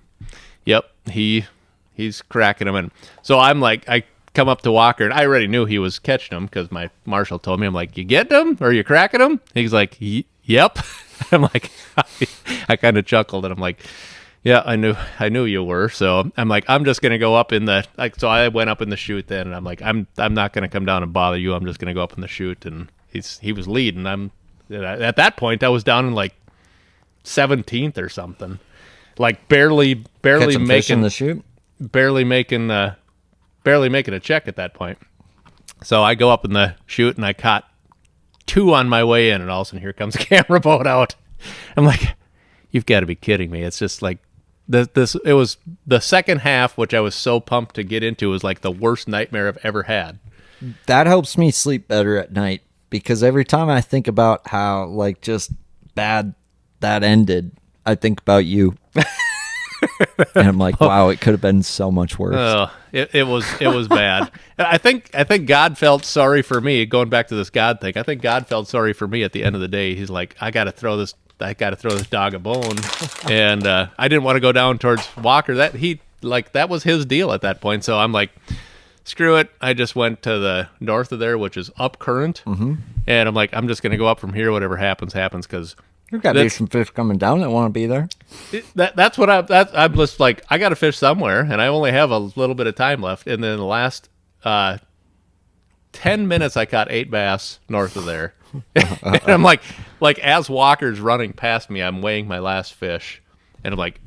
yep, he's cracking them. And so I'm like, I come up to Walker, and I already knew he was catching them because my marshal told me. I'm like, you getting them? Or you cracking them? He's like, yep. I'm like, I kind of chuckled, and I'm like, yeah, I knew you were. So I'm like, I'm just gonna go up in the So I went up in the chute then, and I'm like, I'm not gonna come down and bother you. I'm just gonna go up in the chute, and he was leading. At that point I was down in like 17th or something, like barely making the chute, barely making a check at that point. So I go up in the chute, and I caught two on my way in, and all of a sudden here comes a camera boat out. I'm like, you've got to be kidding me. It's just like it was the second half, which I was so pumped to get into, was like the worst nightmare I've ever had. That helps me sleep better at night, because every time I think about how like just bad that ended, I think about you. And I'm like, wow, it could have been so much worse. Oh, it was bad. I think God felt sorry for me. Going back to this God thing, I think God felt sorry for me at the end of the day. He's like, I got to throw this dog a bone. And I didn't want to go down towards Walker. That was his deal at that point. So I'm like, screw it. I just went to the north of there, which is up current. Mm-hmm. And I'm like, I'm just going to go up from here. Whatever happens, because you've got to be some fish coming down that want to be there. That's what I'm just like, I got to fish somewhere, and I only have a little bit of time left. And then the last 10 minutes, I caught 8 bass north of there. And I'm like, like as Walker's running past me, I'm weighing my last fish, and I'm like,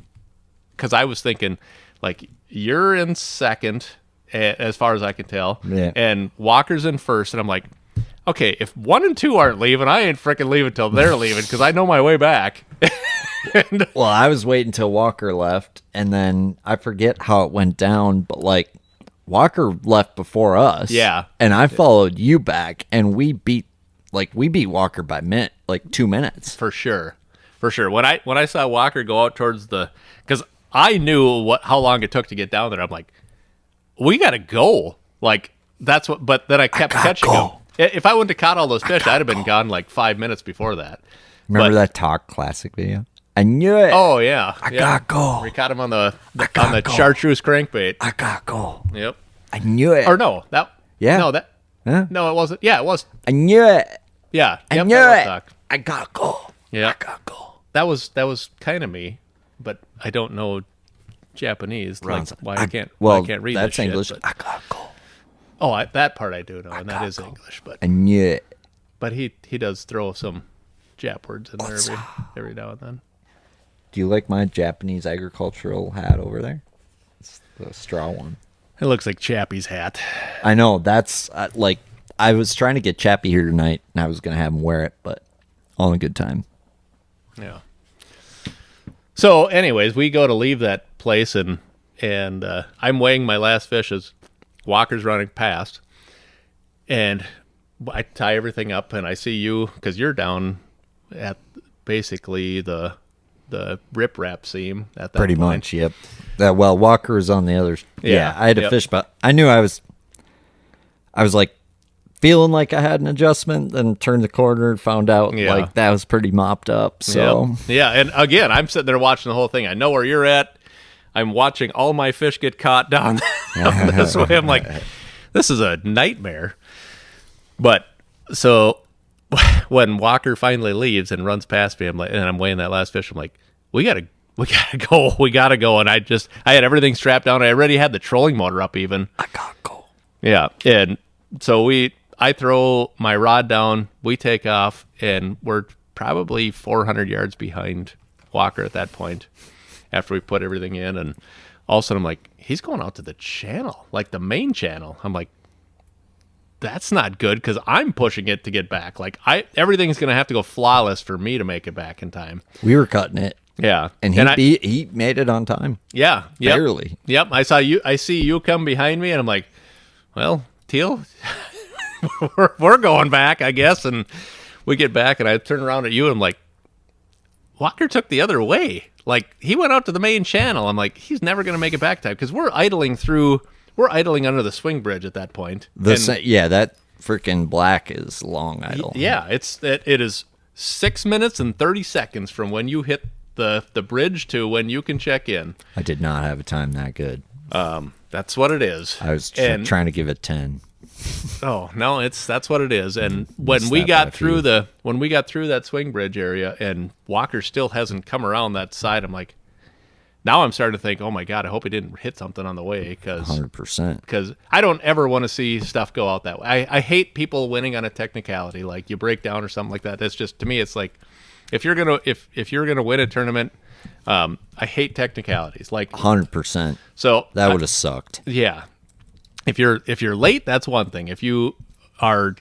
because I was thinking, like, you're in second, as far as I can tell, and Walker's in first, and I'm like, okay, if 1 and 2 aren't leaving, I ain't freaking leaving till they're leaving because I know my way back. Well, I was waiting till Walker left, and then I forget how it went down, but like Walker left before us. Yeah. And I followed you back, and we beat Walker by 2 minutes. For sure. When I saw Walker go out towards because I knew how long it took to get down there. I'm like, we gotta go. Like that's what. But then I kept catching him. If I wouldn't have caught all those fish, I'd have been gone like 5 minutes before that. Remember that Talk Classic video? I knew it. Oh yeah, I gotta go. We caught him on the chartreuse crankbait. I gotta go. Yep. I knew it. Or no, that. Yeah. No, that. Huh? No, it wasn't. Yeah, it was. I knew it. Yeah. I knew it. I gotta go. Yeah. I gotta go. That was kind of me, but I don't know Japanese. Like why I can't read that's this English. Shit, I gotta go. Oh, that part I do know, and that is English. But I knew it. But he does throw some Jap words in there every now and then. Do you like my Japanese agricultural hat over there? It's the straw one. It looks like Chappie's hat. I know. That's I was trying to get Chappie here tonight, and I was going to have him wear it, but all in a good time. Yeah. So, anyways, we go to leave that place, and I'm weighing my last fish as Walker's running past, and I tie everything up, and I see you because you're down at basically the riprap seam at that Pretty point. much, yep. Well, Walker was on the other. Yeah, I had a fish, but I knew I was like feeling like I had an adjustment, then turned the corner, found out like that was pretty mopped up. So yeah, and again, I'm sitting there watching the whole thing. I know where you're at. I'm watching all my fish get caught down this way. I'm like, this is a nightmare. But so when Walker finally leaves and runs past me, I'm like, and I'm weighing that last fish. I'm like, we gotta go. And I had everything strapped down. I already had the trolling motor up even. I gotta go. Yeah. And so I throw my rod down, we take off, and we're probably 400 yards behind Walker at that point after we put everything in. And all of a sudden I'm like, he's going out to the channel, like the main channel. I'm like, that's not good because I'm pushing it to get back. Like everything's going to have to go flawless for me to make it back in time. We were cutting it. Yeah. And he made it on time. Yeah. Yep. Barely. Yep. I see you come behind me, and I'm like, well, Teal, we're going back, I guess. And we get back, and I turn around at you, and I'm like, Walker took the other way. Like, he went out to the main channel. I'm like, he's never going to make it back time because we're idling under the swing bridge at that point. That freaking black is long idle. Yeah, it is 6 minutes and 30 seconds from when you hit the bridge to when you can check in. I did not have a time that good. That's what it is. I was trying to give it 10. Oh no, that's what it is. And when we got through that swing bridge area, and Walker still hasn't come around that side, I'm like, now I'm starting to think, oh my God, I hope he didn't hit something on the way, because 100%. Because I don't ever want to see stuff go out that way. I hate people winning on a technicality, like you break down or something like that. That's just, to me, it's like, if you're gonna win a tournament, I hate technicalities. Like 100%. So that would have sucked. Yeah. If you're late, that's one thing. If you are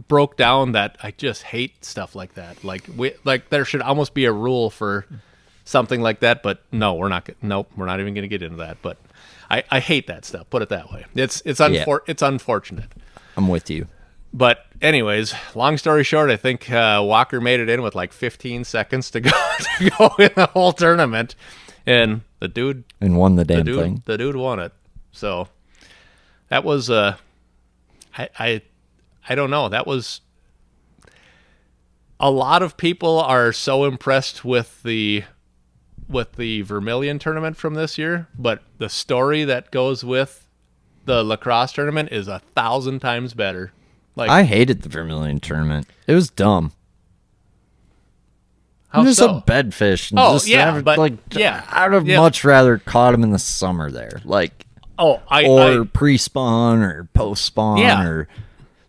broke down, that I just hate stuff like that. Like there should almost be a rule for something like that, but no, we're not even going to get into that. But I hate that stuff. Put it that way. It's unfortunate. I'm with you. But anyways, long story short, I think Walker made it in with like 15 seconds to go in the whole tournament, and the dude won the damn thing. The dude won it. So that was I don't know. That was, a lot of people are so impressed with the Vermilion tournament from this year, but the story that goes with the lacrosse tournament is 1,000 times better. Like, I hated the Vermilion tournament. It was dumb. How just so? A bedfish. I'd have much rather caught him in the summer there. Like, pre-spawn or post-spawn, or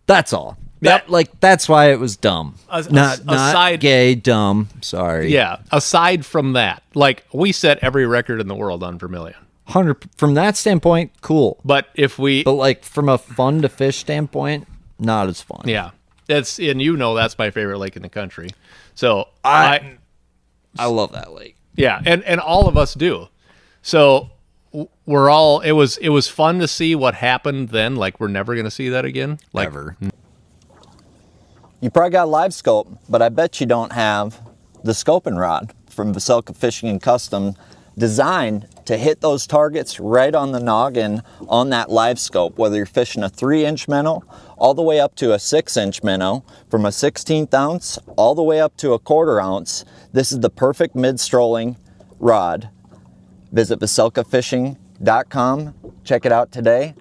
that's all. That's why it was dumb. Not aside, gay, dumb. Sorry. Yeah. Aside from that, like we set every record in the world on Vermilion. 100 from that standpoint, cool. But like from a fun to fish standpoint, not as fun. Yeah. That's my favorite lake in the country. So I love that lake. Yeah, and all of us do. So it was fun to see what happened then. Like we're never going to see that again. Like, Ever. You probably got a live scope, but I bet you don't have the scoping rod from Vocelka Fishing and Custom, designed to hit those targets right on the noggin on that live scope, whether you're fishing a 3-inch minnow all the way up to a 6-inch minnow, from a 16th ounce all the way up to a 1/4 ounce. This is the perfect mid-strolling rod. Visit VocelkaFishing.com. Check it out today.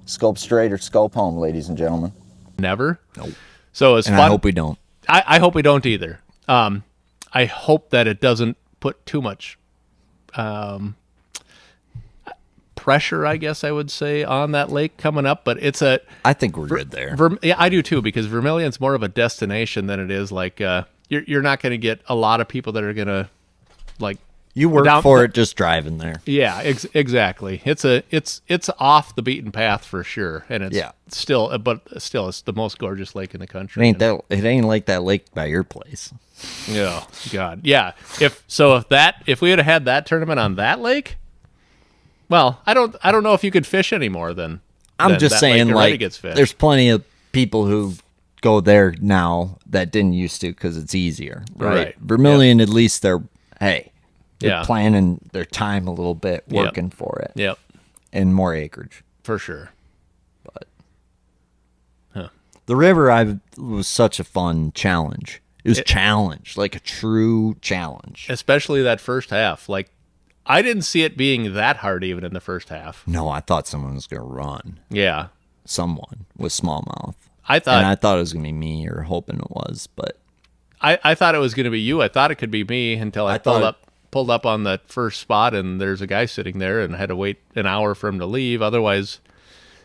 Scope straight or scope home, ladies and gentlemen. Never. Nope. So it's and fun. I hope we don't. I hope we don't either. I hope that it doesn't put too much pressure, I guess I would say, on that lake coming up. But I think we're good there. Yeah, I do too, because Vermilion's more of a destination than it is like you're not going to get a lot of people that are going to like. You work for it just driving there. Yeah, exactly. It's off the beaten path for sure, and it's still it's the most gorgeous lake in the country. It ain't like that lake by your place. Oh God, yeah. If we would have had that tournament on that lake, well, I don't know if you could fish anymore then. I'm just saying, like, gets fished. There's plenty of people who go there now that didn't used to because it's easier, right? Vermilion, at least they're planning their time a little bit, working for it. Yep. And more acreage. For sure. But the river was such a fun challenge. It was challenge, like a true challenge. Especially that first half. Like, I didn't see it being that hard even in the first half. No, I thought someone was going to run. Yeah. Someone with smallmouth. I thought it was going to be me, or hoping it was, but I thought it was going to be you. I thought it could be me until I pulled up on the first spot, and there's a guy sitting there, and I had to wait an hour for him to leave. Otherwise,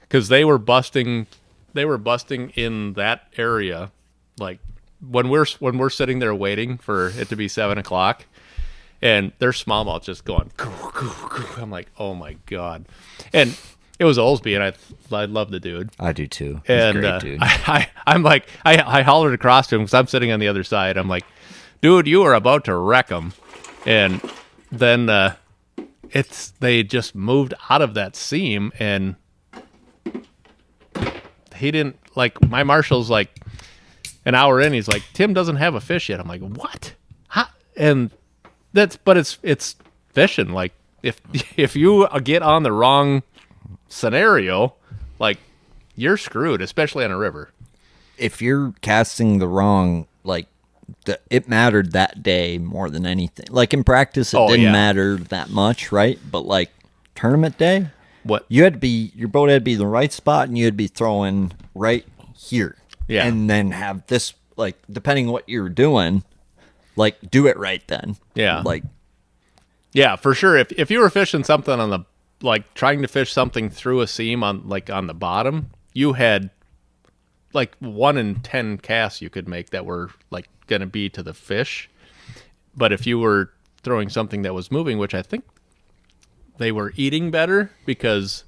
because they were busting in that area, like when we're sitting there waiting for it to be 7:00, and there's smallmouth just going. I'm like, oh my God, and it was Olsby, and I love the dude. I do too. He's a great dude. I'm like, I hollered across to him because I'm sitting on the other side. I'm like, dude, you are about to wreck him. And then they just moved out of that seam, and he didn't, like, my marshal's like an hour in, he's like, Tim doesn't have a fish yet. I'm like, what? How? And it's fishing. Like, if you get on the wrong scenario, like, you're screwed, especially on a river. If you're casting the wrong, like, it mattered that day more than anything. Like, in practice, it didn't matter that much, right? But like tournament day, your boat had to be in the right spot, and you had to be throwing right here. Yeah, and then have this, like, depending what you're doing, like, do it right then. Yeah, like, yeah, for sure. If you were fishing something on the, like, trying to fish something through a seam on the bottom, you had like 1 in 10 casts you could make that were like going to be to the fish. But if you were throwing something that was moving, which I think they were eating better because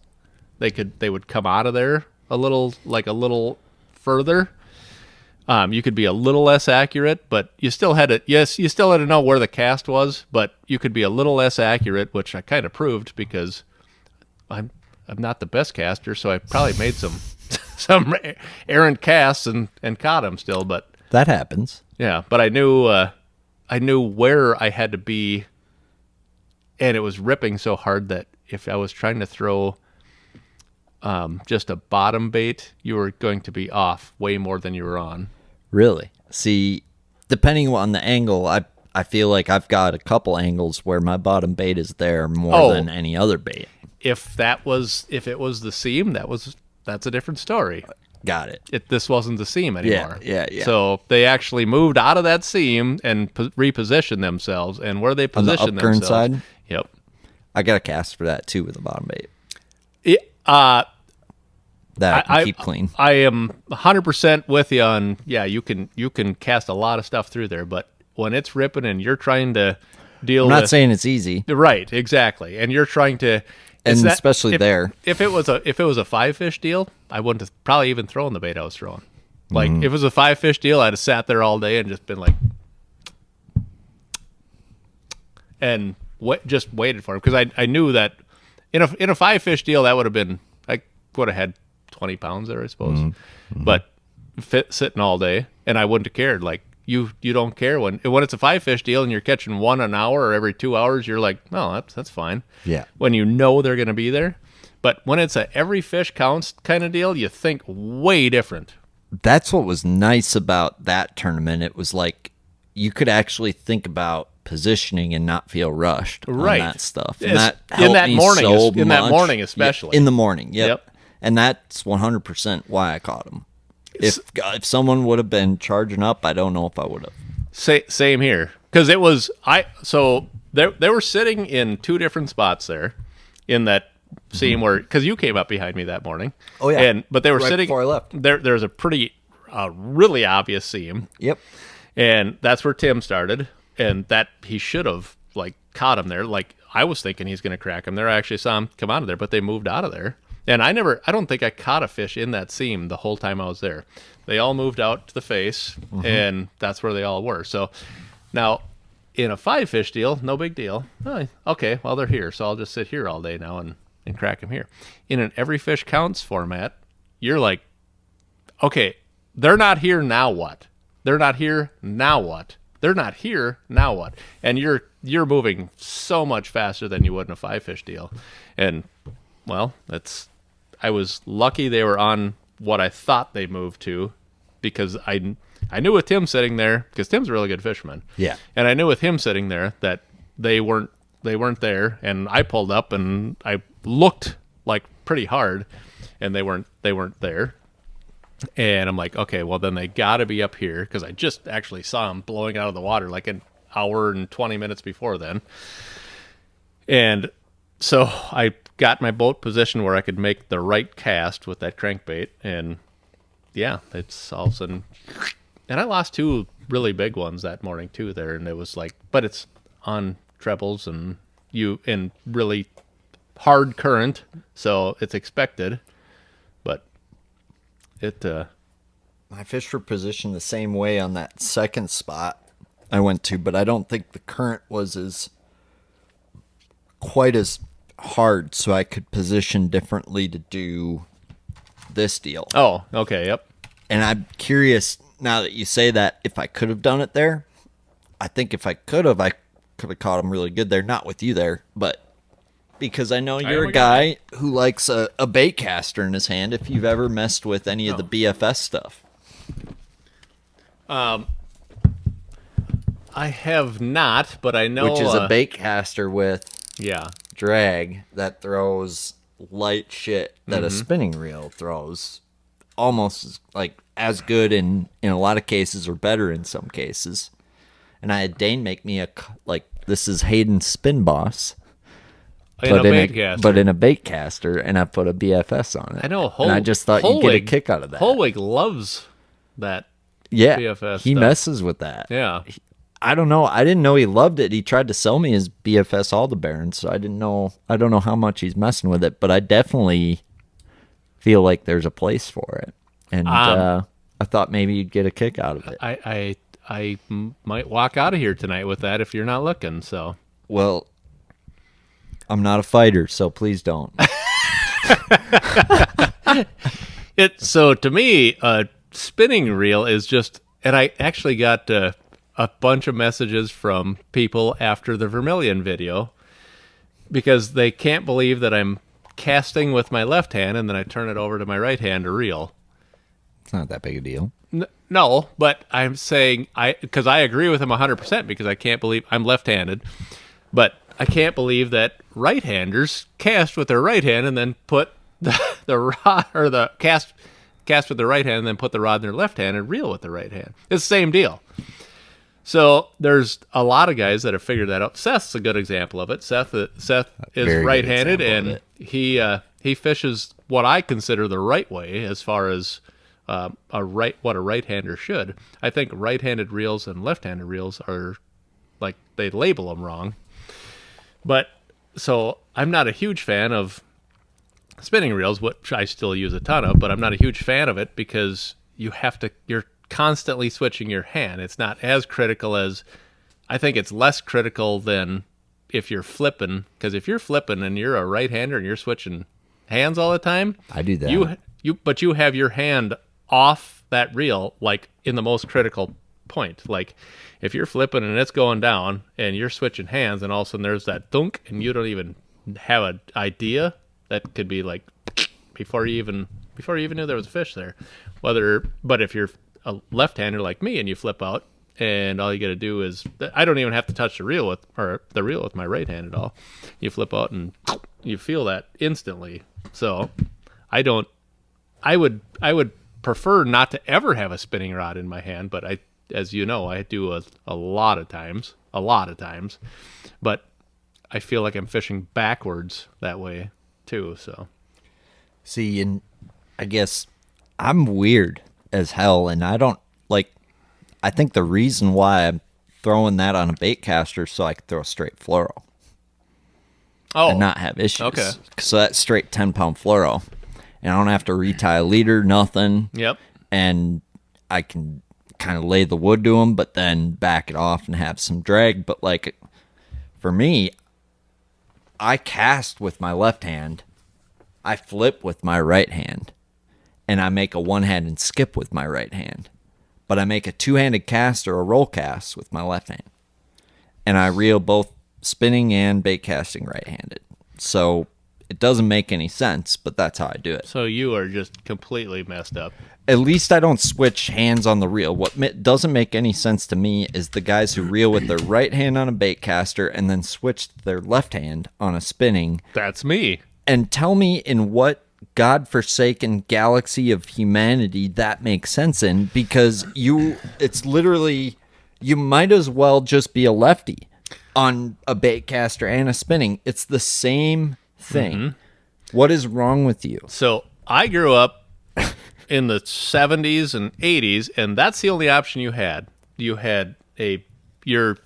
they would come out of there a little further. You could be a little less accurate, but you still had to know where the cast was, but you could be a little less accurate, which I kind of proved because I'm not the best caster, so I probably made some errant casts and caught them still, but that happens. Yeah, but I knew where I had to be, and it was ripping so hard that if I was trying to throw just a bottom bait, you were going to be off way more than you were on. Really? See, depending on the angle, I feel like I've got a couple angles where my bottom bait is there more than any other bait. If it was the seam, that's a different story. Got it. This wasn't the seam anymore. Yeah. So they actually moved out of that seam and repositioned themselves. And where they positioned themselves. On the upturn side? Yep. I got a cast for that too with the bottom bait. that I can keep clean. I am 100% with you on, you can cast a lot of stuff through there, but when it's ripping and you're trying to deal I'm with... not saying it's easy. Right, exactly. And you're trying to... And especially if it was a 5-fish deal, I wouldn't have probably even thrown the bait I was throwing. Like, if it was a 5-fish deal, I'd have sat there all day and just been like... And just waited for him, because I knew that in a 5-fish deal, that would have been... I would have had 20 pounds there, I suppose. But sitting all day, and I wouldn't have cared. Like, you don't care when it's a 5-fish deal and you're catching one an hour or every 2 hours, you're like, no, that's fine. Yeah. When you know they're going to be there. But when it's a every fish counts kind of deal, you think way different. That's what was nice about that tournament. It was like you could actually think about positioning and not feel rushed on that stuff. And that helped me so much. In that morning especially. Yeah, in the morning, yep. And that's 100% why I caught him. If someone would have been charging up, I don't know if I would have. Same here, because it was so they were sitting in two different spots there, in that seam where, because you came up behind me that morning. Oh yeah, but they were right sitting before I left. There's a pretty really obvious seam. Yep. And that's where Tim started, and that he should have like caught him there. Like, I was thinking he's going to crack him there. I actually saw him come out of there, but they moved out of there. And I don't think I caught a fish in that seam the whole time I was there. They all moved out to the face, and that's where they all were. So now, in a 5-fish deal, no big deal. Oh, okay, well, they're here, so I'll just sit here all day now and crack them here. In an every fish counts format, you're like, okay, they're not here, now what? They're not here, now what? They're not here, now what? And you're moving so much faster than you would in a 5-fish deal. And, well, I was lucky they were on what I thought they moved to, because I knew with Tim sitting there, because Tim's a really good fisherman. Yeah. And I knew with him sitting there that they weren't there, and I pulled up and I looked like pretty hard, and they weren't there. And I'm like, okay, well then they got to be up here, because I just actually saw them blowing out of the water like an hour and 20 minutes before then. And so I got my boat positioned where I could make the right cast with that crankbait, and yeah, it's all of a sudden. And I lost two really big ones that morning too there, and it was like, but it's on trebles and really hard current, so it's expected. But my fish were positioned the same way on that second spot I went to, but I don't think the current was quite as hard, so I could position differently to do this deal. Oh, okay, yep. And I'm curious, now that you say that, if I could have done it there. I think if I could have caught him really good there. Not with you there, but because I know you're a guy who likes a bait caster in his hand, if you've ever messed with any of the BFS stuff. I have not, but I know... Which is a bait caster with yeah drag that throws light shit that a spinning reel throws. Almost like as good in a lot of cases, or better in some cases. And I had Dane make me this is Hayden's Spin Boss. But in a bait caster, and I put a BFS on it. I know. And I just thought you'd get a kick out of that. Holwig loves that BFS he stuff. messes with that. Yeah. I don't know. I didn't know he loved it. He tried to sell me his BFS Aldebaran, so I don't know how much he's messing with it, but I definitely feel like there's a place for it. And I thought maybe you'd get a kick out of it. I might walk out of here tonight with that if you're not looking, so. Well, I'm not a fighter, so please don't. So to me, a spinning reel is just, and I actually got a bunch of messages from people after the Vermilion video, because they can't believe that I'm casting with my left hand and then I turn it over to my right hand to reel. It's not that big a deal. No, but I'm saying because I agree with him 100%, because I can't believe I'm left-handed, but I can't believe that right-handers cast with their right hand and then put the rod, or the cast with their right hand and then put the rod in their left hand and reel with the right hand. It's the same deal. So there's a lot of guys that have figured that out. Seth's a good example of it. Seth is right-handed, and he fishes what I consider the right way as far as what a right-hander should. I think right-handed reels and left-handed reels are like they label them wrong. But so I'm not a huge fan of spinning reels, which I still use a ton of, but I'm not a huge fan of it because you're constantly switching your hand. It's not as critical as, I think it's less critical than if you're flipping, because if you're flipping and you're a right-hander and you're switching hands all the time, I do that. But you have your hand off that reel, like in the most critical point. Like if you're flipping and it's going down and you're switching hands and all of a sudden there's that thunk and you don't even have an idea, that could be like before you even knew there was a fish there. But if you're a left-hander like me and you flip out and all you got to do is, I don't even have to touch the reel with my right hand at all. You flip out and you feel that instantly. So I would prefer not to ever have a spinning rod in my hand, but as you know, I do a lot of times, but I feel like I'm fishing backwards that way too. So See, and I guess I'm weird as hell, and I think the reason why I'm throwing that on a bait caster is so I can throw a straight fluoro. Oh, and not have issues. Okay. So that's straight 10-pound fluoro, and I don't have to retie a leader, nothing. Yep. And I can kind of lay the wood to them, but then back it off and have some drag. But like for me, I cast with my left hand, I flip with my right hand, and I make a one-handed skip with my right hand. But I make a two-handed cast or a roll cast with my left hand. And I reel both spinning and bait casting right-handed. So it doesn't make any sense, but that's how I do it. So you are just completely messed up. At least I don't switch hands on the reel. What doesn't make any sense to me is the guys who reel with their right hand on a bait caster and then switch their left hand on a spinning. That's me. And tell me in what godforsaken galaxy of humanity that makes sense in, because it's literally, you might as well just be a lefty on a bait caster and a spinning. It's the same thing. Mm-hmm. What is wrong with you? So I grew up in the 70s and 80s, and that's the only option you had. You had your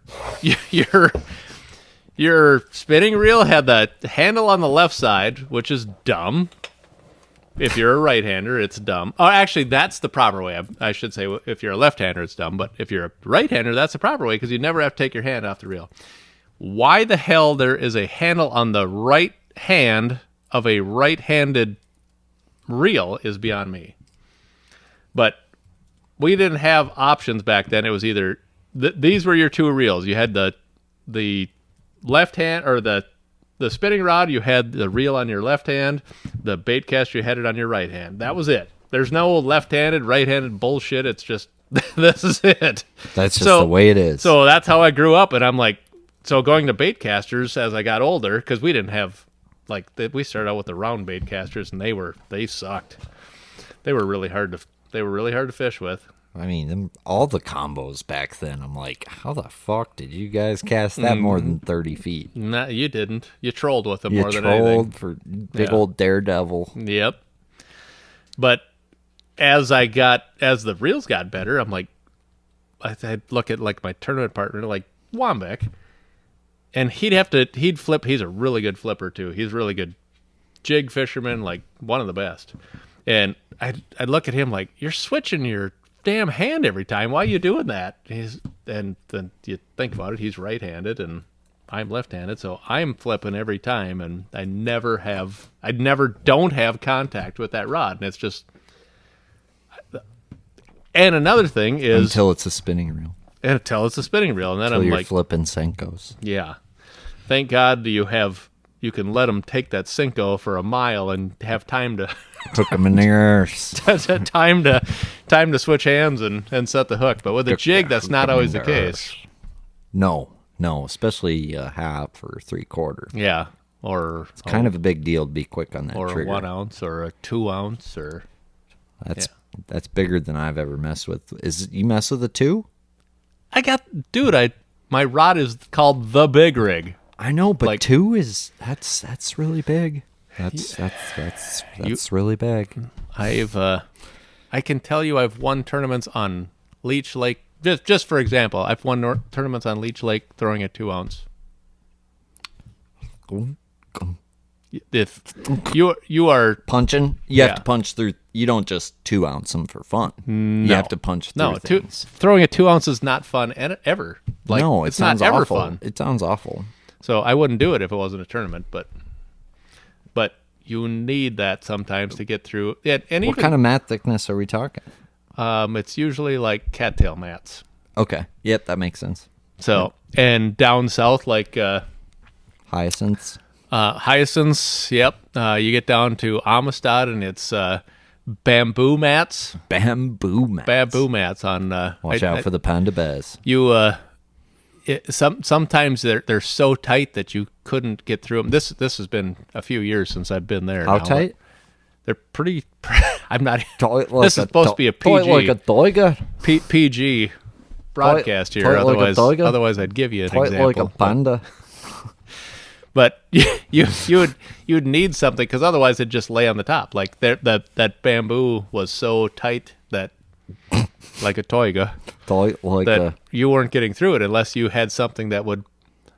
spinning reel had the handle on the left side, which is dumb. If you're a right-hander, it's dumb. Oh, actually, that's the proper way. I should say if you're a left-hander, it's dumb. But if you're a right-hander, that's the proper way because you never have to take your hand off the reel. Why the hell there is a handle on the right hand of a right-handed reel is beyond me. But we didn't have options back then. It was either these were your two reels. You had the left hand or the spinning rod. You had the reel on your left hand. The bait caster, you had it on your right hand. That was it. There's no left-handed, right-handed bullshit. It's just this is it. That's just the way it is. So that's how I grew up, and I'm like, so going to bait casters as I got older, because we didn't have we started out with the round bait casters, and they sucked. They were really hard to fish with. I mean, all the combos back then, I'm like, how the fuck did you guys cast that more than 30 feet? No, you didn't. You trolled with them You more than anything. trolled for big old daredevil. Yep. But as the reels got better, I'm like, I'd look at like my tournament partner, like Wambeck, and he'd flip. He's a really good flipper too. He's a really good jig fisherman, like one of the best. And I'd look at him like, you're switching your damn hand every time. Why are you doing that? And then you think about it, he's right-handed and I'm left-handed, so I'm flipping every time, and I never don't have contact with that rod, and it's just. And another thing is until it's a spinning reel. And then I'm you're like flipping Senkos. Yeah, thank God you can let them take that Cinco for a mile and have time to. Hook them in their arse. time to switch hands and set the hook. But with a jig, that's not always the case. No, especially a half or 3/4. Yeah, or it's kind of a big deal to be quick on that or trigger. a 1 ounce or a 2 ounce or. That's bigger than I've ever messed with. You mess with a 2? My rod is called the Big Rig. I know, but 2 is that's really big. That's really big. I can tell you I've won tournaments on Leech Lake. Just for example, I've won tournaments on Leech Lake throwing a 2-ounce. If you are punching, you have to punch through. You don't just 2-ounce them for fun. No. You have to punch through things. Throwing a 2-ounce is not fun ever. Like, no, it's not ever fun. It sounds awful. So I wouldn't do it if it wasn't a tournament, but you need that sometimes to get through. Yeah, and what kind of mat thickness are we talking? It's usually like cattail mats. Okay. Yep, that makes sense. So, and down south, like hyacinths. Hyacinths, yep. You get down to Amistad, and it's bamboo mats. Bamboo mats on. Watch out for the panda bears. Sometimes they're so tight that you couldn't get through them. This has been a few years since I've been there. How tight? They're pretty. I'm not. Like this is supposed to be a PG. Like a toiga. PG broadcast here. Otherwise, I'd give you an example. Like a panda. But you would need something, because otherwise it'd just lay on the top. Like that bamboo was so tight that like a toiga that you weren't getting through it unless you had something that would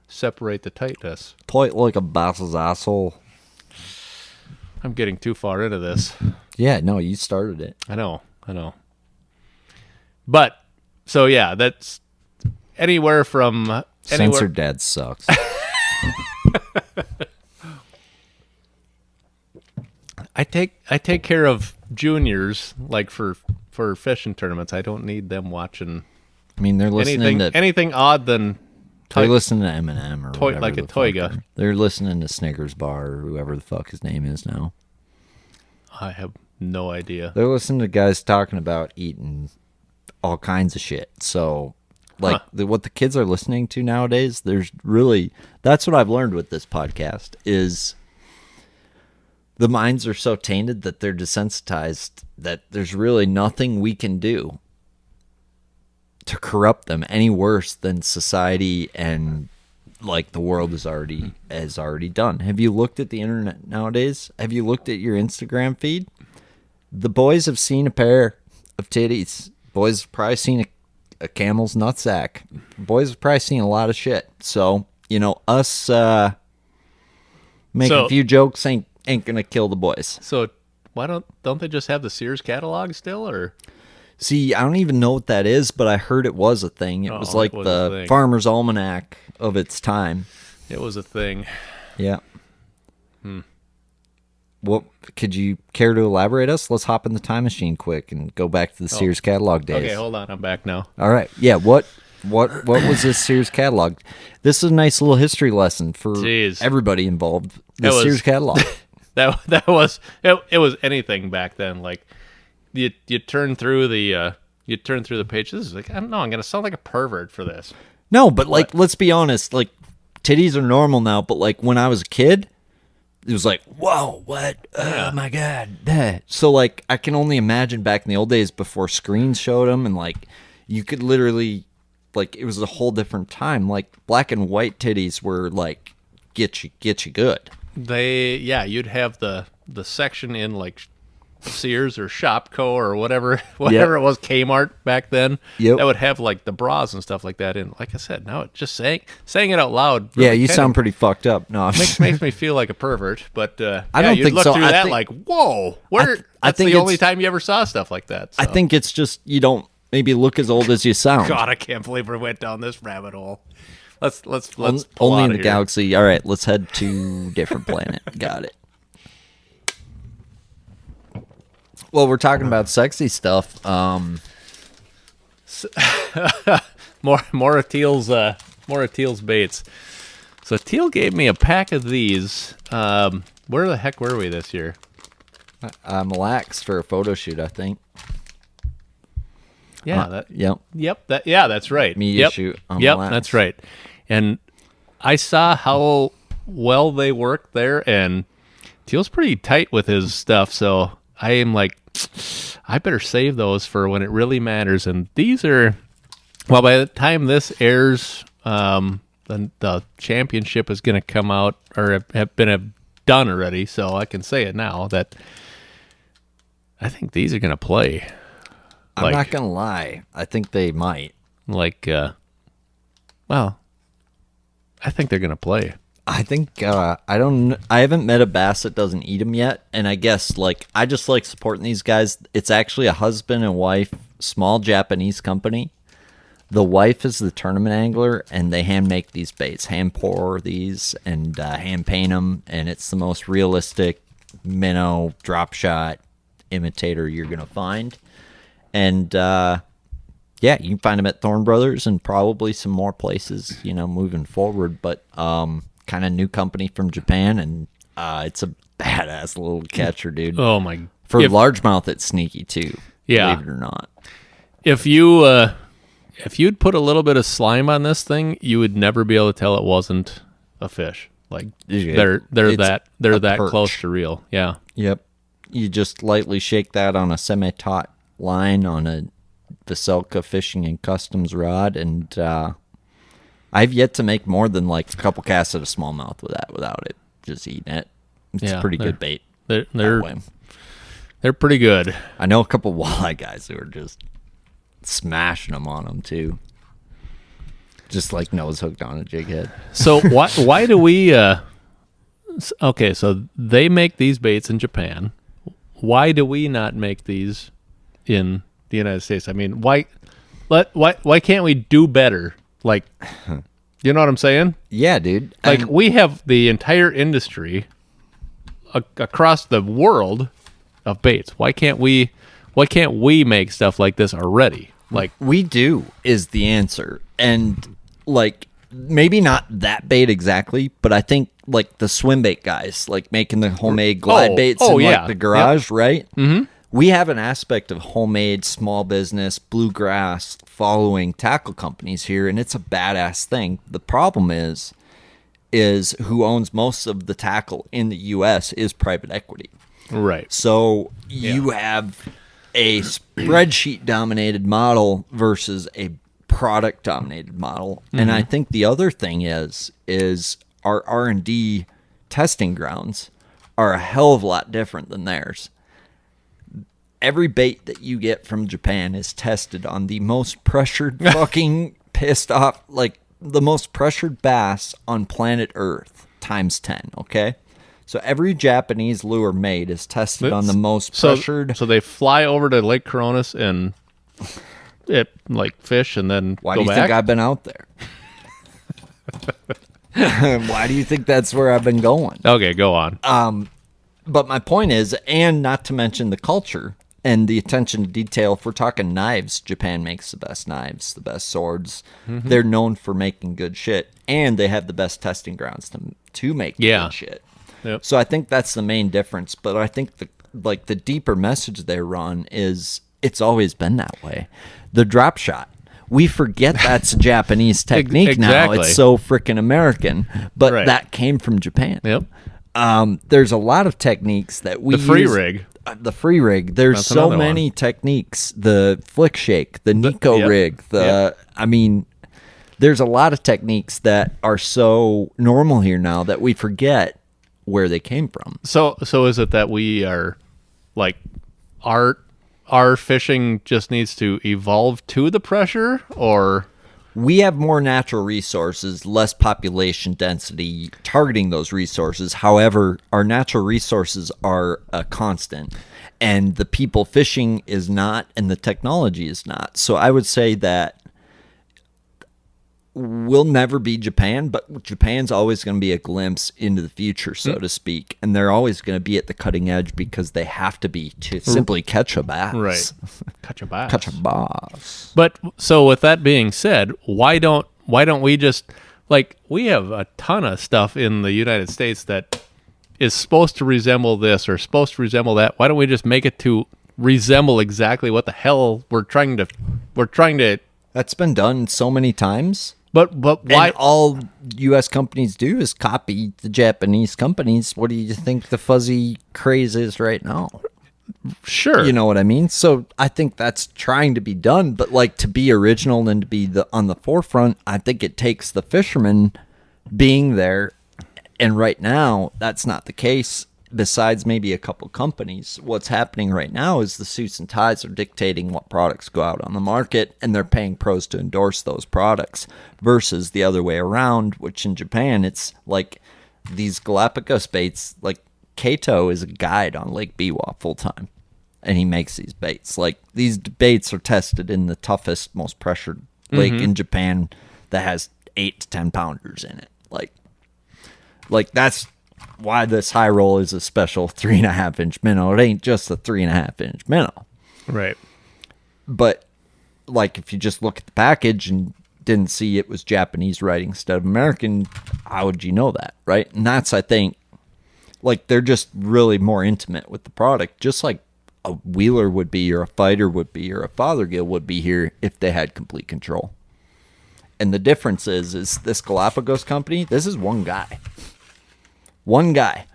separate the tightness. Tight like a bass's asshole. I'm getting too far into this. Yeah, no, you started it. I know. But so yeah, that's anywhere from Censored Dad sucks. I take care of juniors, like for fishing tournaments. I don't need them watching. I mean, they're listening to anything odd than. They're listening to Eminem or whatever like a toiga. They're listening to Snickers Bar or whoever the fuck his name is now. I have no idea. They're listening to guys talking about eating all kinds of shit. So, like, what the kids are listening to nowadays, that's what I've learned with this podcast, is the minds are so tainted that they're desensitized that there's really nothing we can do to corrupt them any worse than society and like the world has already done. Have you looked at the internet nowadays? Have you looked at your Instagram feed? The boys have seen a pair of titties. Boys have probably seen a camel's nutsack. Boys have probably seen a lot of shit. So, us making a few jokes ain't gonna kill the boys. So why don't they just have the Sears catalog still, or? See, I don't even know what that is, but I heard it was a thing. It was like the Farmer's Almanac of its time. It was a thing. Yeah. What could you care to elaborate us? Let's hop in the time machine quick and go back to the Sears catalog days. Okay, hold on, I'm back now. All right. Yeah, what was this Sears catalog? This is a nice little history lesson for everybody involved. The Sears catalog. That was it was anything back then. Like you turn through the page. This is like, I don't know, I'm gonna sound like a pervert for this. No, but like, let's be honest. Like, titties are normal now, but like when I was a kid, it was like, whoa, what? Oh my god. So like, I can only imagine back in the old days before screens showed them, and like, you could literally, like, it was a whole different time. Like, black and white titties were like, get you good. You'd have the section in like Sears or Shopko or whatever it was, Kmart back then. Yep. That would have like the bras and stuff like that in. Like I said, now it just saying it out loud. Really you sound pretty fucked up. No, makes me feel like a pervert. But I don't think look so. Through that like, whoa, that's the only time you ever saw stuff like that. So. I think it's just you don't maybe look as old as you sound. God, I can't believe we went down this rabbit hole. Let's pull only out in the here. galaxy. All right, let's head to different planet. Got it. Well, we're talking about sexy stuff. More of Teal's baits. So Teal gave me a pack of these. Where the heck were we this year? Mille Lacs for a photo shoot, I think. Yeah. Yep. That's right. Media shoot. Yep, that's right. And I saw how well they worked there, and Teal's pretty tight with his stuff. So I am like, I better save those for when it really matters. And these are, well, by the time this airs, the championship is going to come out, or have been done already, so I can say it now that I think these are going to play. I'm not going to lie. I think they might. Well, I think they're going to play. I think I haven't met a bass that doesn't eat them yet, and I guess I just like supporting these guys. It's actually a husband and wife, small Japanese company. The wife is the tournament angler, and they hand make these baits, hand pour these, and hand paint them, and it's the most realistic minnow drop shot imitator you're gonna find. And yeah, you can find them at Thorne Brothers and probably some more places, moving forward. But kind of new company from Japan, and it's a badass little catcher, dude. Oh my! For largemouth, it's sneaky too. Yeah, believe it or not. If you'd put a little bit of slime on this thing, you would never be able to tell it wasn't a fish. They're that perch. close to real. Yeah. Yep. You just lightly shake that on a semi-taut line on a Vocelka Fishing and Customs rod, and I've yet to make more than a couple casts at a smallmouth without it just eating it. It's a pretty good bait. They're pretty good. I know a couple walleye guys who are just smashing them on them too, just nose hooked on a jig head. So why do we? Okay, so they make these baits in Japan. Why do we not make these in the United States? I mean, why can't we do better? You know what I'm saying? Yeah, dude. We have the entire industry across the world of baits. Why can't we make stuff like this already? We do is the answer. And maybe not that bait exactly, but I think the swim bait guys, making the homemade glide baits in the garage, right? Mm-hmm. We have an aspect of homemade small business bluegrass following tackle companies here, and it's a badass thing. The problem is who owns most of the tackle in the U.S. is private equity. Right. So you have a spreadsheet dominated model versus a product dominated model. Mm-hmm. And I think the other thing is our R&D testing grounds are a hell of a lot different than theirs. Every bait that you get from Japan is tested on the most pressured fucking pissed off, the most pressured bass on planet Earth times 10, okay? So every Japanese lure made is tested on the most pressured. So they fly over to Lake Coronis and fish and then Why go do you back? think I've been out there? Why do you think that's where I've been going? Okay, go on. But my point is, and not to mention the culture and the attention to detail, if we're talking knives, Japan makes the best knives, the best swords. Mm-hmm. They're known for making good shit, and they have the best testing grounds to make good shit. Yep. So I think that's the main difference. But I think the deeper message they run is it's always been that way. The drop shot. We forget that's a Japanese technique now. It's so freaking American. But that came from Japan. Yep. There's a lot of techniques that we use. The free use. rig. The free rig. There's That's so many techniques. The flick shake, the Nico rig. I mean, there's a lot of techniques that are so normal here now that we forget where they came from. So is it that we are our fishing just needs to evolve to the pressure, or we have more natural resources, less population density targeting those resources. However, our natural resources are a constant, and the people fishing is not, and the technology is not. So I would say that we'll never be Japan, but Japan's always going to be a glimpse into the future, so to speak. And they're always going to be at the cutting edge because they have to be to simply catch a bass. Right. Catch a bass. Catch a bass. But so with that being said, why don't we just we have a ton of stuff in the United States that is supposed to resemble this or supposed to resemble that. Why don't we just make it to resemble exactly what the hell we're trying to That's been done so many times. But why? And all U.S. companies do is copy the Japanese companies. What do you think the fuzzy craze is right now? Sure. You know what I mean? So I think that's trying to be done. But to be original and to be on the forefront, I think it takes the fishermen being there And right now, that's not the case. Besides maybe a couple companies, what's happening right now is the suits and ties are dictating what products go out on the market, and they're paying pros to endorse those products versus the other way around, which in Japan, it's like these Galapagos baits, like Kato is a guide on Lake Biwa full time, and he makes these baits. Like these baits are tested in the toughest, most pressured lake in Japan that has 8 to 10 pounders in it. Like that's why this high roll is a special 3.5 inch minnow. It ain't just a 3.5 inch minnow. Right. But like if you just look at the package and didn't see it was Japanese writing instead of American, how would you know that, right? And that's, I think, like they're just really more intimate with the product, just like a Wheeler would be or a Fighter would be or a Fothergill would be here if they had complete control. And the difference is this Galapagos company, this is one guy. One guy,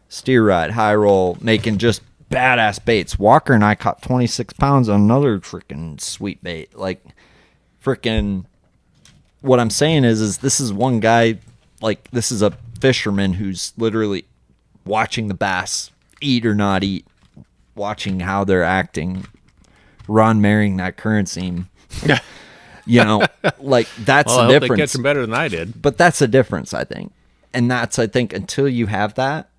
steer rod, high roll, making just badass baits. Walker and I caught 26 pounds on another freaking sweet bait. Like, freaking, what I'm saying is this is one guy, like, this is a fisherman who's literally watching the bass eat or not eat, watching how they're acting, Ron marrying that current seam. You know, like, that's the I hope difference. they catch them better than I did. But that's the difference, I think. And that's, I think, until you have that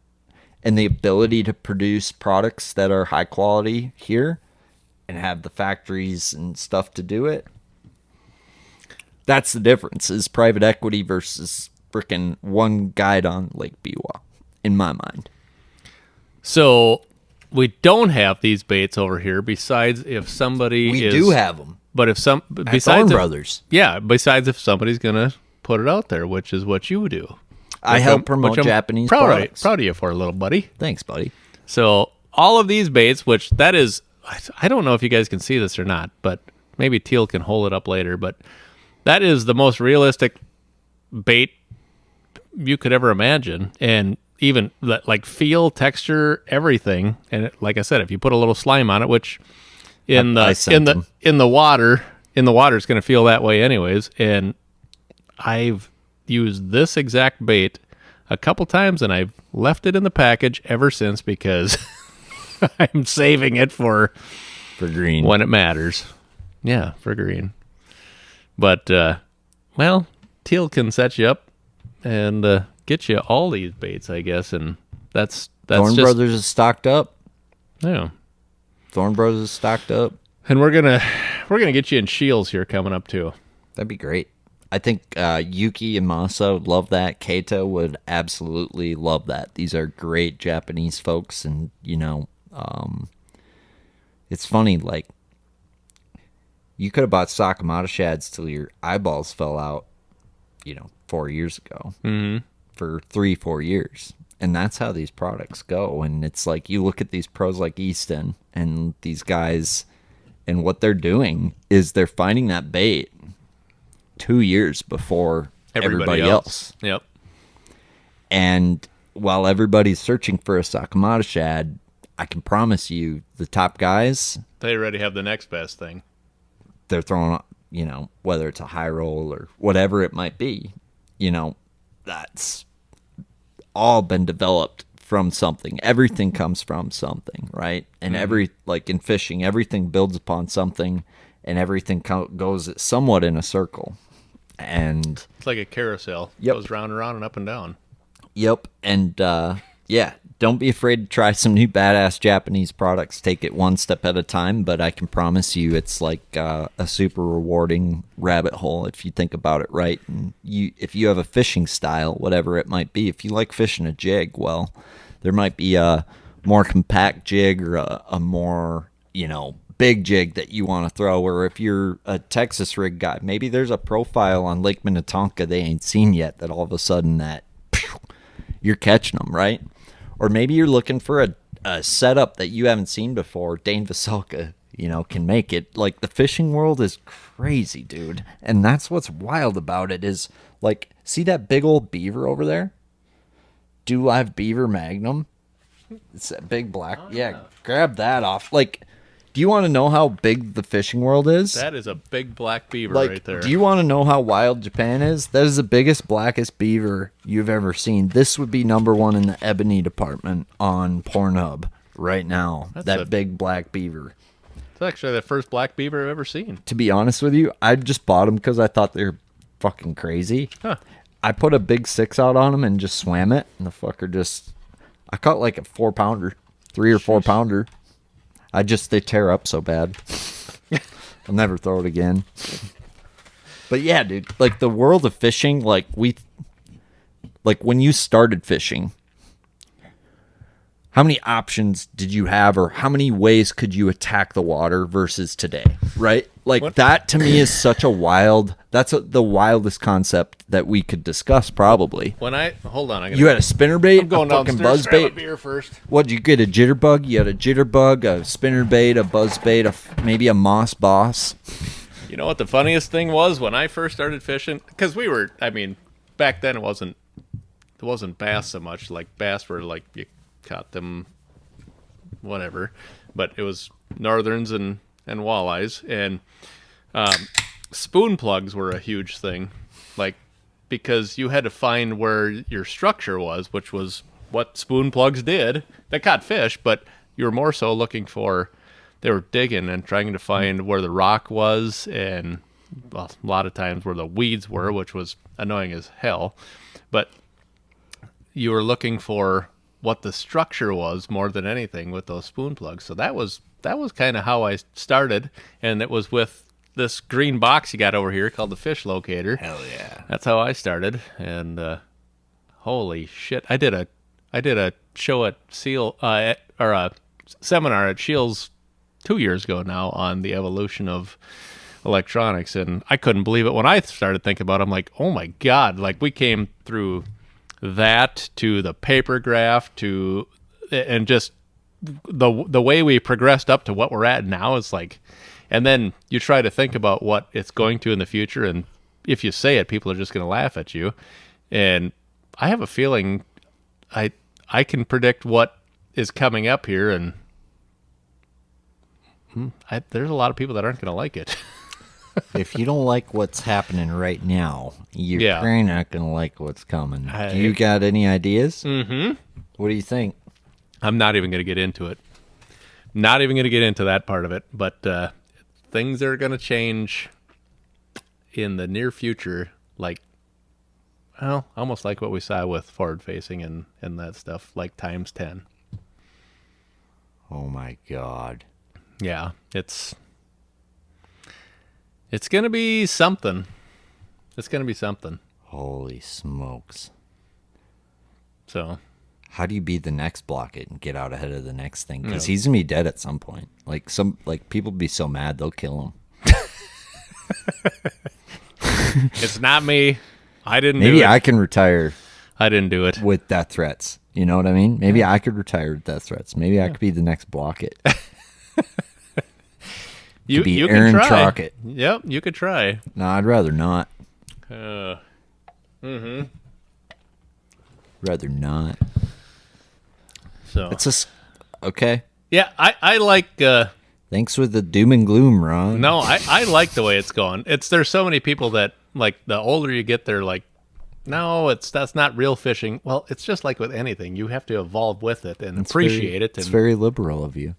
and the ability to produce products that are high quality here and have the factories and stuff to do it, that's the difference, is private equity versus freaking one guide on Lake Biwa, in my mind. So we don't have these baits over here besides if somebody We do have them. But if some... Thorne Besides Brothers. Yeah, besides if somebody's going to put it out there, which is what you do. I help promote Japanese products. Proud of you for it, little buddy. Thanks, buddy. So all of these baits, which that is, I don't know if you guys can see this or not, but maybe Teal can hold it up later, but that is the most realistic bait you could ever imagine. And even like feel, texture, everything. And like I said, if you put a little slime on it, which in the water it's going to feel that way anyways. And I've used this exact bait a couple times, and I've left it in the package ever since because I'm saving it for green when it matters. Yeah, for green. But well, Teal can set you up and get you all these baits, I guess, and that's Thorne just, Brothers is stocked up. Yeah, Thorne Brothers is stocked up. and we're gonna get you in shields here coming up too. That'd be great. I think Yuki and Masa would love that. Keita would absolutely love that. These are great Japanese folks, and, you know, it's funny, like, you could have bought Sakamata shads till your eyeballs fell out, 4 years ago. Mm-hmm. For 3-4 years. And that's how these products go. And it's like, you look at these pros like Easton and these guys, and what they're doing is they're finding that bait 2 years before everybody else. Yep. And while everybody's searching for a Sakamata shad, I can promise you the top guys, They already have the next best thing. they're throwing, whether it's a high roll or whatever it might be, that's all been developed from something. Everything comes from something, right? And like in fishing, everything builds upon something, and everything goes somewhat in a circle. And It's like a carousel. Yep. Goes round and round and up and down. Yep. And yeah, don't be afraid to try some new badass Japanese products. Take it one step at a time, but I can promise you it's like a super rewarding rabbit hole if you think about it right. And if you have a fishing style, whatever it might be, if you like fishing a jig, well, there might be a more compact jig or a more, big jig that you want to throw. Or if you're a Texas rig guy, maybe there's a profile on Lake Minnetonka they ain't seen yet that all of a sudden you're catching them, right? Or maybe you're looking for a setup that you haven't seen before. Dane Vocelka, can make it. Like, the fishing world is crazy, dude. And that's what's wild about it is, like, see that big old beaver over there? Do Live Beaver Magnum? It's that big black. Yeah, grab that off. Like, Do you want to know how big the fishing world is? That is a big black beaver Like, right there. do you want to know how wild Japan is? That is the biggest, blackest beaver you've ever seen. This would be number one in the ebony department on Pornhub right now. That's big black beaver. It's actually the first black beaver I've ever seen. To be honest with you, I just bought them because I thought they were fucking crazy. Huh. I put a big 6 out on them and just swam it, and the fucker just... I caught like a 4-pounder, 3 or 4-pounder. They tear up so bad. I'll never throw it again. But yeah, dude, like the world of fishing, like when you started fishing, how many options did you have, or how many ways could you attack the water versus today, right? Like that to me is such a wild, the wildest concept that we could discuss probably. Hold on, You had a spinnerbait, I'm going a fucking downstairs, grab a buzzbait. beer first. What, did you get a jitterbug? You had a jitterbug, a spinnerbait, a buzzbait, maybe a moss boss. You know what the funniest thing was when I first started fishing? Because back then it wasn't bass so much. Like bass were like you caught them, whatever. But it was northerns and walleyes, and spoon plugs were a huge thing. Like because you had to find where your structure was, which was what spoon plugs did. They caught fish, but you were more so looking for. They were digging and trying to find where the rock was, and a lot of times where the weeds were, which was annoying as hell. But you were looking for what the structure was more than anything with those spoon plugs. So that was kind of how I started, and it was with this green box you got over here called the fish locator. Hell yeah. That's how I started, and holy shit, I did a show at Seal or a seminar at Shields 2 years ago now on the evolution of electronics, and I couldn't believe it when I started thinking about it. I'm like, oh my god, like we came through that to the paper graph to and just the way we progressed up to what we're at now is like, and then you try to think about what it's going to in the future, and if you say it, people are just going to laugh at you. And I have a feeling I can predict what is coming up here, and there's a lot of people that aren't going to like it. If you don't like what's happening right now, you're probably not going to like what's coming. Do you got any ideas? Mm-hmm. What do you think? I'm not even going to get into it. Not even going to get into that part of it. But things are going to change in the near future, like, well, almost like what we saw with forward-facing and that stuff, like times 10. Oh, my God. Yeah, it's going to be something. It's going to be something. Holy smokes. So, how do you be the next block it and get out ahead of the next thing? Because he's going to be dead at some point. Like people be so mad they'll kill him. it's not me. I didn't do it. Maybe I can retire I didn't do it. with death threats. You know what I mean? Maybe I could retire with death threats. Maybe I could be the next block it. You Aaron can try. Trockett. Yep, you could try. No, I'd rather not. Mm-hmm. Rather not. So It's just okay. yeah, I like. Thanks for the doom and gloom, Ron. No, I like the way it's going. There's so many people that like the older you get, they're like, no, that's not real fishing. Well, it's just like with anything, you have to evolve with it and appreciate it. It's very liberal of you.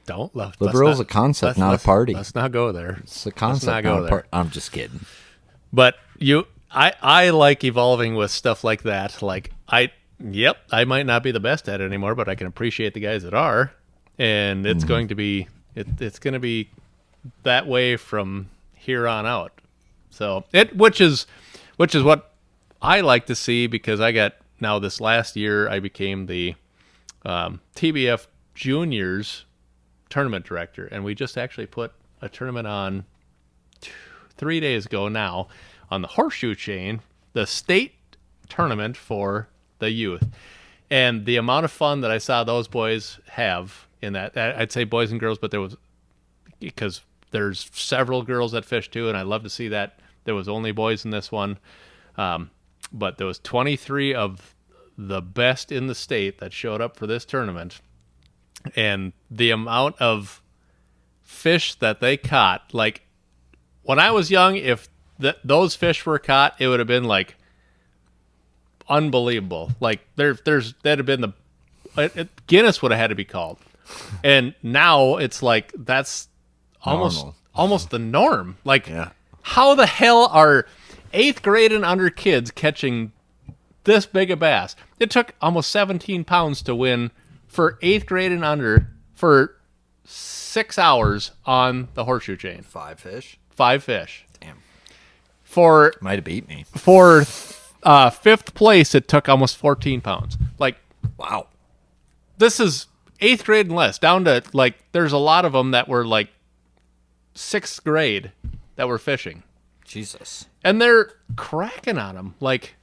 Don't love Liberal is a concept, not a party. Let's not go there. It's a concept, not a party. I'm just kidding. But I like evolving with stuff like that. Like I might not be the best at it anymore, but I can appreciate the guys that are, and it's going to be it's going to be that way from here on out. So which is what I like to see, because I got now this last year I became the TBF Juniors tournament director, and we just actually put a tournament on 3 days ago now on the Horseshoe Chain, the state tournament for the youth. And the amount of fun that I saw those boys have in that, I'd say boys and girls, but there was, because there's several girls that fish too, and I love to see that. There was only boys in this one, but there was 23 of the best in the state that showed up for this tournament. and the amount of fish that they caught, like when I was young, if those fish were caught, it would have been like unbelievable. Like that'd have been Guinness would have had to be called. And now it's like that's almost the norm. Like, how the hell are 8th grade and under kids catching this big a bass? It took almost 17 pounds to win for 8th grade and under for 6 hours on the horseshoe chain. 5 fish. 5 fish. Damn. Might have beat me. For 5th place, it took almost 14 pounds. Like, wow. This is 8th grade and less, down to, like, there's a lot of them that were, like, 6th grade that were fishing. Jesus. And they're cracking on them. Like,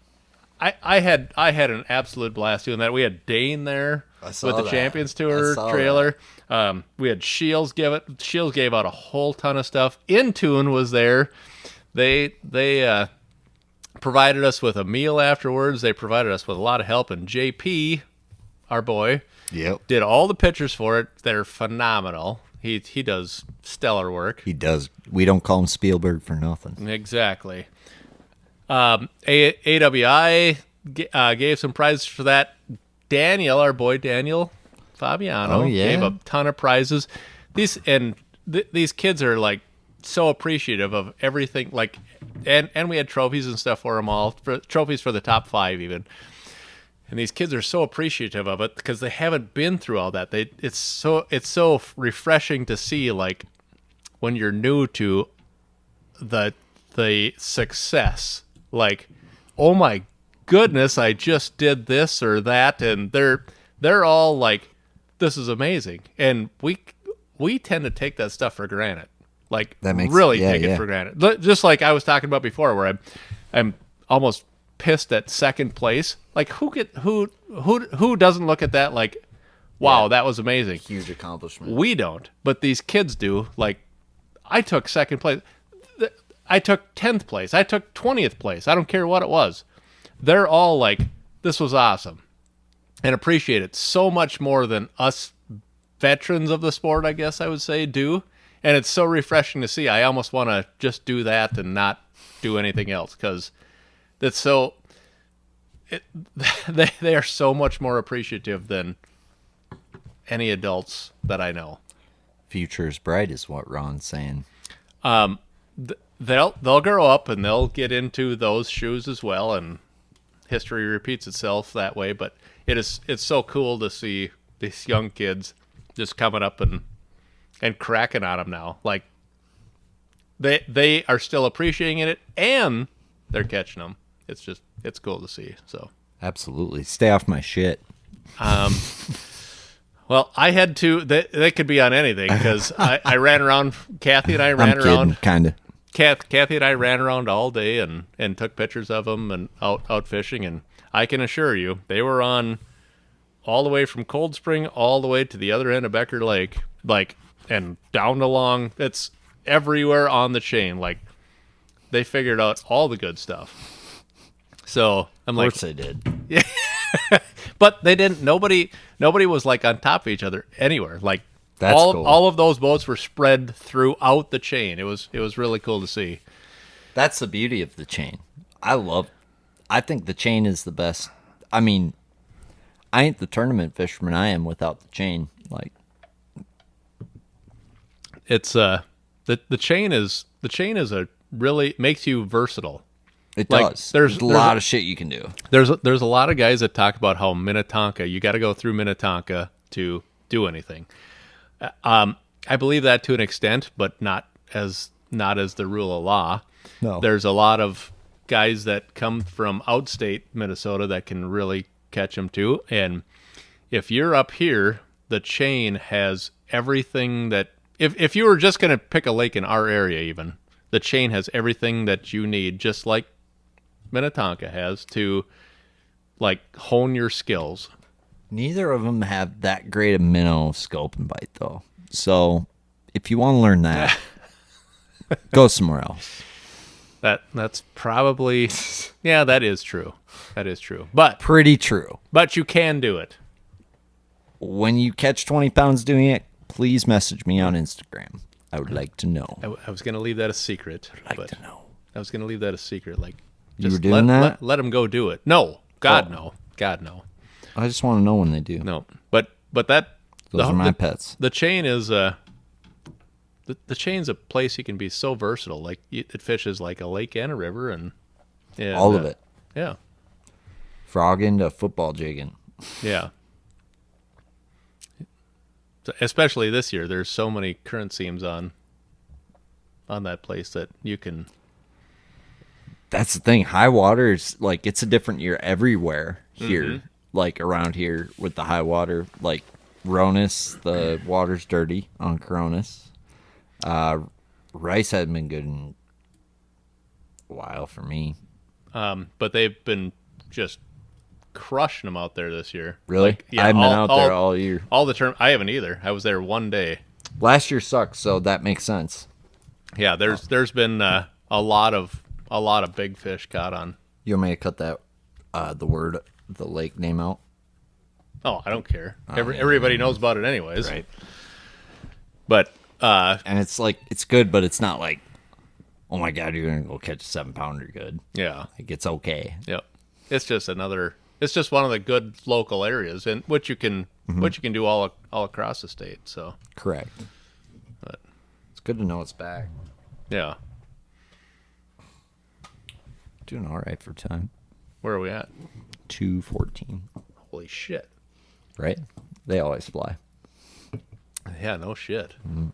I had an absolute blast doing that. We had Dane there with the Champions Tour trailer. We had Shields gave out a whole ton of stuff. Intune was there. They provided us with a meal afterwards. They provided us with a lot of help. And JP, our boy, did all the pictures for it. They're phenomenal. He does stellar work. He does. We don't call him Spielberg for nothing. Exactly. AWI gave some prizes for that. Daniel, our boy Daniel Fabiano, gave a ton of prizes. These kids are like so appreciative of everything. Like, and we had trophies and stuff for them all. Trophies for the top 5 even. And these kids are so appreciative of it because they haven't been through all that. It's so refreshing to see, like, when you're new to the success. Like, oh my goodness, I just did this or that, and they're all like, this is amazing. And we tend to take that stuff for granted. Like, take it for granted. Just like I was talking about before, where I'm almost pissed at 2nd place. Like, who doesn't look at that like, wow, that was amazing, huge accomplishment. We don't, but these kids do. Like, I took 2nd place, I took 10th place, I took 20th place, I don't care what it was. They're all like, this was awesome, and appreciate it so much more than us veterans of the sport, I guess I would say, do. And it's so refreshing to see. I almost want to just do that and not do anything else, because it's so they are so much more appreciative than any adults that I know. Future is bright is what Ron's saying. They'll grow up and they'll get into those shoes as well, and history repeats itself that way. But it's so cool to see these young kids just coming up and cracking on them now. Like, they are still appreciating it, and they're catching them. It's cool to see. So absolutely, stay off my shit. Well, I had to. They could be on anything, because I ran around. Kathy and I ran around. Kind of. Kathy and I ran around all day and took pictures of them and out fishing. And I can assure you, they were on all the way from Cold Spring all the way to the other end of Becker Lake, like, and down along. It's everywhere on the chain. Like, they figured out all the good stuff. So I'm like, of course they did. Yeah. But they didn't. Nobody was like on top of each other anywhere. Like, that's cool. All of those boats were spread throughout the chain. It was really cool to see. That's the beauty of the chain. I think the chain is the best. I mean, I ain't the tournament fisherman I am without the chain. Like, it's the chain is a really makes you versatile. It like, does. There's a lot of shit you can do. There's a lot of guys that talk about how Minnetonka, you got to go through Minnetonka to do anything. I believe that to an extent, but not as the rule of law. No. There's a lot of guys that come from outstate Minnesota that can really catch them too. And if you're up here, the chain has everything that if you were just going to pick a lake in our area, even the chain has everything that you need, just like Minnetonka has, to like hone your skills. Neither of them have that great a minnow scope and bite, though. So if you want to learn that, go somewhere else. That's probably, yeah, that is true. That is true. But pretty true. But you can do it. when you catch 20 pounds doing it, please message me on Instagram. I would like to know. I was going to leave that a secret. I'd like to know. I was going to leave that a secret. Like, You were doing that? Let them go do it. No. God, no. God, no. I just want to know when they do. No. But that... Those are my pets. The chain is... the chain's a place you can be so versatile. Like, it fishes like a lake and a river and all of it. Yeah. Frogging to football jigging. Yeah. Especially this year, there's so many current seams on that place that you can. That's the thing. High water is like, it's a different year everywhere here. Like around here with the high water, like Coronis, the water's dirty on Coronis. Rice hadn't been good in a while for me. But they've been just crushing them out there this year. Really? Like, yeah, I haven't been out there all year. All the term. I haven't either. I was there one day. Last year sucked, so that makes sense. Yeah, there's been a lot of big fish caught on. You want me to cut that the lake name out? Oh, I don't care. Everybody knows about it anyways. Right. But and it's like, it's good, but it's not like, oh my God, you're gonna go catch a 7-pounder good. yeah. Like, it's okay. Yep. It's just one of the good local areas, and which you can do all across the state. So Correct. But It's good to know it's back. yeah, Doing all right for time. where are we at? 2:14. Holy shit! Right? They always fly. Yeah, no shit.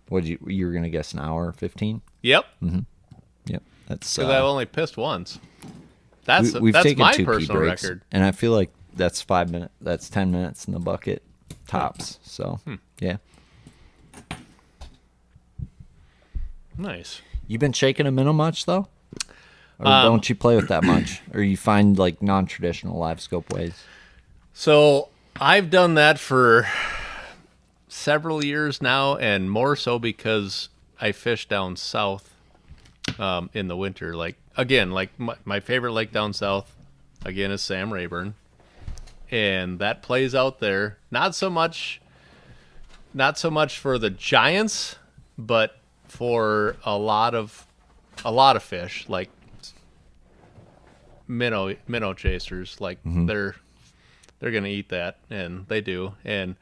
What you were gonna guess an hour 15? Yep. Yep. That's Because I've only pissed once. That's we've that's taken my 2 pee personal breaks, record. and I feel like that's 5 minutes. That's 10 minutes in the bucket tops. So yeah. Nice. You been shaking a minnow much though, or don't you play with that much, or you find like non-traditional live scope ways? So I've done that for several years now, and more so because I fish down south in the winter. Like again, like my favorite lake down south again is Sam Rayburn, and that plays out there. Not so much for the giants, but for a lot of fish, like minnow chasers. Like they're gonna eat that, and they do. And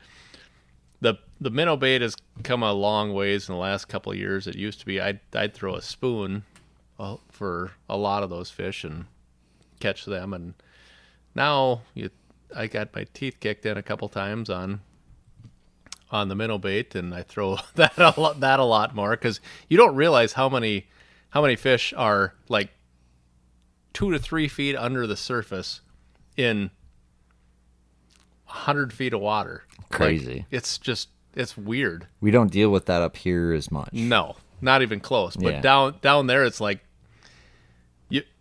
the minnow bait has come a long ways in the last couple of years. It used to be I'd throw a spoon for a lot of those fish and catch them, and now I got my teeth kicked in a couple times on the minnow bait, and I throw that a lot more, because you don't realize how many fish are like 2 to 3 feet under the surface in 100 feet of water. Crazy. Like, it's weird. We don't deal with that up here as much. No, not even close. But Yeah. down there, it's like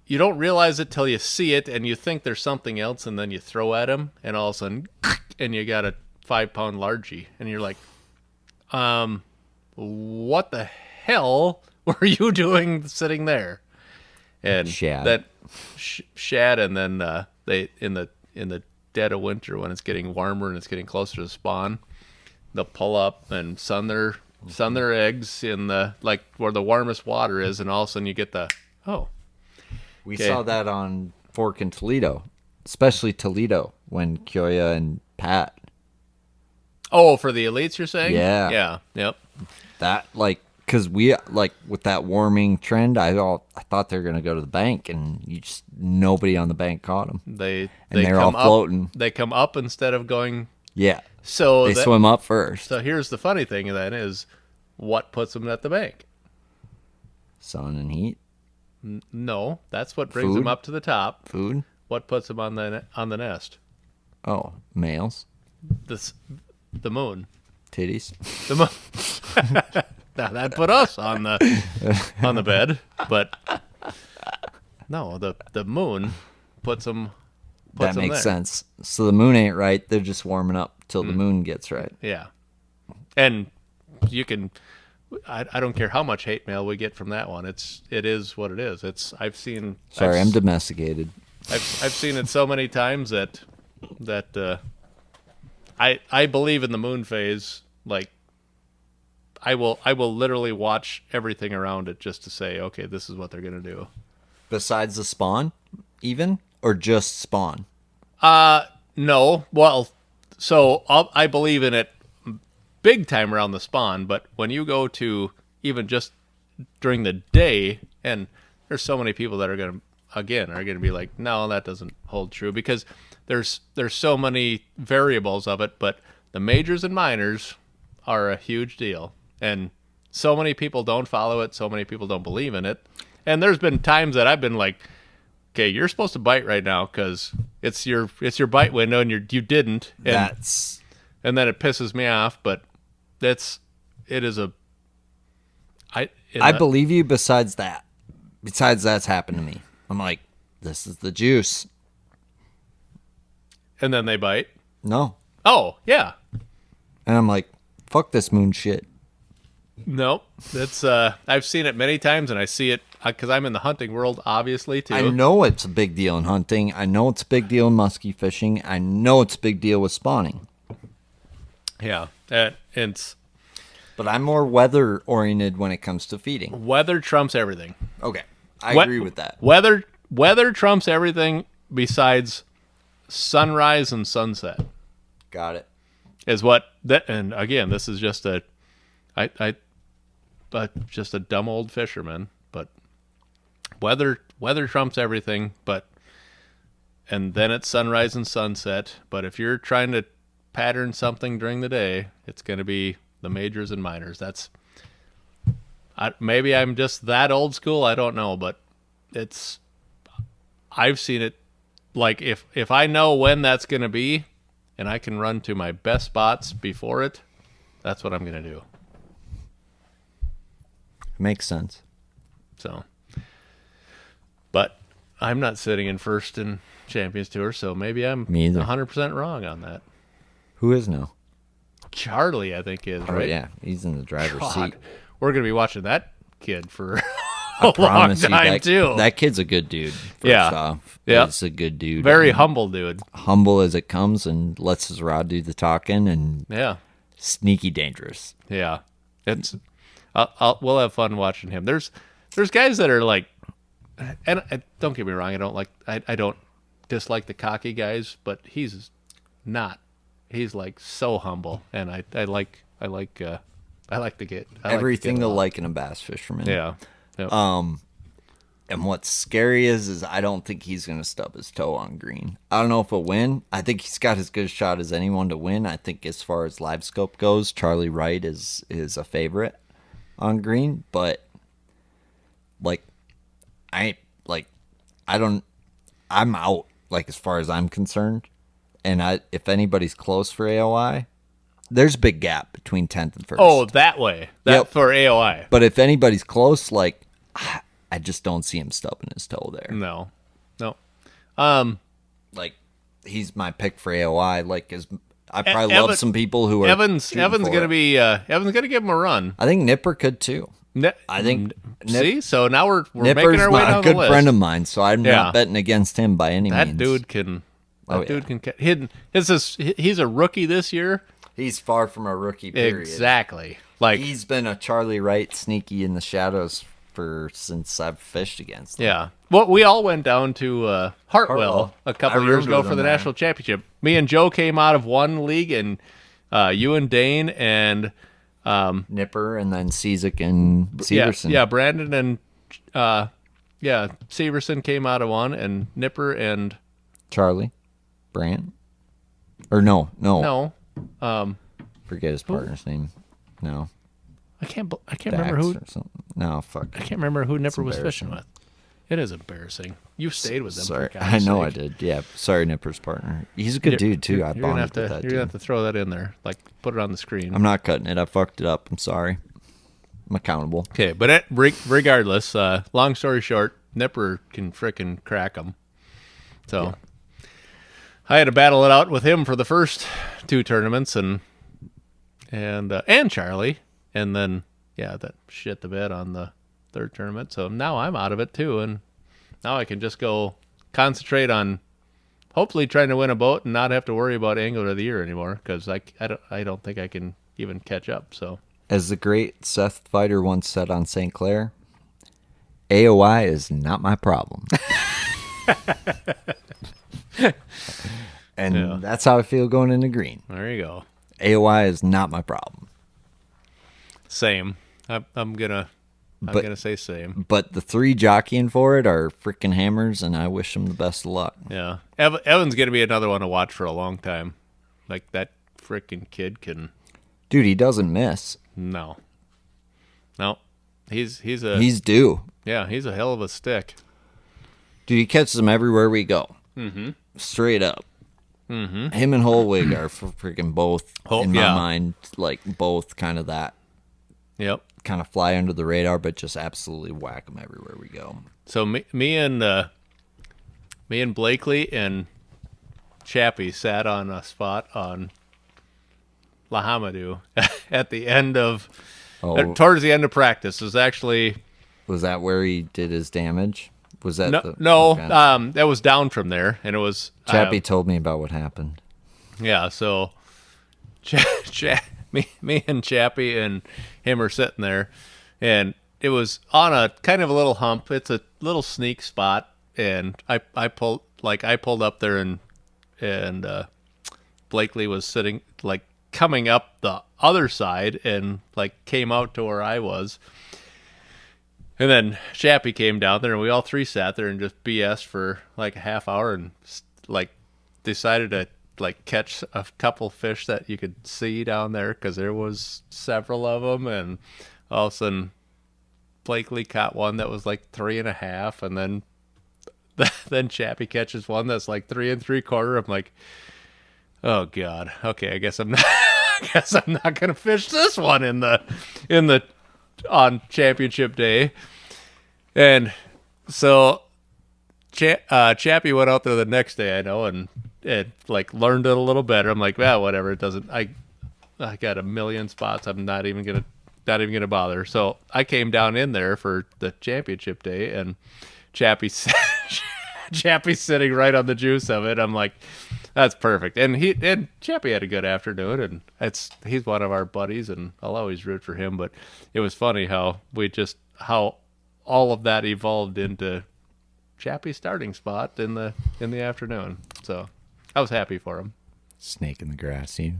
you don't realize it till you see it, and you think there's something else, and then you throw at him, and all of a sudden, and you got a 5-pound largie, and you're like, what the hell were you doing sitting there? And Shad. Shad, and then they in the dead of winter, when it's getting warmer and it's getting closer to spawn, they'll pull up and sun their eggs in the, like, where the warmest water is, and all of a sudden you get the We Okay. saw that on Fork in Toledo, especially Toledo, when Kyoya and Pat, for the elites, you're saying? Yeah. Yep. that, like, because we, like, with that warming trend, I thought they were going to go to the bank, and nobody on the bank caught them. They're all floating. They come up instead of going. Yeah. So They swim up first. So here's the funny thing then is, what puts them at the bank? Sun and heat. No, that's what brings Food? them up to the top. Food. What puts them on the nest? Oh, males. The moon. Titties. The moon. Now that put us on the bed, but no, the moon puts them. That makes sense. So the moon ain't right. They're just warming up till the moon gets right. Yeah, and you can. I don't care how much hate mail we get from that one. It is what it is. I've seen. Sorry, I'm domesticated. I've seen it so many times that I believe in the moon phase. Like, I will literally watch everything around it just to say, okay, this is what they're gonna do. Besides the spawn, even, or just spawn? No. Well, so I believe in it big time around the spawn, but when you go to even just during the day, and there's so many people that are gonna be like, no, that doesn't hold true, because there's so many variables of it, but the majors and minors are a huge deal, and so many people don't follow it, so many people don't believe in it, and there's been times that I've been like, okay, you're supposed to bite right now because it's your bite window and you didn't, and then it pisses me off, but I believe you. Besides that's happened to me. I'm like, this is the juice. And then they bite. No. Oh yeah. And I'm like, fuck this moon shit. Nope. That's I've seen it many times, and I see it because I'm in the hunting world, obviously, too. I know it's a big deal in hunting. I know it's a big deal in musky fishing. I know it's a big deal with spawning. Yeah, but I'm more weather oriented when it comes to feeding. Weather trumps everything. Okay, I agree with that. Weather trumps everything besides sunrise and sunset. Got it. Is what that, and again, this is just just a dumb old fisherman, but weather trumps everything, and then it's sunrise and sunset. But if you're trying to pattern something during the day, it's going to be the majors and minors. Maybe I'm just that old school, I don't know, but I've seen it. Like, if I know when that's going to be and I can run to my best spots before it, that's what I'm going to do. Makes sense. So, but I'm not sitting in first in Champions Tour, so maybe I'm 100% wrong on that. Who is now? Charlie, I think, is, right? Oh, yeah. He's in the driver's seat. We're going to be watching that kid for a long time, too. That kid's a good dude, first off. Yeah. He's a good dude. Very humble dude. Humble as it comes, and lets his rod do the talking, and sneaky dangerous. Yeah. We'll have fun watching him. There's guys that are like, and don't get me wrong, I don't dislike the cocky guys, but he's not. He's like so humble, and I like to get everything to like in a bass fisherman. Yeah. Yep. And what's scary is I don't think he's gonna stub his toe on green. I don't know if he'll win. I think he's got as good a shot as anyone to win. I think as far as live scope goes, Charlie Wright is a favorite on green, but I'm out, like, as far as I'm concerned. And if anybody's close for AOI, there's a big gap between 10th and 1st. Oh, that way. For AOI. But if anybody's close, like, I just don't see him stubbing his toe there. No. Like, he's my pick for AOI. Like, I probably love some people who are Evan's gonna give him a run. I think Nipper could too. I think. See, so now we're Nipper's making our way down the list. a good friend of mine, so I'm not betting against him by any means. That dude can. He's a rookie this year. He's far from a rookie. Period. Exactly. Like, he's been a Charlie Wright sneaky in the shadows since I've fished against him. Yeah. Well, we all went down to Hartwell a couple of years ago for the national championship. Me and Joe came out of one league, and you and Dane and Nipper, and then Cizik and Severson. Yeah, Brandon and Severson came out of one, and Nipper and Charlie Brandt, or no. Forget his partner's name. No, I can't remember who. No, fuck. I can't remember who Nipper was fishing with. It is embarrassing. You stayed with them. Sorry, I know I did. Yeah, sorry, Nipper's partner. He's a good dude too. I bonded with that dude. You're gonna have to throw that in there, like put it on the screen. I'm not cutting it. I fucked it up. I'm sorry. I'm accountable. Okay, but regardless, long story short, Nipper can frickin' crack them. So I had to battle it out with him for the first two tournaments, and Charlie, and then that shit the bed on the third tournament. So now I'm out of it too, and now I can just go concentrate on hopefully trying to win a boat and not have to worry about angler of the year anymore, because I don't think I can even catch up. So As the great Seth Fighter once said on St. Clair, AOI is not my problem. And that's how I feel going into green. there you go. AOI is not my problem. Same. I'm gonna say same. But the 3 jockeying for it are freaking hammers, and I wish them the best of luck. Yeah, Evan's gonna be another one to watch for a long time. Like, that freaking kid can. Dude, he doesn't miss. No. He's due. Yeah, he's a hell of a stick. Dude, he catches them everywhere we go. Mm-hmm. Straight up. Mm-hmm. Him and Holwig are freaking both, in my mind, like both kind of that. Yep. Kind of fly under the radar, but just absolutely whack them everywhere we go. So me and Blakely and Chappie sat on a spot on Lahamadou at the end of, towards the end of practice. It was actually. Was that where he did his damage? Was that no? Okay. That was down from there, and it was. Chappie told me about what happened. Yeah, so me and Chappie and him are sitting there, and it was on a kind of a little hump. It's a little sneak spot, and I pulled up there, and Blakely was sitting, like, coming up the other side, and like came out to where I was. And then Chappie came down there, and we all 3 sat there and just BS for like a half hour, and like decided to like catch a couple fish that you could see down there, because there was several of them. And all of a sudden, Blakely caught one that was like 3.5, and then Chappie catches one that's like 3 3/4. I'm like, oh God, okay, I guess I'm not gonna fish this one on championship day. And so Chappie went out there the next day, I know, and like learned it a little better. I'm like, well, whatever, it doesn't. I got a million spots. I'm not even gonna bother. So I came down in there for the championship day, and Chappie's sitting right on the juice of it. I'm like, that's perfect. And Chappie had a good afternoon, and he's one of our buddies, and I'll always root for him. But it was funny how all of that evolved into Chappie's starting spot in the afternoon. So I was happy for him. Snake in the grass, you.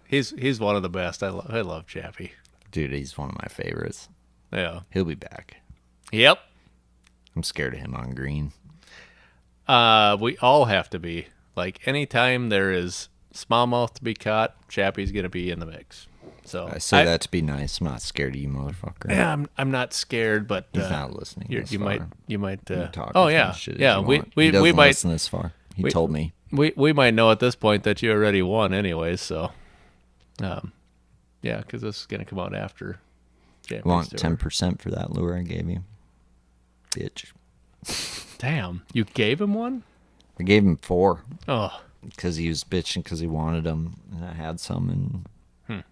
He's one of the best. I love Chappie. Dude, he's one of my favorites. Yeah, he'll be back. Yep. I'm scared of him on green. We all have to be. Like, anytime there is smallmouth to be caught, Chappie's gonna be in the mix. So I say that to be nice. I'm not scared of you, motherfucker. Yeah, I'm not scared, but he's not listening. You might. Talk oh yeah, yeah. We might might listen this far. He told me. We might know at this point that you already won, anyways. So, yeah, because this is gonna come out after. I want 10% for that lure I gave you, bitch. Damn, you gave him one? I gave him 4. Oh, because he was bitching because he wanted them, and I had some, and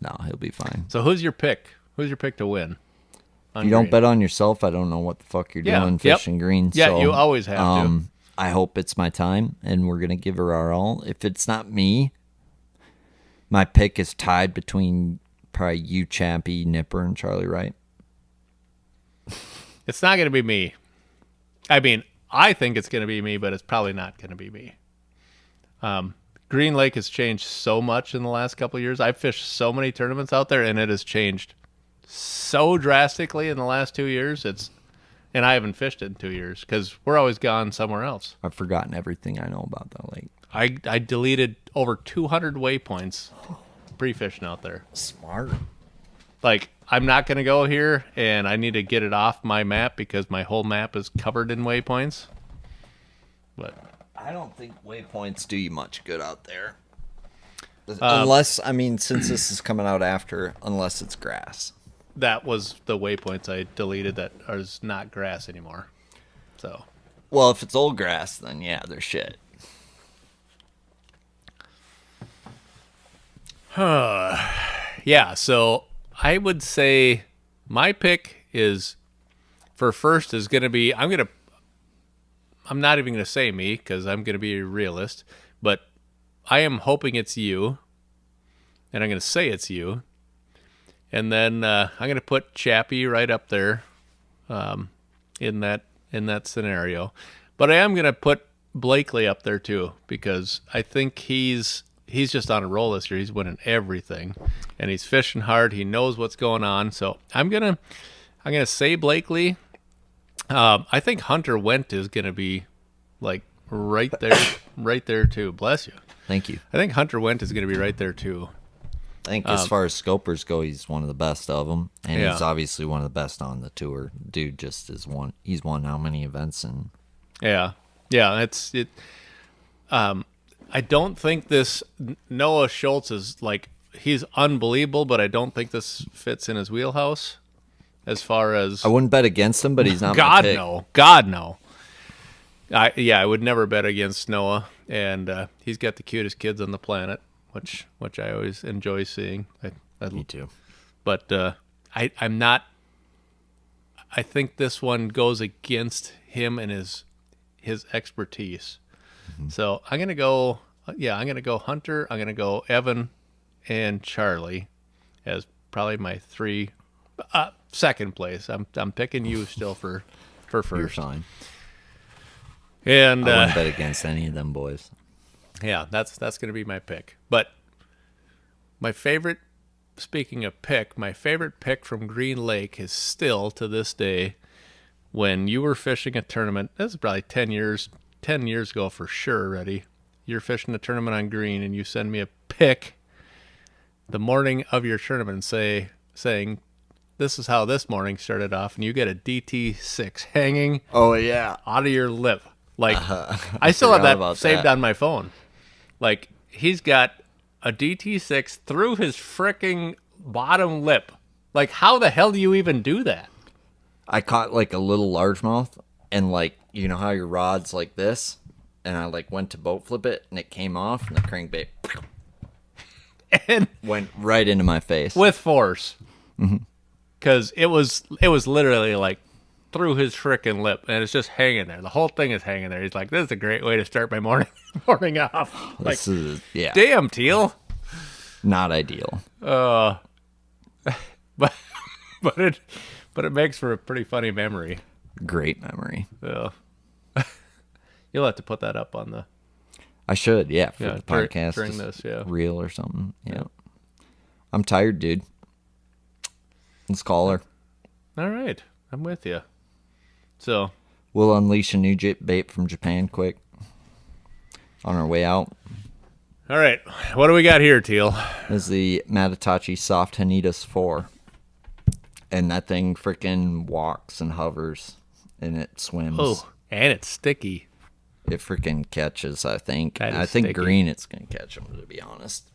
no, he'll be fine. So who's your pick? Who's your pick to win? If you don't bet on yourself, I don't know what the fuck you're doing fishing green. Yeah, so, you always have to. I hope it's my time, and we're going to give her our all. If it's not me, my pick is tied between probably you, Chappie, Nipper, and Charlie Wright. It's not going to be me. I mean, I think it's going to be me, but it's probably not going to be me. Green Lake has changed so much in the last couple of years. I've fished so many tournaments out there, and it has changed so drastically in the last 2 years. And I haven't fished it in 2 years because we're always gone somewhere else. I've forgotten everything I know about that lake. I deleted over 200 waypoints pre-fishing out there. Smart. Like, I'm not going to go here, and I need to get it off my map because my whole map is covered in waypoints. But I don't think waypoints do you much good out there. Unless, I mean, since this is coming out after, unless it's grass. That was the waypoints I deleted that is not grass anymore. So, well, if it's old grass, then yeah, they're shit. Yeah, so I would say my pick is for first is going to be, I'm not even going to say me because I'm going to be a realist, but I am hoping it's you, and I'm going to say it's you. And then I'm going to put Chappie right up there in that scenario. But I am going to put Blakely up there too, because I think he's just on a roll this year. He's winning everything, and he's fishing hard. He knows what's going on. So I'm gonna say Blakely. I think Hunter Wendt is gonna be like right there too. Bless you. Thank you. I think Hunter Wendt is gonna be right there too. I think as far as scopers go, he's one of the best of them, and he's obviously one of the best on the tour. Dude just is one. He's won how many events and yeah. It's it. I don't think this Noah Schultz is like, he's unbelievable, but I don't think this fits in his wheelhouse as far as. I wouldn't bet against him, but he's not. God my pick. no, God no. I would never bet against Noah, and he's got the cutest kids on the planet, which I always enjoy seeing. Me too. But I'm not. I think this one goes against him and his expertise. Mm-hmm. So I'm gonna go Hunter. I'm gonna go Evan and Charlie as probably my three. Second place. I'm picking you still for first. You're fine. And I wouldn't bet against any of them boys. Yeah, that's gonna be my pick. But my favorite. Speaking of pick, my favorite pick from Green Lake is still to this day. When you were fishing a tournament, this is probably 10 years ago for sure already. You're fishing a tournament on Green, and you send me a pic the morning of your tournament saying, this is how this morning started off, and you get a DT6 hanging out of your lip. Like, I still have that saved on my phone. Like, he's got a DT6 through his fricking bottom lip. Like, how the hell do you even do that? I caught like a little largemouth, and like, you know how your rod's like this, and I like went to boat flip it, and it came off, and the crankbait and went right into my face with force, because it was literally like through his frickin' lip, and it's just hanging there. The whole thing is hanging there. He's like, "This is a great way to start my morning off." Like, this is damn, Teal, not ideal. But it makes for a pretty funny memory. Great memory. Yeah. You'll have to put that up on the. I should, for the podcast. During this, reel or something. Yeah. I'm tired, dude. Let's call her. All right, I'm with you. So we'll unleash a new bait from Japan quick on our way out. All right, what do we got here, Teal? This is the Matatachi Soft Hanitas 4. And that thing freaking walks and hovers, and it swims. Oh, and it's sticky. It freaking catches, I think. I think sticky. Green, it's going to catch them, to be honest.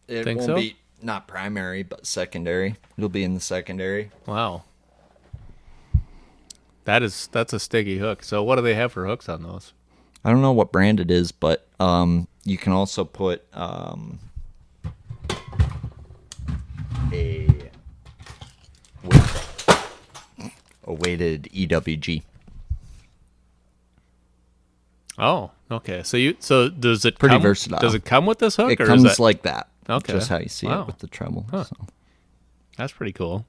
It think won't so? be, not primary, but secondary. It'll be in the secondary. Wow. That's a sticky hook. So what do they have for hooks on those? I don't know what brand it is, but you can also put a weighted EWG. Oh, okay. So does it pretty come, versatile? Does it come with this hook? It or comes is that, like that. Okay, just how you see wow. it with the treble. Huh. So. That's pretty cool.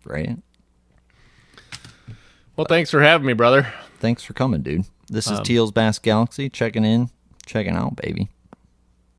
Right. Well, thanks for having me, brother. Thanks for coming, dude. This is Teal's Bass Galaxy checking out, baby.